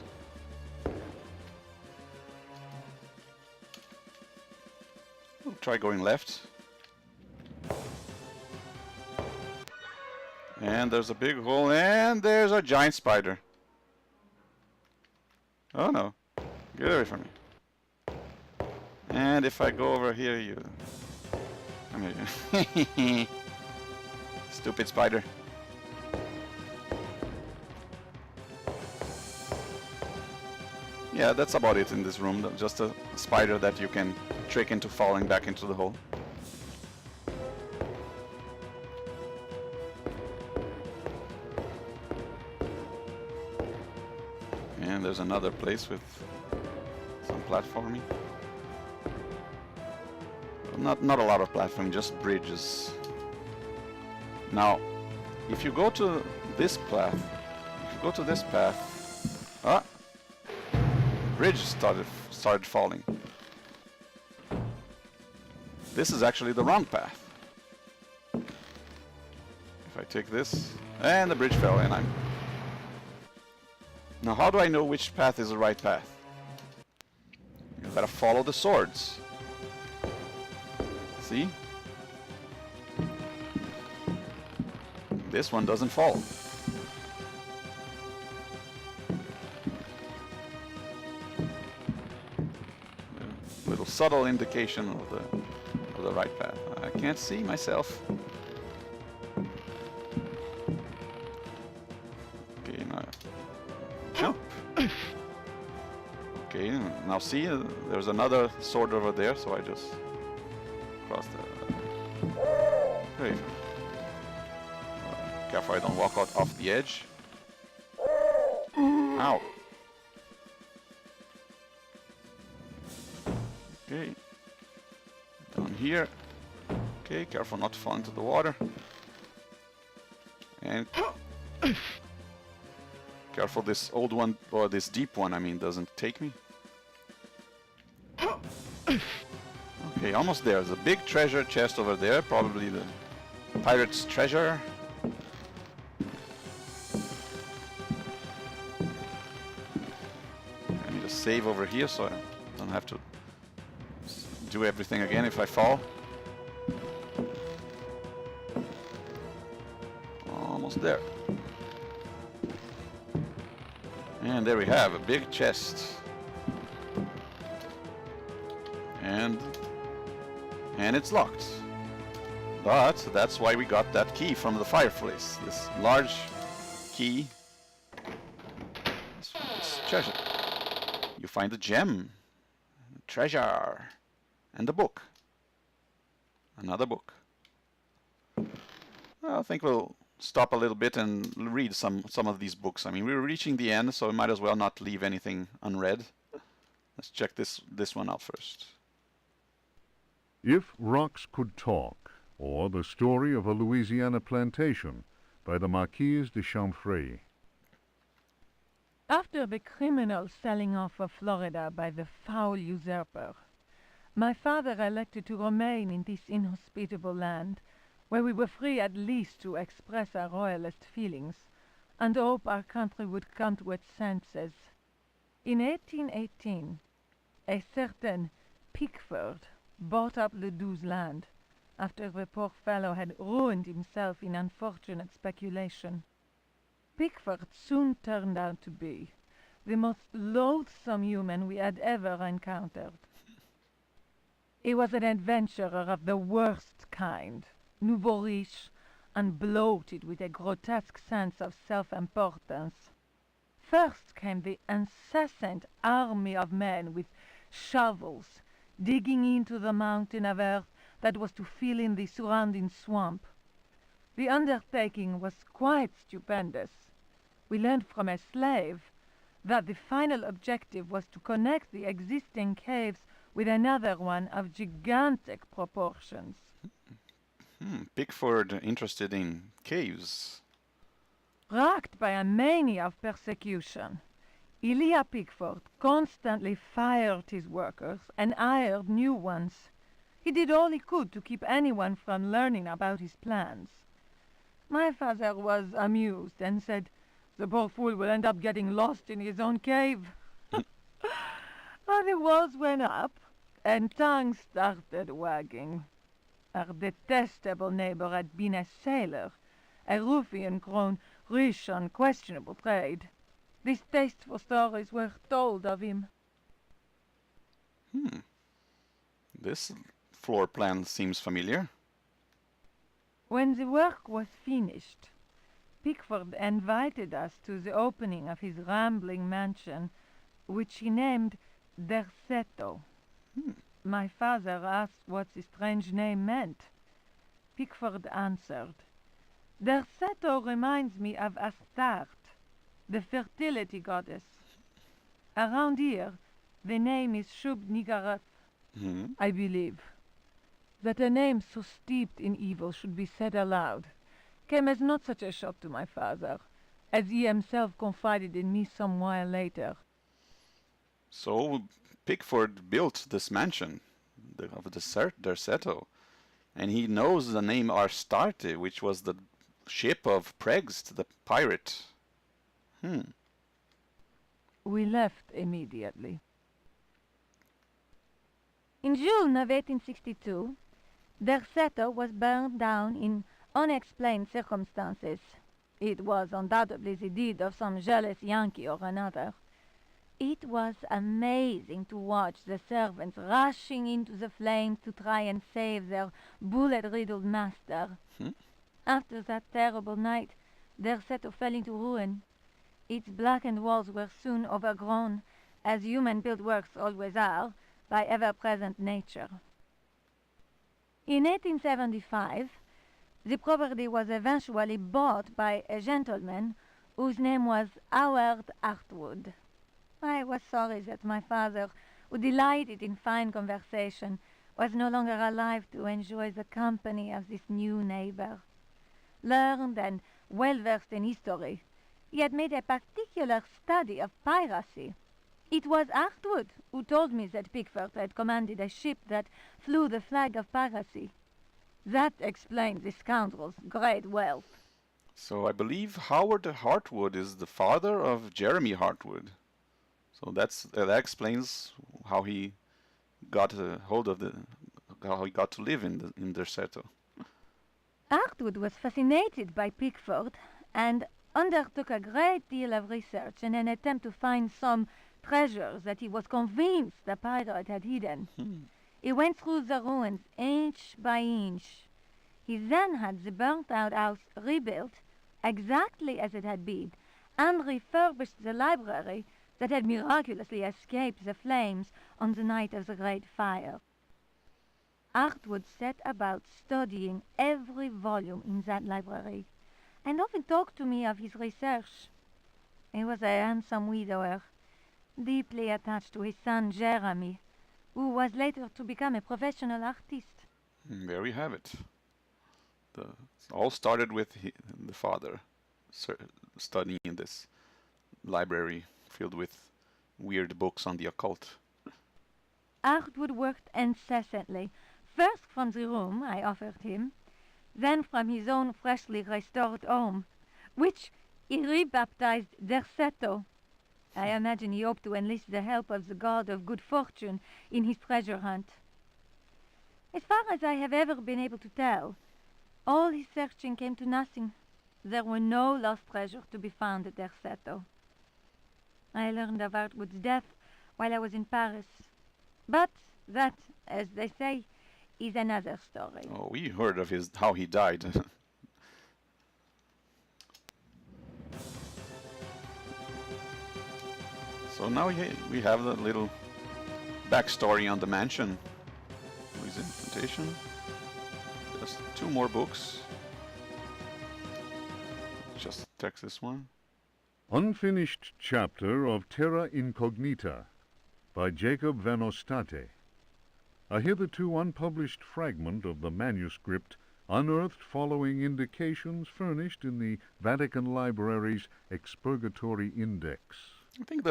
We'll try going left. And there's a big hole, and there's a giant spider. Oh no. Get away from me. And if I go over here, you... Come here. Stupid spider. Yeah, that's about it in this room. Just a spider that you can trick into falling back into the hole. And there's another place with some platforming. Not a lot of platforming, just bridges. Now, if you go to this path, bridge started falling. This is actually the wrong path. If I take this, and the bridge fell, and I'm... Now, how do I know which path is the right path? You gotta follow the swords. See? This one doesn't fall. A little subtle indication of the right path. I can't see myself. Okay, now jump. Okay, now see, there's another sword over there, so I just cross the... Okay. Careful I don't walk out off the edge. Ow. Okay. Down here. Okay, careful not to fall into the water. And careful this old one, or this deep one, I mean, doesn't take me. Okay, almost there. There's a big treasure chest over there, probably the pirate's treasure. I need to save over here so I don't have to do everything again if I fall. Almost there. And there we have a big chest. And it's locked. But that's why we got that key from the fireplace. This large key. This treasure. You find a gem, treasure, and a book. Another book. Well, I think we'll stop a little bit and read some of these books. I mean, we're reaching the end, so we might as well not leave anything unread. Let's check this one out first. If Rocks Could Talk, or The Story of a Louisiana Plantation, by the Marquise de Chamfray. After the criminal selling off of Florida by the foul usurper, my father elected to remain in this inhospitable land, where we were free at least to express our royalist feelings, and hope our country would come to its senses. In 1818, a certain Pickford bought up Ledoux's land, after the poor fellow had ruined himself in unfortunate speculation. Pickford soon turned out to be the most loathsome human we had ever encountered. He was an adventurer of the worst kind, nouveau riche, and bloated with a grotesque sense of self-importance. First came the incessant army of men with shovels, digging into the mountain of earth that was to fill in the surrounding swamp. The undertaking was quite stupendous. We learned from a slave that the final objective was to connect the existing caves with another one of gigantic proportions. Pickford interested in caves. Racked by a mania of persecution, Elia Pickford constantly fired his workers and hired new ones. He did all he could to keep anyone from learning about his plans. My father was amused and said, "The poor fool will end up getting lost in his own cave." But the walls went up, and tongues started wagging. Our detestable neighbor had been a sailor, a ruffian grown rich on questionable trade. Distasteful stories were told of him. This floor plan seems familiar. When the work was finished, Pickford invited us to the opening of his rambling mansion, which he named Derceto. My father asked what the strange name meant. Pickford answered, "Derceto reminds me of Astarte, the fertility goddess." Around here, the name is Shub-Niggurath, Hmm. I believe. That a name so steeped in evil should be said aloud came as not such a shock to my father, as he himself confided in me some while later. So Pickford built this mansion of the Derceto, and he knows the name Astarte, which was the ship of Pregst, the pirate. We left immediately. In June of 1862, Derceto was burned down in unexplained circumstances. It was undoubtedly the deed of some jealous Yankee or another. It was amazing to watch the servants rushing into the flames to try and save their bullet-riddled master. After that terrible night, Derceto fell into ruin. Its blackened walls were soon overgrown, as human-built works always are, by ever-present nature. In 1875, the property was eventually bought by a gentleman whose name was Howard Hartwood. I was sorry that my father, who delighted in fine conversation, was no longer alive to enjoy the company of this new neighbor. Learned and well-versed in history, he had made a particular study of piracy. It was Hartwood who told me that Pickford had commanded a ship that flew the flag of piracy. That explains the scoundrel's great wealth. So I believe Howard Hartwood is the father of Jeremy Hartwood. So that explains how he got a hold of how he got to live in Derceto. Hartwood was fascinated by Pickford and undertook a great deal of research in an attempt to find some treasures that he was convinced the pirate had hidden. He went through the ruins inch by inch. He then had the burnt-out house rebuilt exactly as it had been, and refurbished the library that had miraculously escaped the flames on the night of the Great Fire. Hartwood set about studying every volume in that library, and often talked to me of his research. He was a handsome widower, deeply attached to his son Jeremy, who was later to become a professional artist. There we have it. It all started with the father studying in this library filled with weird books on the occult. Hartwood worked incessantly, first from the room I offered him, then from his own freshly restored home, which he rebaptized Derceto. I imagine he hoped to enlist the help of the god of good fortune in his treasure hunt. As far as I have ever been able to tell, all his searching came to nothing. There were no lost treasures to be found at Derceto. I learned of Hartwood's death while I was in Paris. But that, as they say, is another story. Oh, we heard of how he died. So now we have the little backstory on the mansion. His implantation. Just 2 more books. Just text this one. Unfinished chapter of Terra Incognita by Jacob van Ostade. A hitherto unpublished fragment of the manuscript unearthed following indications furnished in the Vatican Library's Expurgatory Index. I think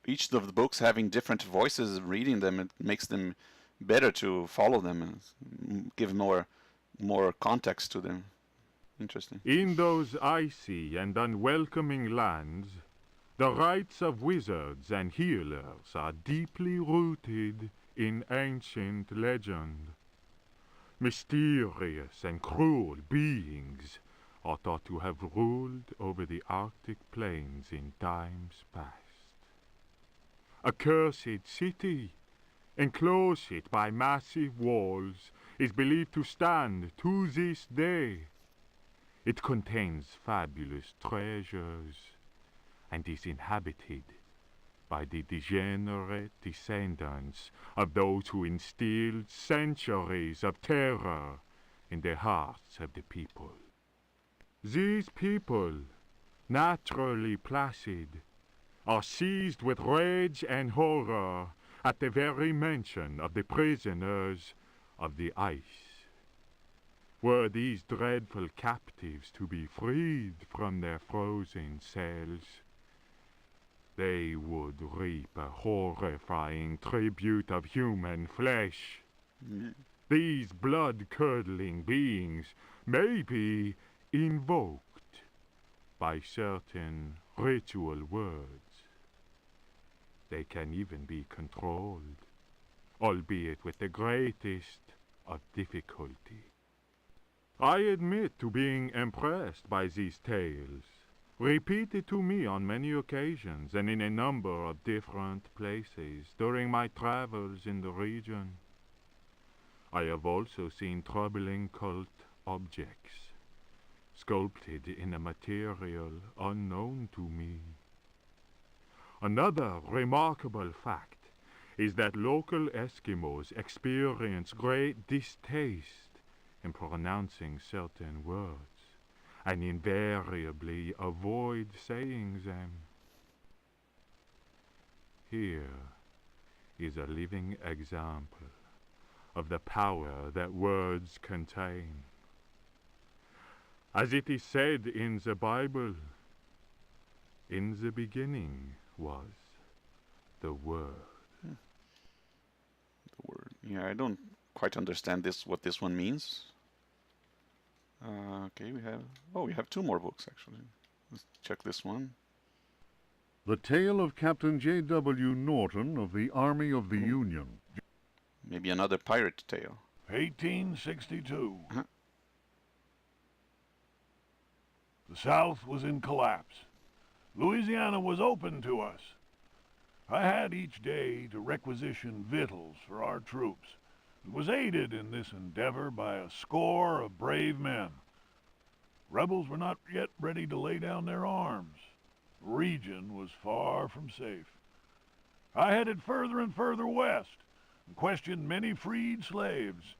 each of the books having different voices reading them, it makes them better to follow them and give more context to them. Interesting. In those icy and unwelcoming lands, the rites of wizards and healers are deeply rooted in ancient legend. Mysterious and cruel beings are thought to have ruled over the Arctic plains in times past. A cursed city, enclosed by massive walls, is believed to stand to this day. It contains fabulous treasures and is inhabited by the degenerate descendants of those who instilled centuries of terror in the hearts of the people. These people, naturally placid, are seized with rage and horror at the very mention of the prisoners of the ice. Were these dreadful captives to be freed from their frozen cells, they would reap a horrifying tribute of human flesh. These blood-curdling beings may be invoked by certain ritual words. They can even be controlled, albeit with the greatest of difficulty. I admit to being impressed by these tales, repeated to me on many occasions and in a number of different places during my travels in the region. I have also seen troubling cult objects, sculpted in a material unknown to me. Another remarkable fact is that local Eskimos experience great distaste in pronouncing certain words, and invariably avoid saying them. Here is a living example of the power that words contain. As it is said in the Bible, in the beginning was the Word. The word. Yeah, I don't quite understand what this one means. Okay, we have two more books actually. Let's check this one. The Tale of Captain J.W. Norton of the Army of the Union. Maybe another pirate tale. 1862. The South was in collapse. Louisiana was open to us. I had each day to requisition victuals for our troops, and was aided in this endeavor by a score of brave men. Rebels were not yet ready to lay down their arms. The region was far from safe. I headed further and further west, and questioned many freed slaves.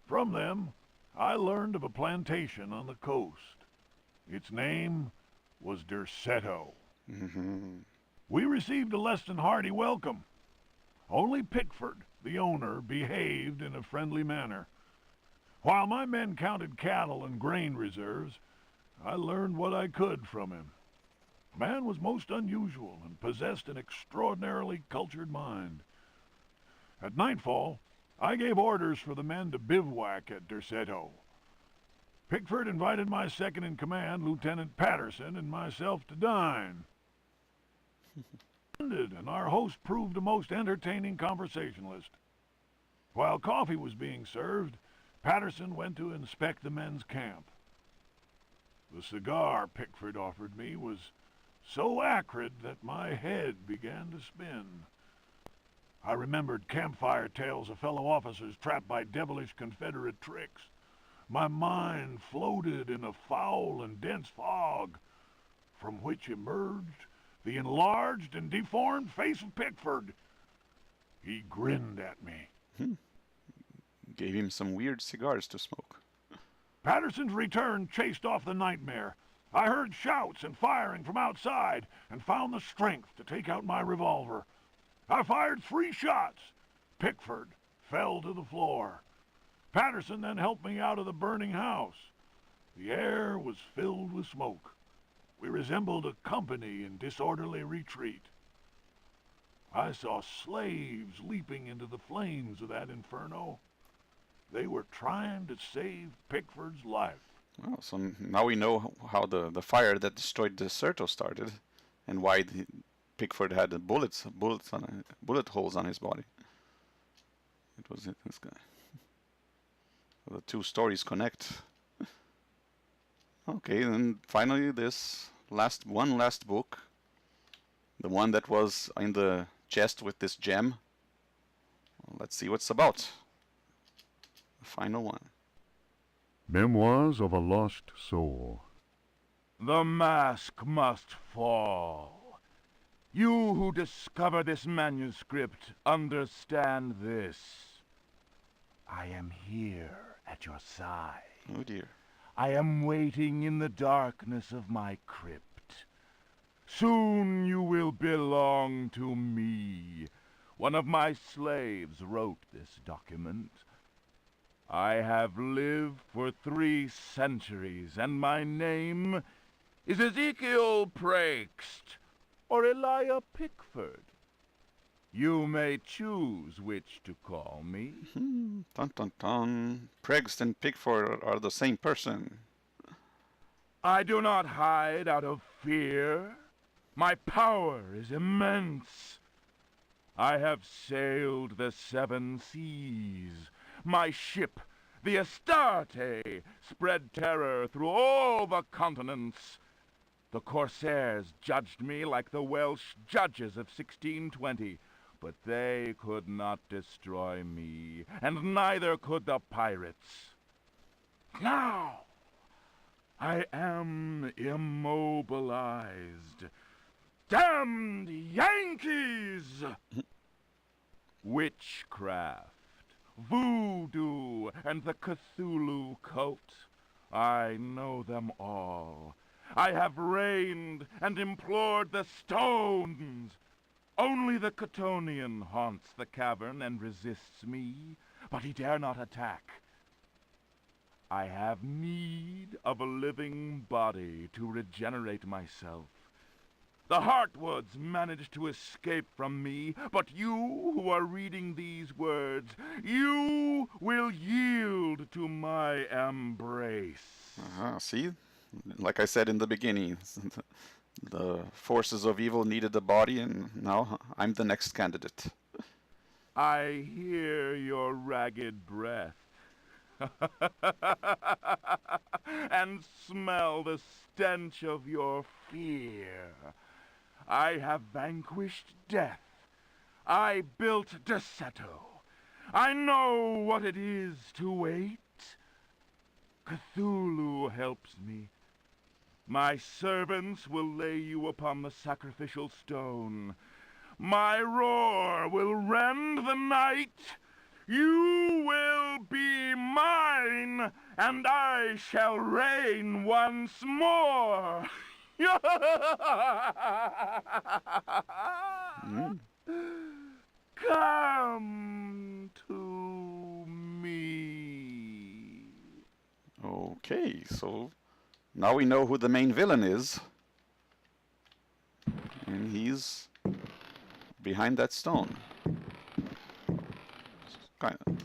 From them, I learned of a plantation on the coast. Its name was Derceto. We received a less than hearty welcome. Only Pickford, the owner, behaved in a friendly manner. While my men counted cattle and grain reserves, I learned what I could from him. The man was most unusual and possessed an extraordinarily cultured mind. At nightfall, I gave orders for the men to bivouac at Derceto. Pickford invited my second-in-command, Lieutenant Patterson, and myself to dine. And our host proved a most entertaining conversationalist. While coffee was being served, Patterson went to inspect the men's camp. The cigar Pickford offered me was so acrid that my head began to spin. I remembered campfire tales of fellow officers trapped by devilish Confederate tricks. My mind floated in a foul and dense fog, from which emerged the enlarged and deformed face of Pickford. He grinned at me. Gave him some weird cigars to smoke. Patterson's return chased off the nightmare. I heard shouts and firing from outside and found the strength to take out my revolver. I fired 3 shots. Pickford fell to the floor. Patterson then helped me out of the burning house. The air was filled with smoke. We resembled a company in disorderly retreat. I saw slaves leaping into the flames of that inferno. They were trying to save Pickford's life. Well, so now we know how the fire that destroyed Deserto started, and why Pickford had bullet holes on his body. It was this guy. The two stories connect. Okay, then finally this last book, the one that was in the chest with this gem. Well, let's see what's about. The final one. Memoirs of a Lost Soul. The mask must fall. You who discover this manuscript understand this. I am here at your side. Oh dear. I am waiting in the darkness of my crypt. Soon you will belong to me. One of my slaves wrote this document. I have lived for 3 centuries, and my name is Ezekiel Prext or Elijah Pickford. You may choose which to call me. Dun dun dun. Prext and Pickford are the same person. I do not hide out of fear. My power is immense. I have sailed the 7 seas. My ship, the Astarte, spread terror through all the continents. The corsairs judged me like the Welsh judges of 1620, but they could not destroy me, and neither could the pirates. Now, I am immobilized. Damned Yankees! Witchcraft, voodoo, and the Cthulhu cult. I know them all. I have reigned and implored the stones. Only the Chthonian haunts the cavern and resists me, but he dare not attack. I have need of a living body to regenerate myself. The Heartwoods managed to escape from me, but you who are reading these words, you will yield to my embrace. See? Like I said in the beginning, the forces of evil needed a body, and now I'm the next candidate. I hear your ragged breath. And smell the stench of your fear. I have vanquished death. I built Derceto. I know what it is to wait. Cthulhu helps me. My servants will lay you upon the sacrificial stone. My roar will rend the night. You will be mine, and I shall reign once more. Come to me. Okay, so now we know who the main villain is. And he's behind that stone. Kind of.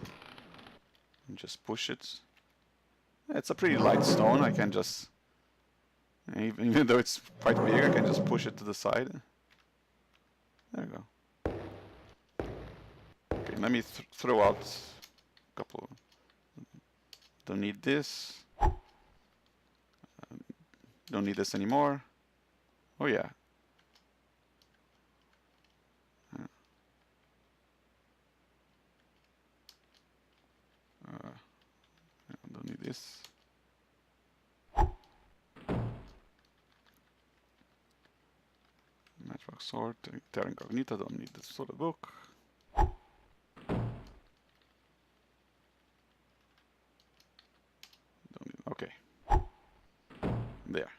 Just push it. It's a pretty light stone. I can just, even though it's quite big, I can just push it to the side. There we go. Okay, let me throw out a couple. Don't need this. Don't need this anymore. Oh yeah. Don't need this. Matchbox sword, Terra Incognita, don't need this sort of book. Don't need, okay. There.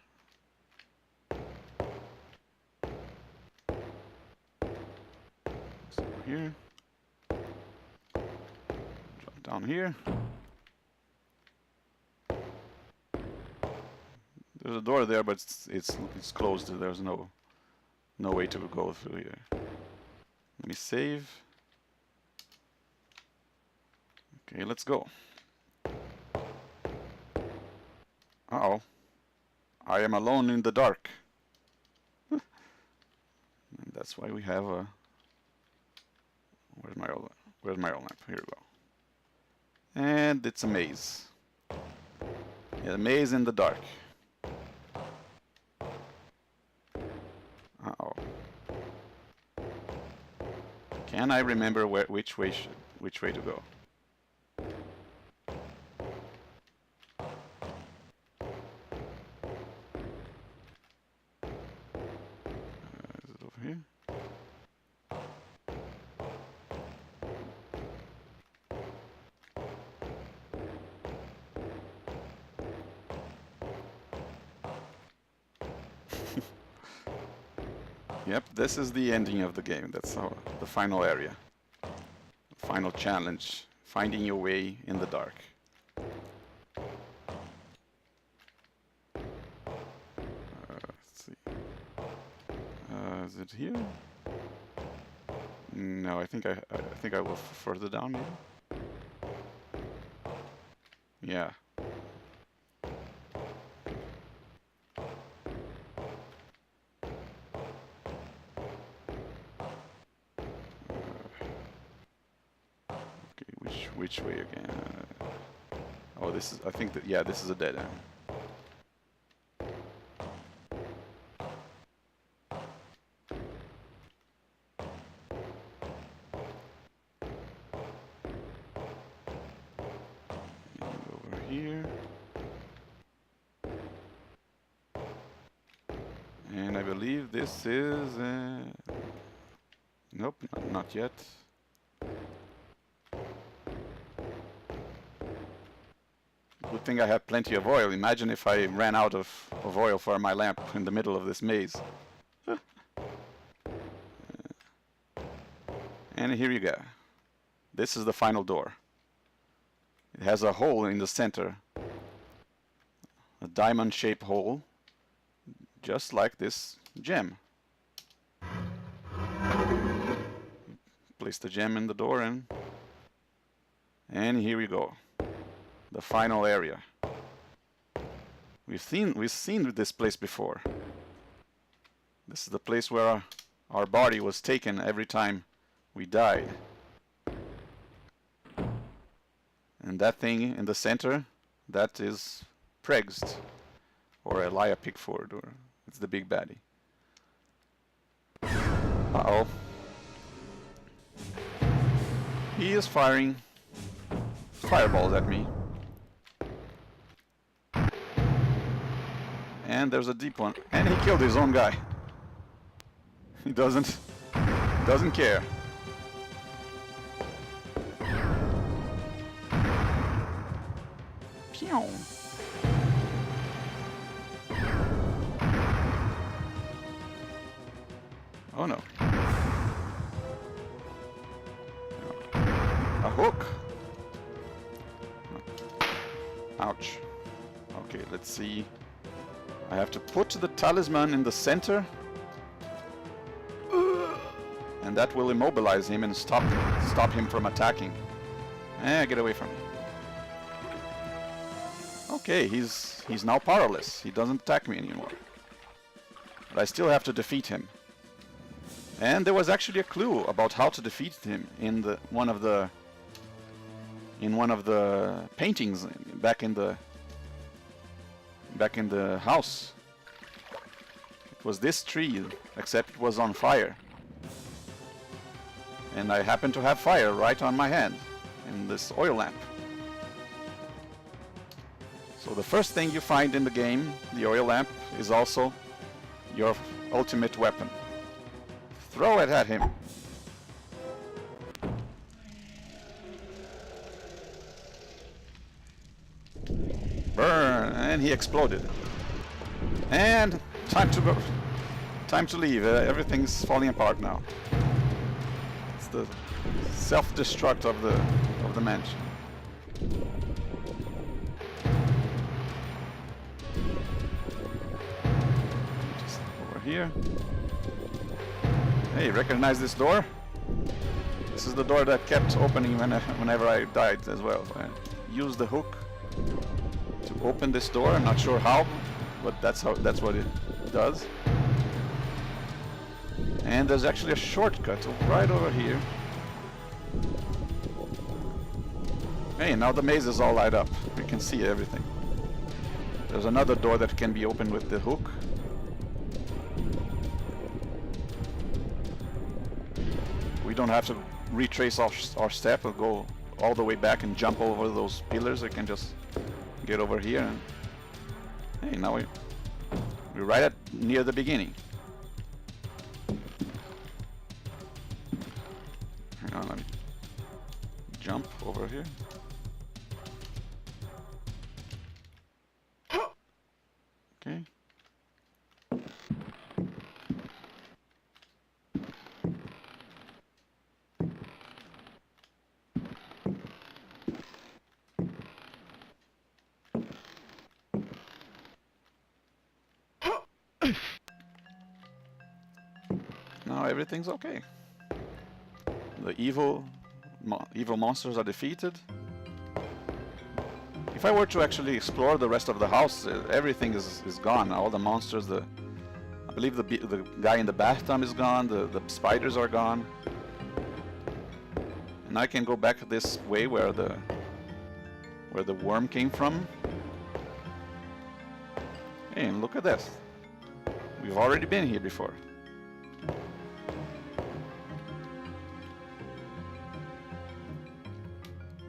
So here. Drop down here. There's a door there, but it's closed. There's no way to go through here. Let me save. Okay, let's go. Uh-oh. I am alone in the dark. And that's why we have a... Where's my oil lamp? Here we go. And it's a maze. Yeah, a maze in the dark. Uh-oh. Can I remember which way to go? Is it over here? Yep, this is the ending of the game. That's the final area. Final challenge. Finding your way in the dark. Let's see. Is it here? No, I think I will further down maybe. Yeah. Which way again? Oh, this is. I think that. Yeah, this is a dead end. And over here. And I believe this is. Nope, not yet. Good thing I have plenty of oil. Imagine if I ran out of oil for my lamp in the middle of this maze. And here you go. This is the final door. It has a hole in the center. A diamond-shaped hole. Just like this gem. Place the gem in the door and here we go. The final area. We've seen this place before. This is the place where our body was taken every time we died. And that thing in the center, that is Pregst, or Elijah Pickford, or it's the big baddie. Uh-oh. He is firing fireballs at me. And there's a deep one. And he killed his own guy. He doesn't care. Pew. Oh no. A hook. Ouch. Okay, let's see. I have to put the talisman in the center. And that will immobilize him and stop him from attacking. Get away from me. Okay, he's now powerless. He doesn't attack me anymore. But I still have to defeat him. And there was actually a clue about how to defeat him in one of the paintings back in the house. It was this tree, except it was on fire. And I happened to have fire right on my hand in this oil lamp. So the first thing you find in the game, the oil lamp, is also your ultimate weapon. Throw it at him. Burn! And he exploded. And time to go. Time to leave. Everything's falling apart now. It's the self-destruct of the mansion. Just over here. Hey, recognize this door? This is the door that kept opening whenever I died as well. I used the hook to open this door. I'm not sure how, but that's what it does. And there's actually a shortcut right over here. Hey, now the maze is all light up. We can see everything. There's another door that can be opened with the hook. We don't have to retrace our step or go all the way back and jump over those pillars. I can just get over here and hey, now we're right near the beginning. Hang on, let me jump over here. Okay. now everything's okay. The evil monsters are defeated. If I were to actually explore the rest of the house, everything is gone. All the monsters, I believe the guy in the bathtub is gone, the spiders are gone. And I can go back this way where the worm came from. Hey, and look at this. We've already been here before.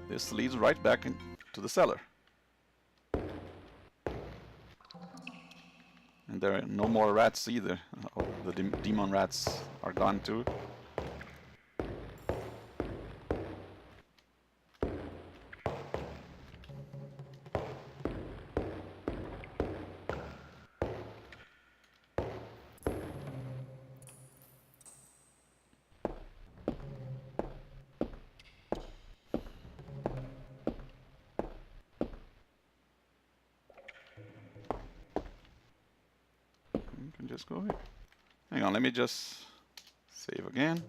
This leads right back into the cellar. And there are no more rats either. Oh, the demon rats are gone too. Just go here. Hang on, let me just save again.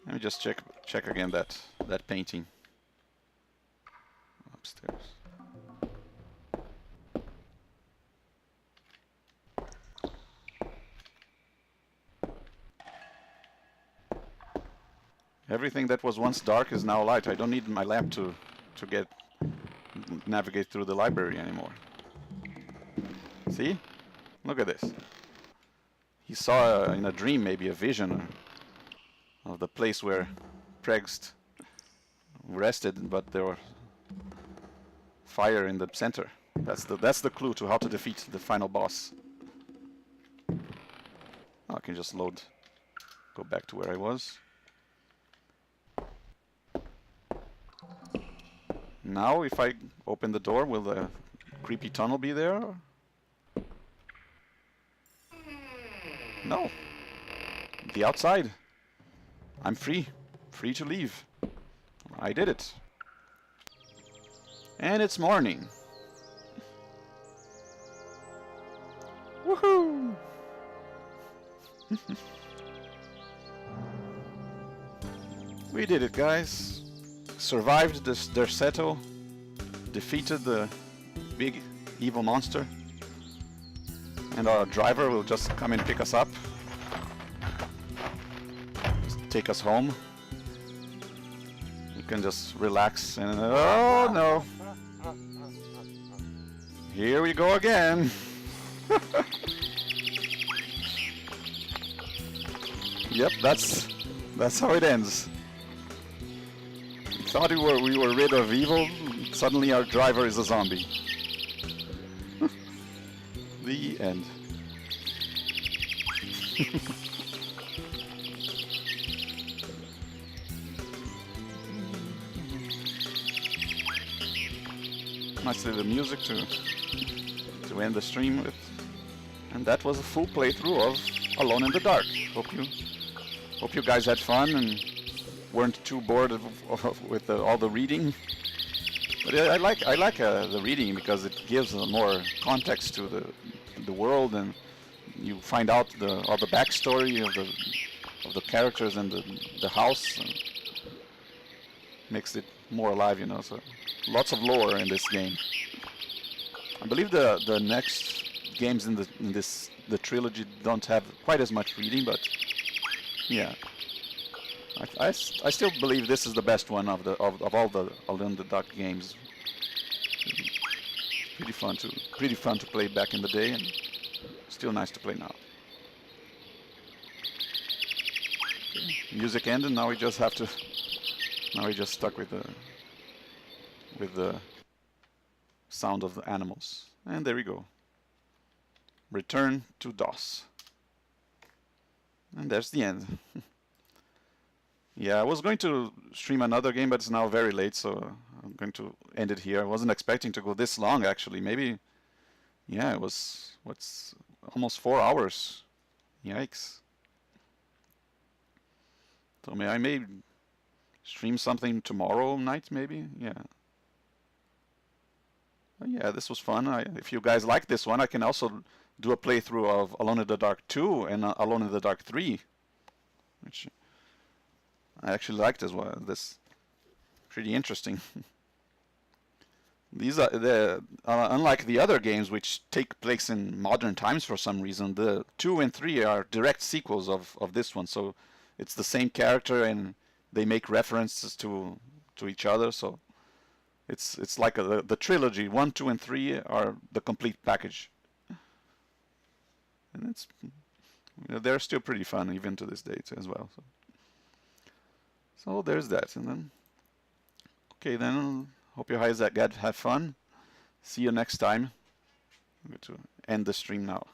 Let me just check again that painting upstairs. Everything that was once dark is now light. I don't need my lamp to navigate through the library anymore. See? Look at this. He saw in a dream, maybe a vision of the place where Pregst rested, but there was fire in the center. That's the clue to how to defeat the final boss. I can just go back to where I was. Now, if I open the door, will the creepy tunnel be there? No. The outside. I'm free. Free to leave. I did it. And it's morning. Woohoo! We did it, guys. Survived this Derceto. Defeated the big evil monster. And our driver will just come and pick us up. Just take us home. You can just relax and... Oh no! Here we go again! Yep, that's how it ends. We thought we were rid of evil, suddenly our driver is a zombie. The end. Nice little music to end the stream with. And that was a full playthrough of Alone in the Dark. Hope you guys had fun and weren't too bored with all the reading. But I like the reading because it gives more context to the world, and you find out all the backstory of the characters and the house. And makes it more alive, you know. So lots of lore in this game. I believe the next games in the trilogy don't have quite as much reading, but yeah. I still believe this is the best one of all the Alone in the Dark games. Pretty fun to play back in the day, and still nice to play now. Okay. Music ended. Now we just stuck with the sound of the animals, and there we go. Return to DOS, and there's the end. Yeah, I was going to stream another game, but it's now very late, so I'm going to end it here. I wasn't expecting to go this long, actually. Maybe, yeah, it was, almost 4 hours. Yikes. So I may stream something tomorrow night, maybe? Yeah. Yeah, this was fun. If you guys like this one, I can also do a playthrough of Alone in the Dark 2 and Alone in the Dark 3, which I actually liked as well. This pretty interesting. These are unlike the other games which take place in modern times for some reason. The 2 and 3 are direct sequels of this one, so it's the same character and they make references to each other. So it's like the trilogy. 1, 2, and 3 are the complete package, and it's they're still pretty fun even to this day as well. So there's that, and then okay then. Hope you guys have fun. See you next time. I'm going to end the stream now.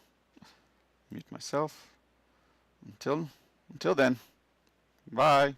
Mute myself. Until then. Bye.